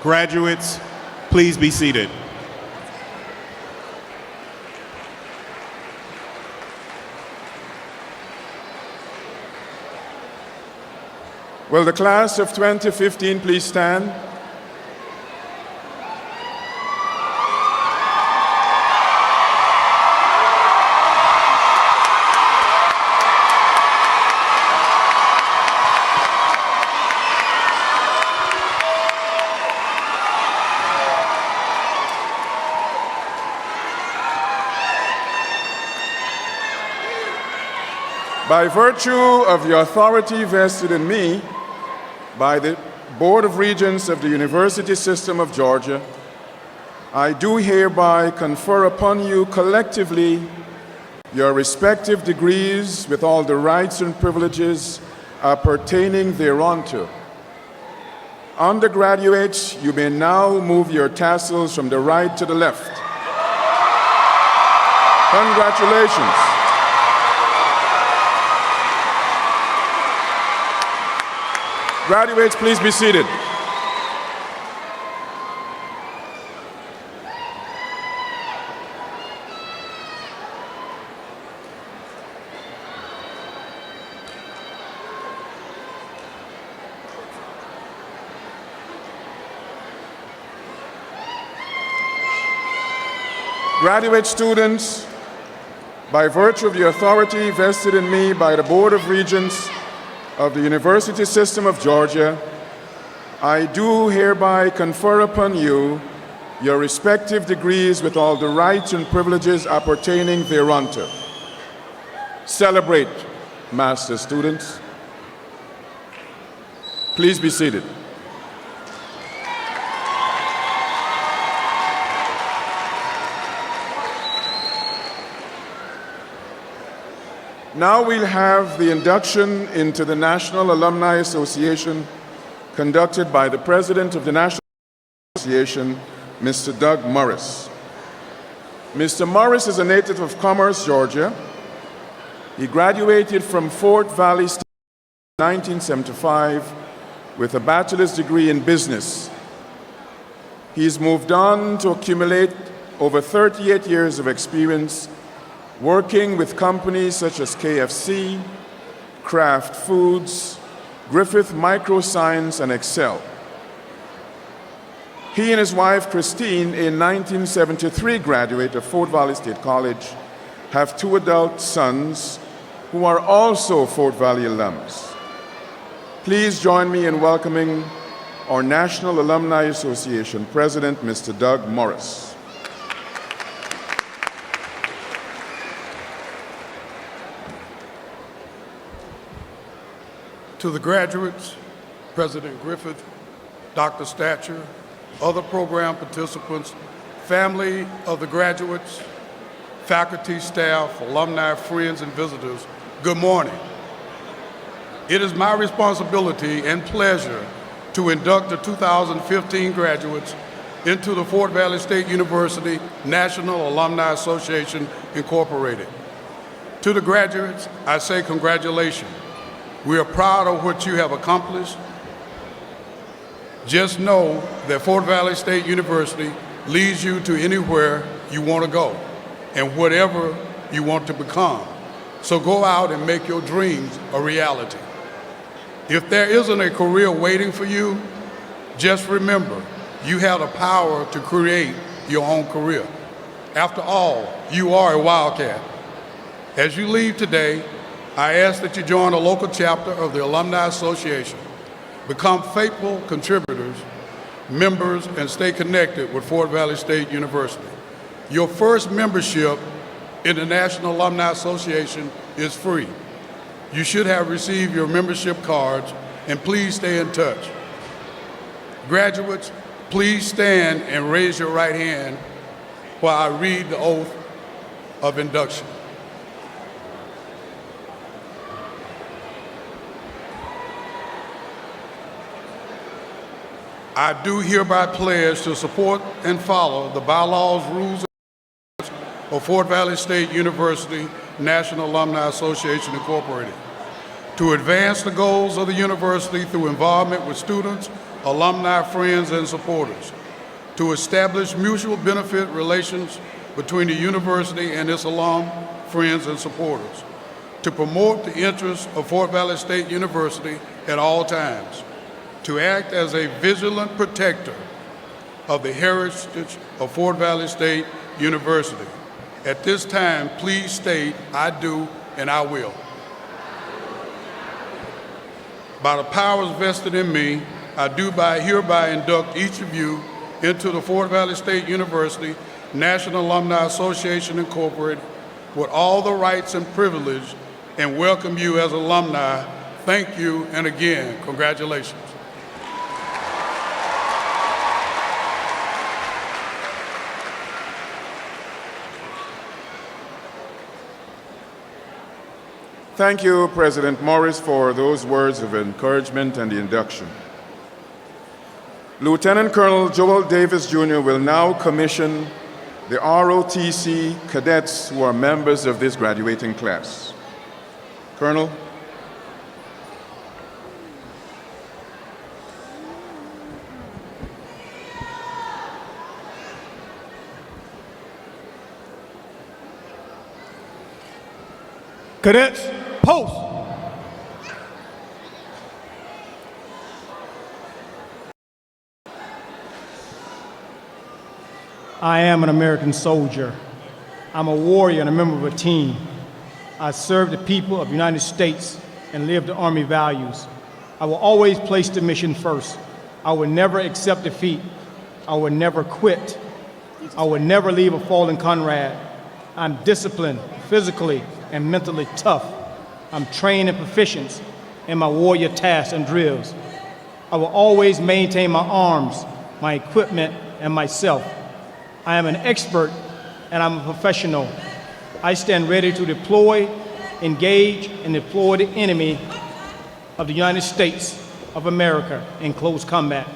Graduates, please be seated. Will the class of 2015 please stand? By virtue of the authority vested in me by the Board of Regents of the University System of Georgia, I do hereby confer upon you collectively your respective degrees with all the rights and privileges appertaining thereunto. Undergraduates, you may now move your tassels from the right to the left. Congratulations. Graduates, please be seated. Graduate students, by virtue of the authority vested in me by the Board of Regents of the University System of Georgia, I do hereby confer upon you your respective degrees with all the rights and privileges appertaining thereunto. Celebrate, master students. Please be seated. Now we'll have the induction into the National Alumni Association conducted by the President of the National Association, Mr. Doug Morris. Mr. Morris is a native of Commerce, Georgia. He graduated from Fort Valley State in 1975 with a bachelor's degree in business. He's moved on to accumulate over 38 years of experience working with companies such as KFC, Kraft Foods, Griffith Microscience, and Excel. He and his wife, Christine, a 1973 graduate of Fort Valley State College, have 2 adult sons who are also Fort Valley alums. Please join me in welcoming our National Alumni Association President, Mr. Doug Morris. To the graduates, President Griffith, Dr. Satcher, other program participants, family of the graduates, faculty, staff, alumni, friends, and visitors, good morning. It is my responsibility and pleasure to induct the 2015 graduates into the Fort Valley State University National Alumni Association, Incorporated. To the graduates, I say congratulations. We are proud of what you have accomplished. Just know that Fort Valley State University leads you to anywhere you want to go and whatever you want to become. So go out and make your dreams a reality. If there isn't a career waiting for you, just remember, you have the power to create your own career. After all, you are a Wildcat. As you leave today, I ask that you join a local chapter of the Alumni Association, become faithful contributors, members, and stay connected with Fort Valley State University. Your first membership in the National Alumni Association is free. You should have received your membership cards, and please stay in touch. Graduates, please stand and raise your right hand while I read the oath of induction. I do hereby pledge to support and follow the bylaws, rules, of Fort Valley State University National Alumni Association, Incorporated, to advance the goals of the university through involvement with students, alumni, friends, and supporters, to establish mutual benefit relations between the university and its alum, friends, and supporters, to promote the interests of Fort Valley State University at all times, to act as a vigilant protector of the heritage of Fort Valley State University. At this time, please state, I do and I will. By the powers vested in me, I do hereby induct each of you into the Fort Valley State University National Alumni Association, Incorporated, with all the rights and privilege, and welcome you as alumni. Thank you, and again, congratulations. Thank you, President Morris, for those words of encouragement and the induction. Lieutenant Colonel Joel Davis, Jr. will now commission the ROTC cadets who are members of this graduating class. Colonel. Cadets, post. I am an American soldier. I'm a warrior and a member of a team. I serve the people of the United States and live the Army values. I will always place the mission first. I will never accept defeat. I will never quit. I will never leave a fallen comrade. I'm disciplined, physically and mentally tough. I'm trained and proficient in my warrior tasks and drills. I will always maintain my arms, my equipment, and myself. I am an expert and I'm a professional. I stand ready to deploy, engage, and deploy the enemy of the United States of America in close combat.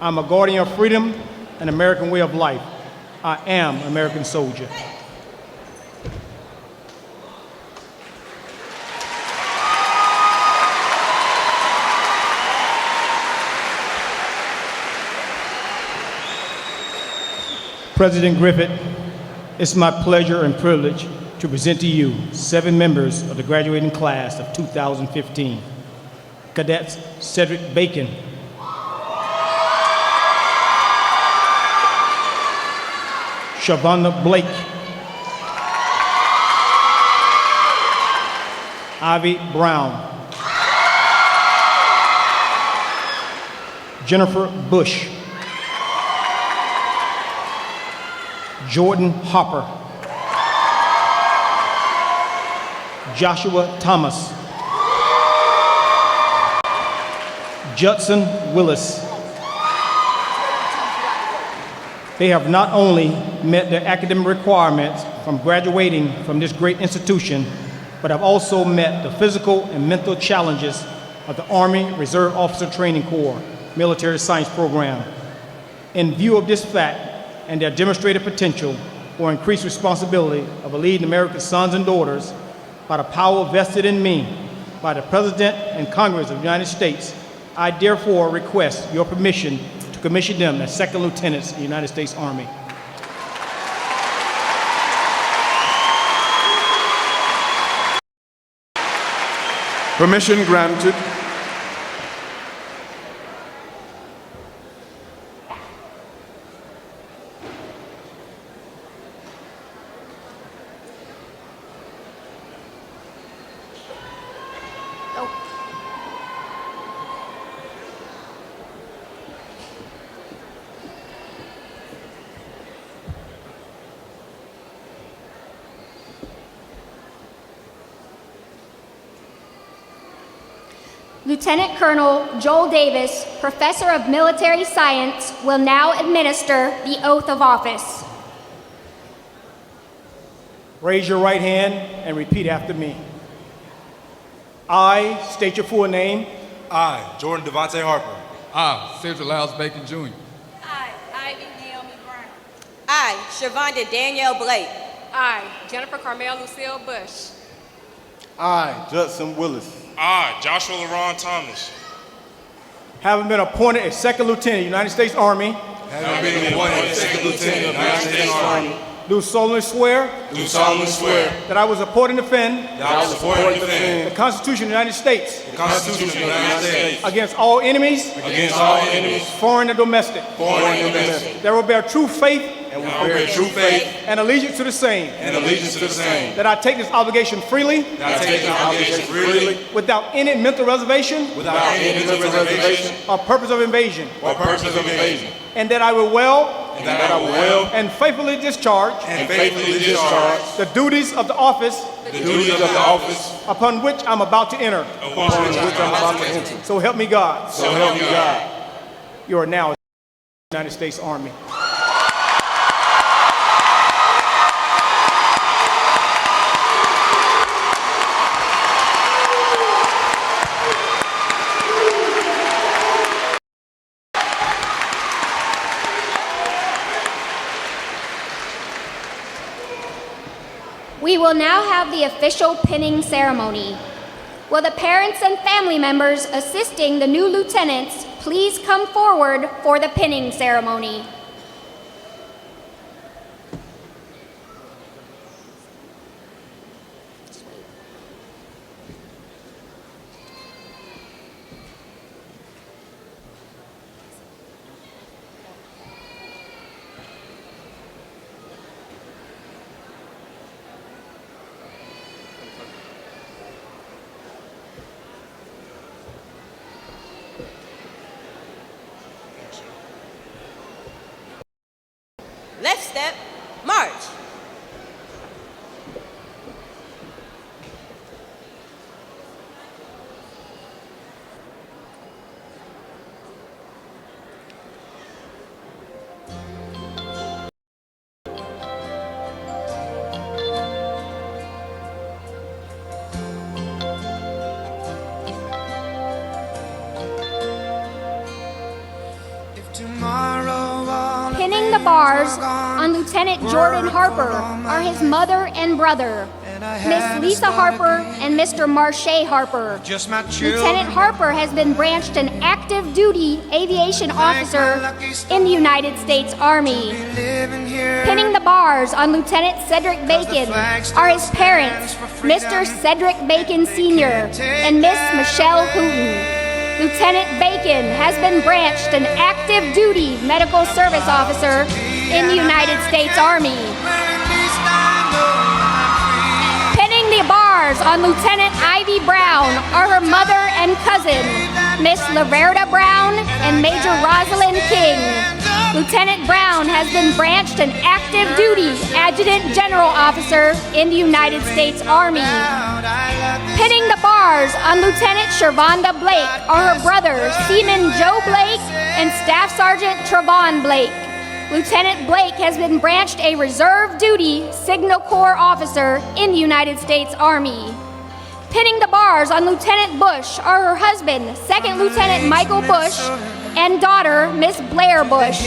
I'm a guardian of freedom and American way of life. I am an American soldier. President Griffith, it's my pleasure and privilege to present to you 7 members of the graduating class of 2015. Cadets Cedric Bacon, Shavonna Blake, Ivy Brown, Jennifer Bush, Jordan Hopper, Joshua Thomas, Judson Willis. They have not only met their academic requirements from graduating from this great institution, but have also met the physical and mental challenges of the Army Reserve Officer Training Corps Military Science Program. In view of this fact and their demonstrated potential for increased responsibility of leading American sons and daughters, by the power vested in me by the President and Congress of the United States, I therefore request your permission to commission them as second lieutenants in the United States Army. Permission granted. Lieutenant Colonel Joel Davis, Professor of Military Science, will now administer the oath of office. Raise your right hand and repeat after me. I state your full name. I, Jordan Devontae Harper. I, Cedric Lyles Bacon Jr. I, Ivy Naomi Brown. I, Shavonda Danielle Blake. I, Jennifer Carmel Lucille Bush. I, Judson Willis. I, Joshua LaRon Thomas. Having been appointed a second lieutenant of the United States Army. Having been appointed a second lieutenant of the United States Army. Do solemnly swear. Do solemnly swear. That I will support and defend. That I will support and defend. The Constitution of the United States. The Constitution of the United States. Against all enemies. Against all enemies. Foreign and domestic. Foreign and domestic. That will bear true faith. And will bear true faith. And allegiance to the same. And allegiance to the same. That I take this obligation freely. That I take this obligation freely. Without any mental reservation. Without any mental reservation. Or purpose of invasion. Or purpose of invasion. And that I will well. And that I will well. And faithfully discharge. And faithfully discharge. The duties of the office. The duties of the office. Upon which I'm about to enter. Upon which I'm about to enter. So help me God. So help me God. You are now in the United States Army. We will now have the official pinning ceremony. Will the parents and family members assisting the new lieutenants please come forward for the pinning ceremony? Left step, march. Pinning the bars on Lieutenant Jordan Harper are his mother and brother, Miss Lisa Harper and Mr. Marche Harper. Lieutenant Harper has been branched an active duty aviation officer in the United States Army. Pinning the bars on Lieutenant Cedric Bacon are his parents, Mr. Cedric Bacon Sr. and Miss Michelle Hooten. Lieutenant Bacon has been branched an active duty medical service officer in the United States Army. Pinning the bars on Lieutenant Ivy Brown are her mother and cousin, Miss Laverda Brown, and Major Rosalind King. Lieutenant Brown has been branched an active duty Adjutant General Officer in the United States Army. Pinning the bars on Lieutenant Shervonda Blake are her brother, Seaman Joe Blake and Staff Sergeant Travon Blake. Lieutenant Blake has been branched a reserve duty Signal Corps officer in the United States Army. Pinning the bars on Lieutenant Bush are her husband, Second Lieutenant Michael Bush, and daughter, Miss Blair Bush.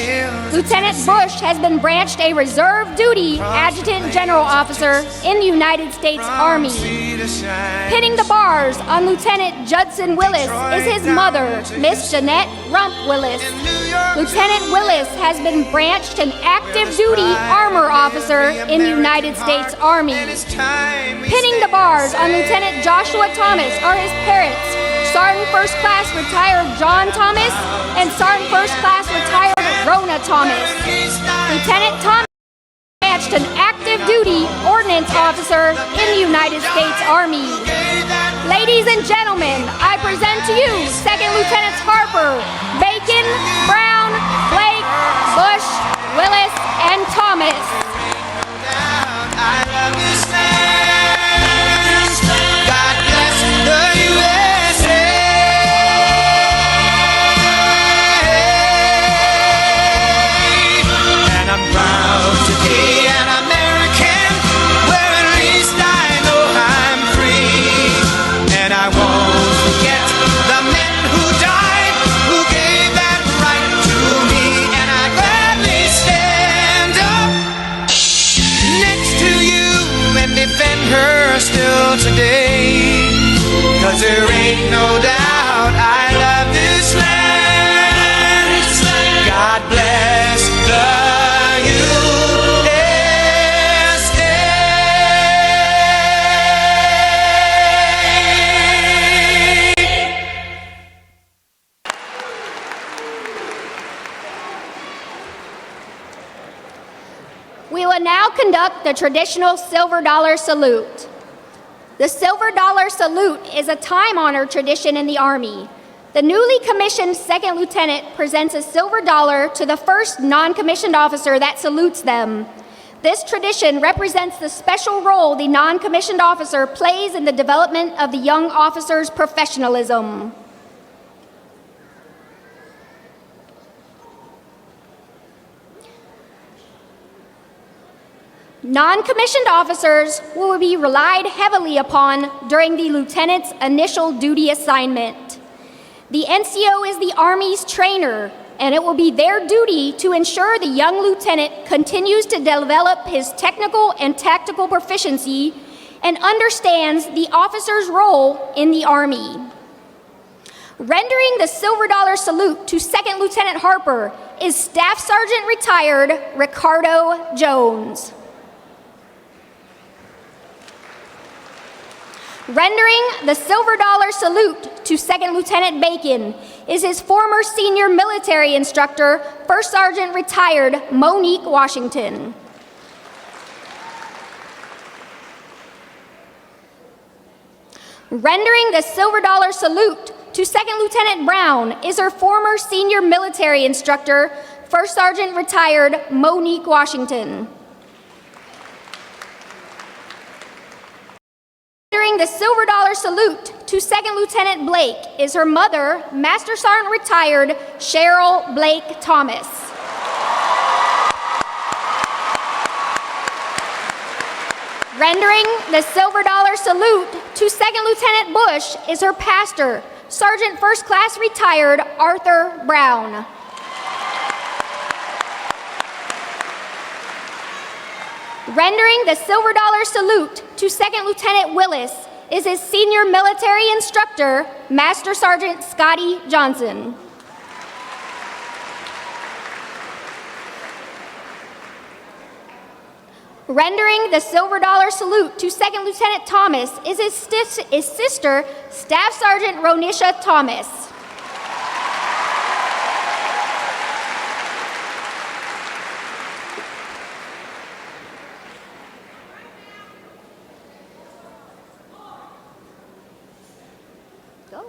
Lieutenant Bush has been branched a reserve duty Adjutant General Officer in the United States Army. Pinning the bars on Lieutenant Judson Willis is his mother, Miss Jeanette Rump Willis. Lieutenant Willis has been branched an active duty armor officer in the United States Army. Pinning the bars on Lieutenant Joshua Thomas are his parents, Sergeant First Class retired John Thomas and Sergeant First Class retired Rona Thomas. Lieutenant Thomas branched an active duty ordnance officer in the United States Army. Ladies and gentlemen, I present to you Second Lieutenants Harper, Bacon, Brown, Blake, Bush, Willis, and Thomas. God bless the USA. And I'm proud to be an American, where at least I know I'm free. And I won't forget the men who died, who gave that right to me. And I gladly stand up next to you and defend her still today. 'Cause there ain't no doubt I love this land. God bless the USA. We will now conduct the traditional Silver Dollar Salute. The Silver Dollar Salute is a time-honored tradition in the Army. The newly commissioned second lieutenant presents a silver dollar to the first non-commissioned officer that salutes them. This tradition represents the special role the non-commissioned officer plays in the development of the young officer's professionalism. Non-commissioned officers will be relied heavily upon during the lieutenant's initial duty assignment. The NCO is the Army's trainer, and it will be their duty to ensure the young lieutenant continues to develop his technical and tactical proficiency and understands the officer's role in the Army. Rendering the Silver Dollar Salute to Second Lieutenant Harper is Staff Sergeant retired Ricardo Jones. Rendering the Silver Dollar Salute to Second Lieutenant Bacon is his former senior military instructor, First Sergeant retired Monique Washington. Rendering the Silver Dollar Salute to Second Lieutenant Brown is her former senior military instructor, First Sergeant retired Monique Washington. Rendering the Silver Dollar Salute to Second Lieutenant Blake is her mother, Master Sergeant retired Cheryl Blake Thomas. Rendering the Silver Dollar Salute to Second Lieutenant Bush is her pastor, Sergeant First Class retired Arthur Brown. Rendering the Silver Dollar Salute to Second Lieutenant Willis is his senior military instructor, Master Sergeant Scotty Johnson. Rendering the Silver Dollar Salute to Second Lieutenant Thomas is his sister, Staff Sergeant Ronisha Thomas. Go.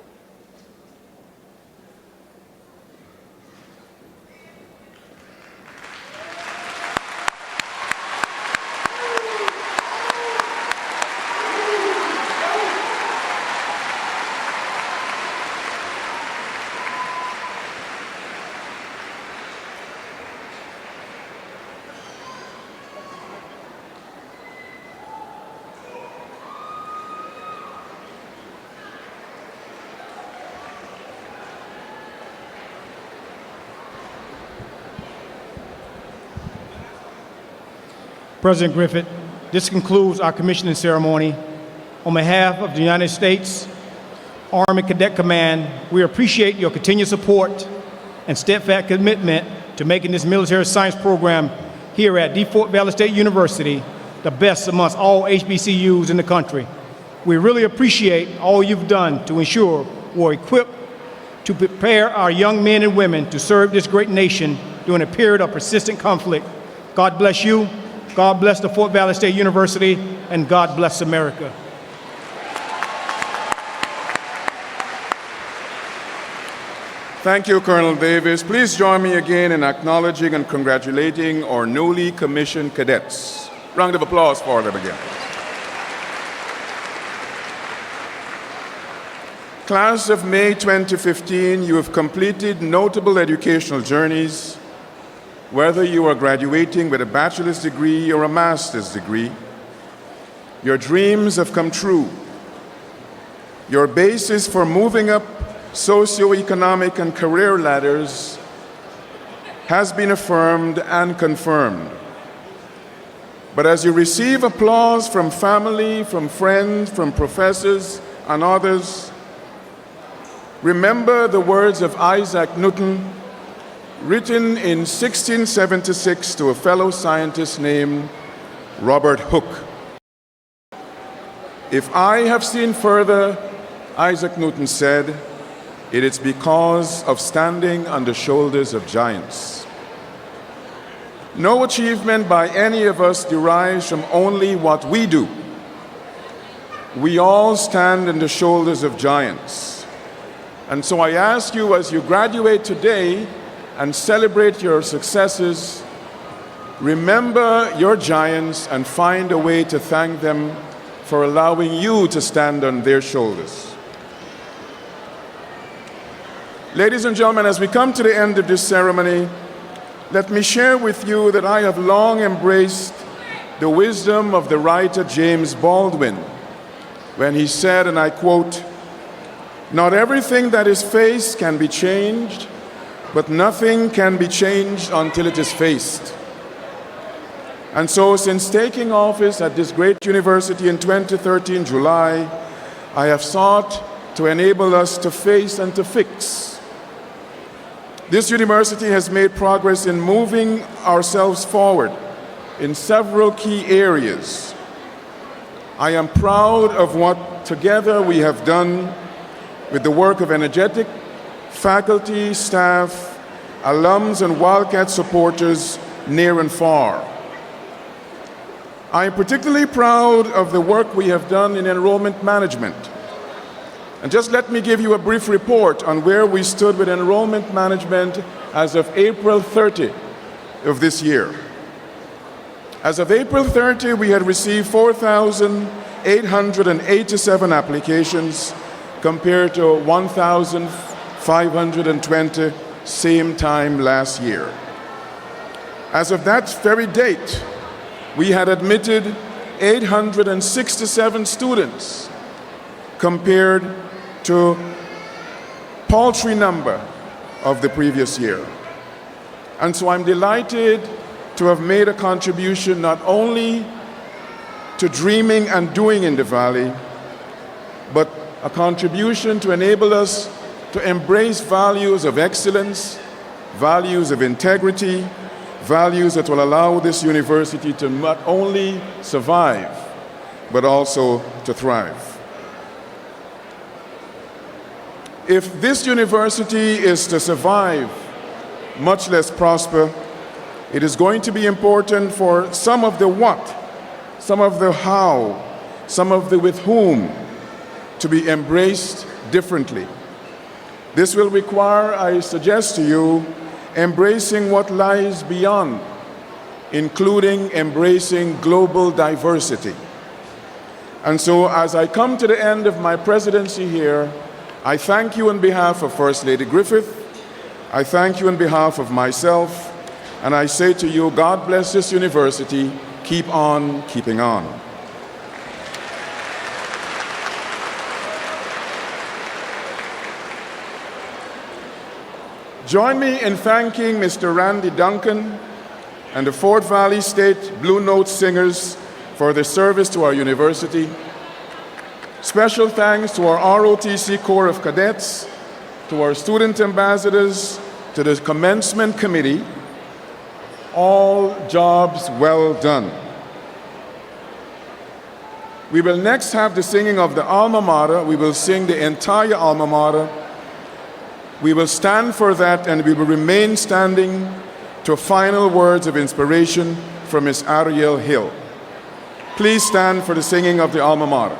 President Griffith, this concludes our commissioning ceremony. On behalf of the United States Army Cadet Command, we appreciate your continued support and steadfast commitment to making this military science program here at Fort Valley State University the best amongst all HBCUs in the country. We really appreciate all you've done to ensure we're equipped to prepare our young men and women to serve this great nation during a period of persistent conflict. God bless you, God bless the Fort Valley State University, and God bless America. Thank you, Colonel Davis. Please join me again in acknowledging and congratulating our newly commissioned cadets. Round of applause for them again. Class of May 2015, you have completed notable educational journeys, whether you are graduating with a bachelor's degree or a master's degree. Your dreams have come true. Your basis for moving up socioeconomic and career ladders has been affirmed and confirmed. But as you receive applause from family, from friends, from professors, and others, remember the words of Isaac Newton, written in 1676 to a fellow scientist named Robert Hooke. If I have seen further, Isaac Newton said, it is because of standing on the shoulders of giants. No achievement by any of us derives from only what we do. We all stand on the shoulders of giants. And so I ask you, as you graduate today and celebrate your successes, remember your giants and find a way to thank them for allowing you to stand on their shoulders. Ladies and gentlemen, as we come to the end of this ceremony, let me share with you that I have long embraced the wisdom of the writer James Baldwin when he said, and I quote, "Not everything that is faced can be changed, but nothing can be changed until it is faced." And so since taking office at this great university in 2013, July, I have sought to enable us to face and to fix. This university has made progress in moving ourselves forward in several key areas. I am proud of what together we have done with the work of energetic faculty, staff, alums, and Wildcat supporters near and far. I am particularly proud of the work we have done in enrollment management. And just let me give you a brief report on where we stood with enrollment management as of April 30 of this year. As of April 30, we had received 4,887 applications compared to 1,520 same time last year. As of that very date, we had admitted 867 students compared to paltry number of the previous year. And so I'm delighted to have made a contribution not only to dreaming and doing in the Valley, but a contribution to enable us to embrace values of excellence, values of integrity, values that will allow this university to not only survive, but also to thrive. If this university is to survive, much less prosper, it is going to be important for some of the what, some of the how, some of the with whom to be embraced differently. This will require, I suggest to you, embracing what lies beyond, including embracing global diversity. And so as I come to the end of my presidency here, I thank you on behalf of First Lady Griffith, I thank you on behalf of myself, and I say to you, God bless this university, keep on keeping on. Join me in thanking Mr. Randy Duncan, and the Fort Valley State Blue Note Singers for their service to our university. Special thanks to our ROTC Corps of Cadets, to our student ambassadors, to the Commencement Committee. All jobs well done. We will next have the singing of the alma mater. We will sing the entire alma mater. We will stand for that, and we will remain standing to final words of inspiration from Ms. Ariel Hill. Please stand for the singing of the alma mater.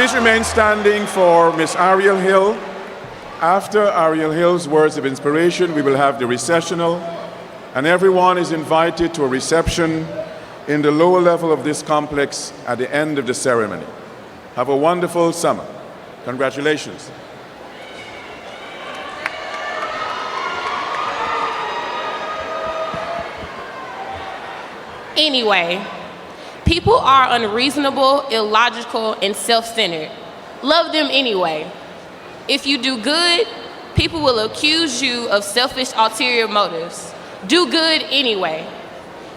Please remain standing for Ms. Ariel Hill. After Ariel Hill's words of inspiration, we will have the recessional, and everyone is invited to a reception in the lower level of this complex at the end of the ceremony. Have a wonderful summer. Congratulations. Anyway, people are unreasonable, illogical, and self-centered. Love them anyway. If you do good, people will accuse you of selfish ulterior motives. Do good anyway.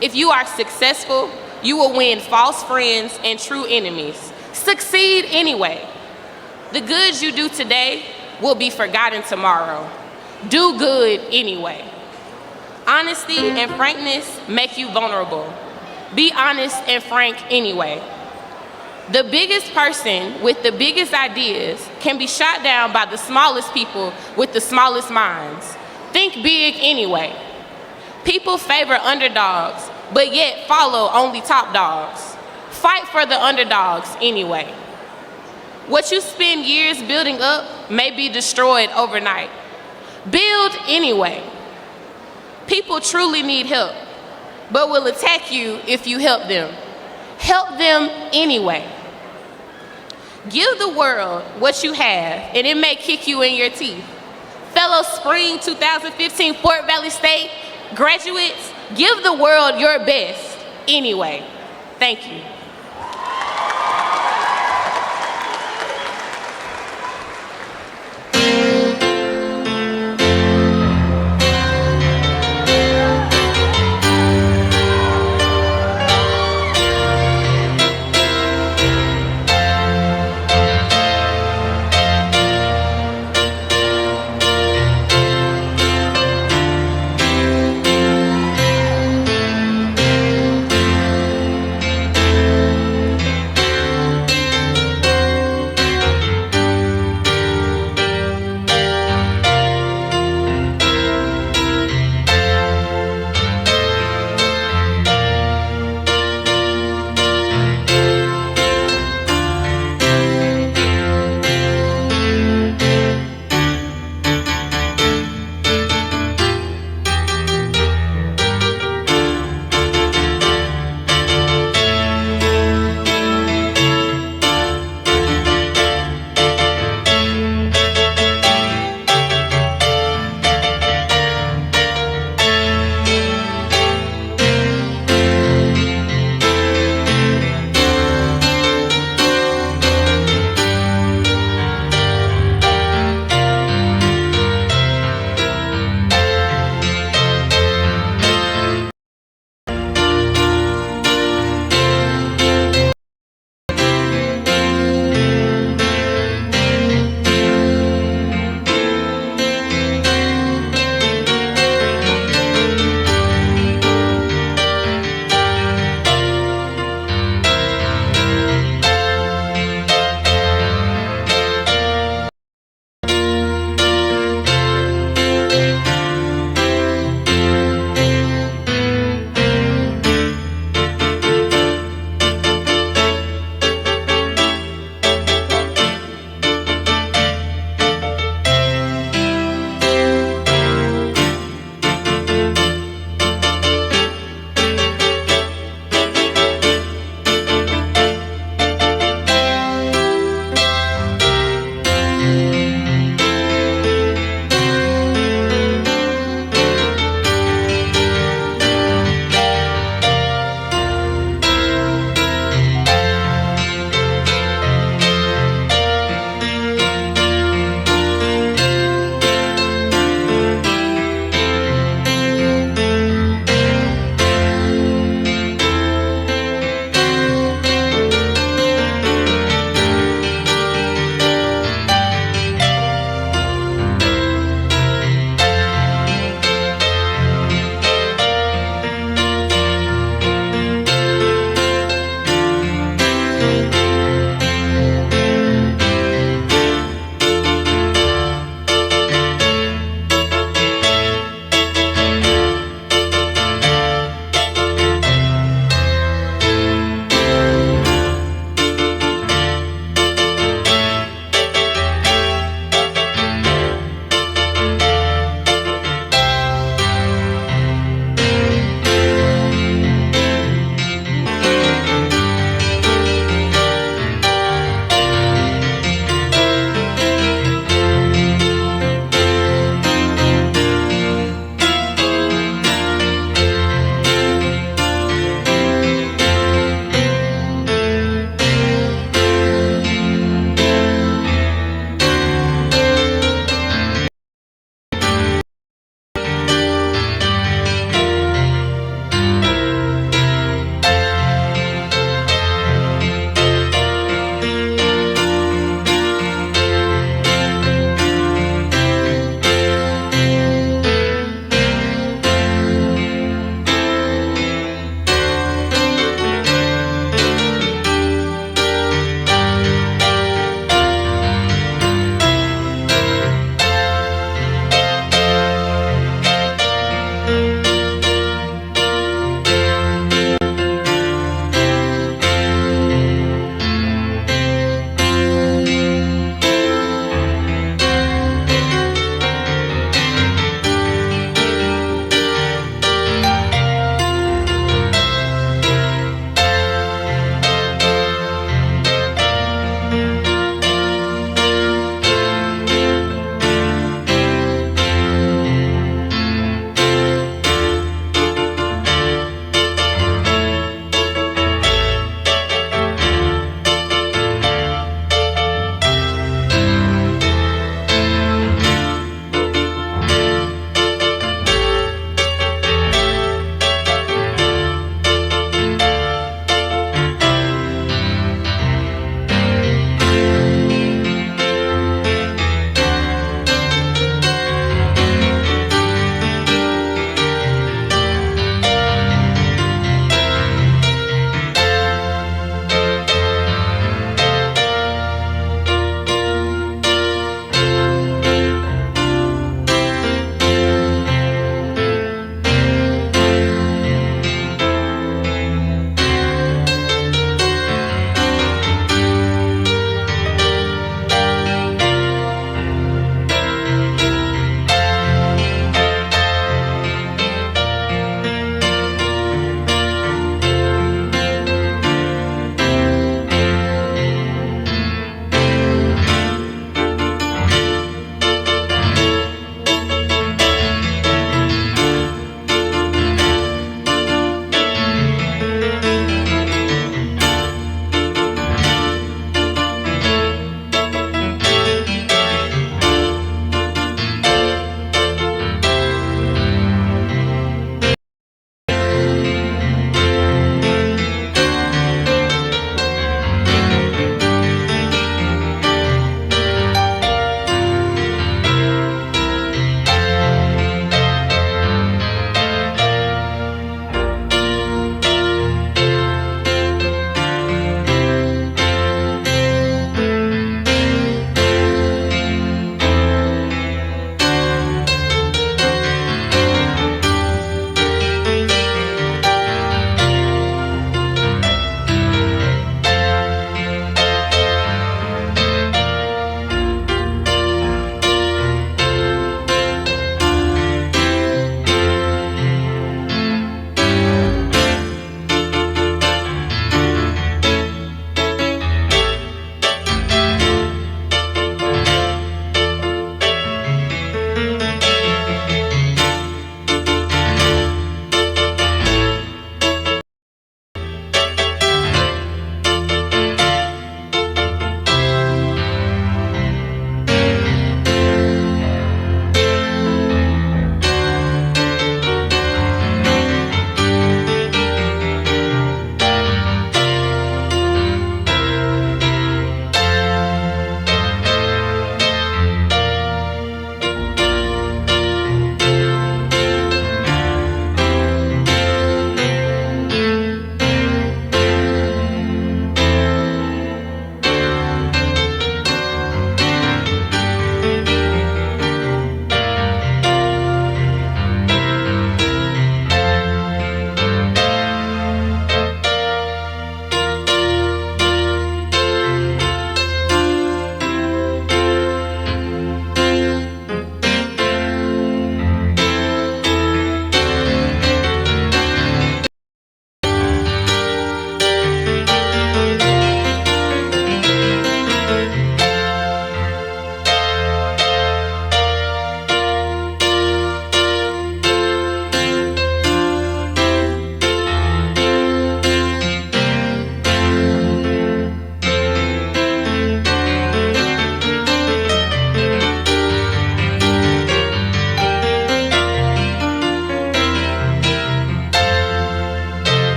If you are successful, you will win false friends and true enemies. Succeed anyway. The good you do today will be forgotten tomorrow. Do good anyway. Honesty and frankness make you vulnerable. Be honest and frank anyway. The biggest person with the biggest ideas can be shot down by the smallest people with the smallest minds. Think big anyway. People favor underdogs, but yet follow only top dogs. Fight for the underdogs anyway. What you spend years building up may be destroyed overnight. Build anyway. People truly need help, but will attack you if you help them. Help them anyway. Give the world what you have, and it may kick you in your teeth. Fellow Spring 2015 Fort Valley State graduates, give the world your best anyway. Thank you.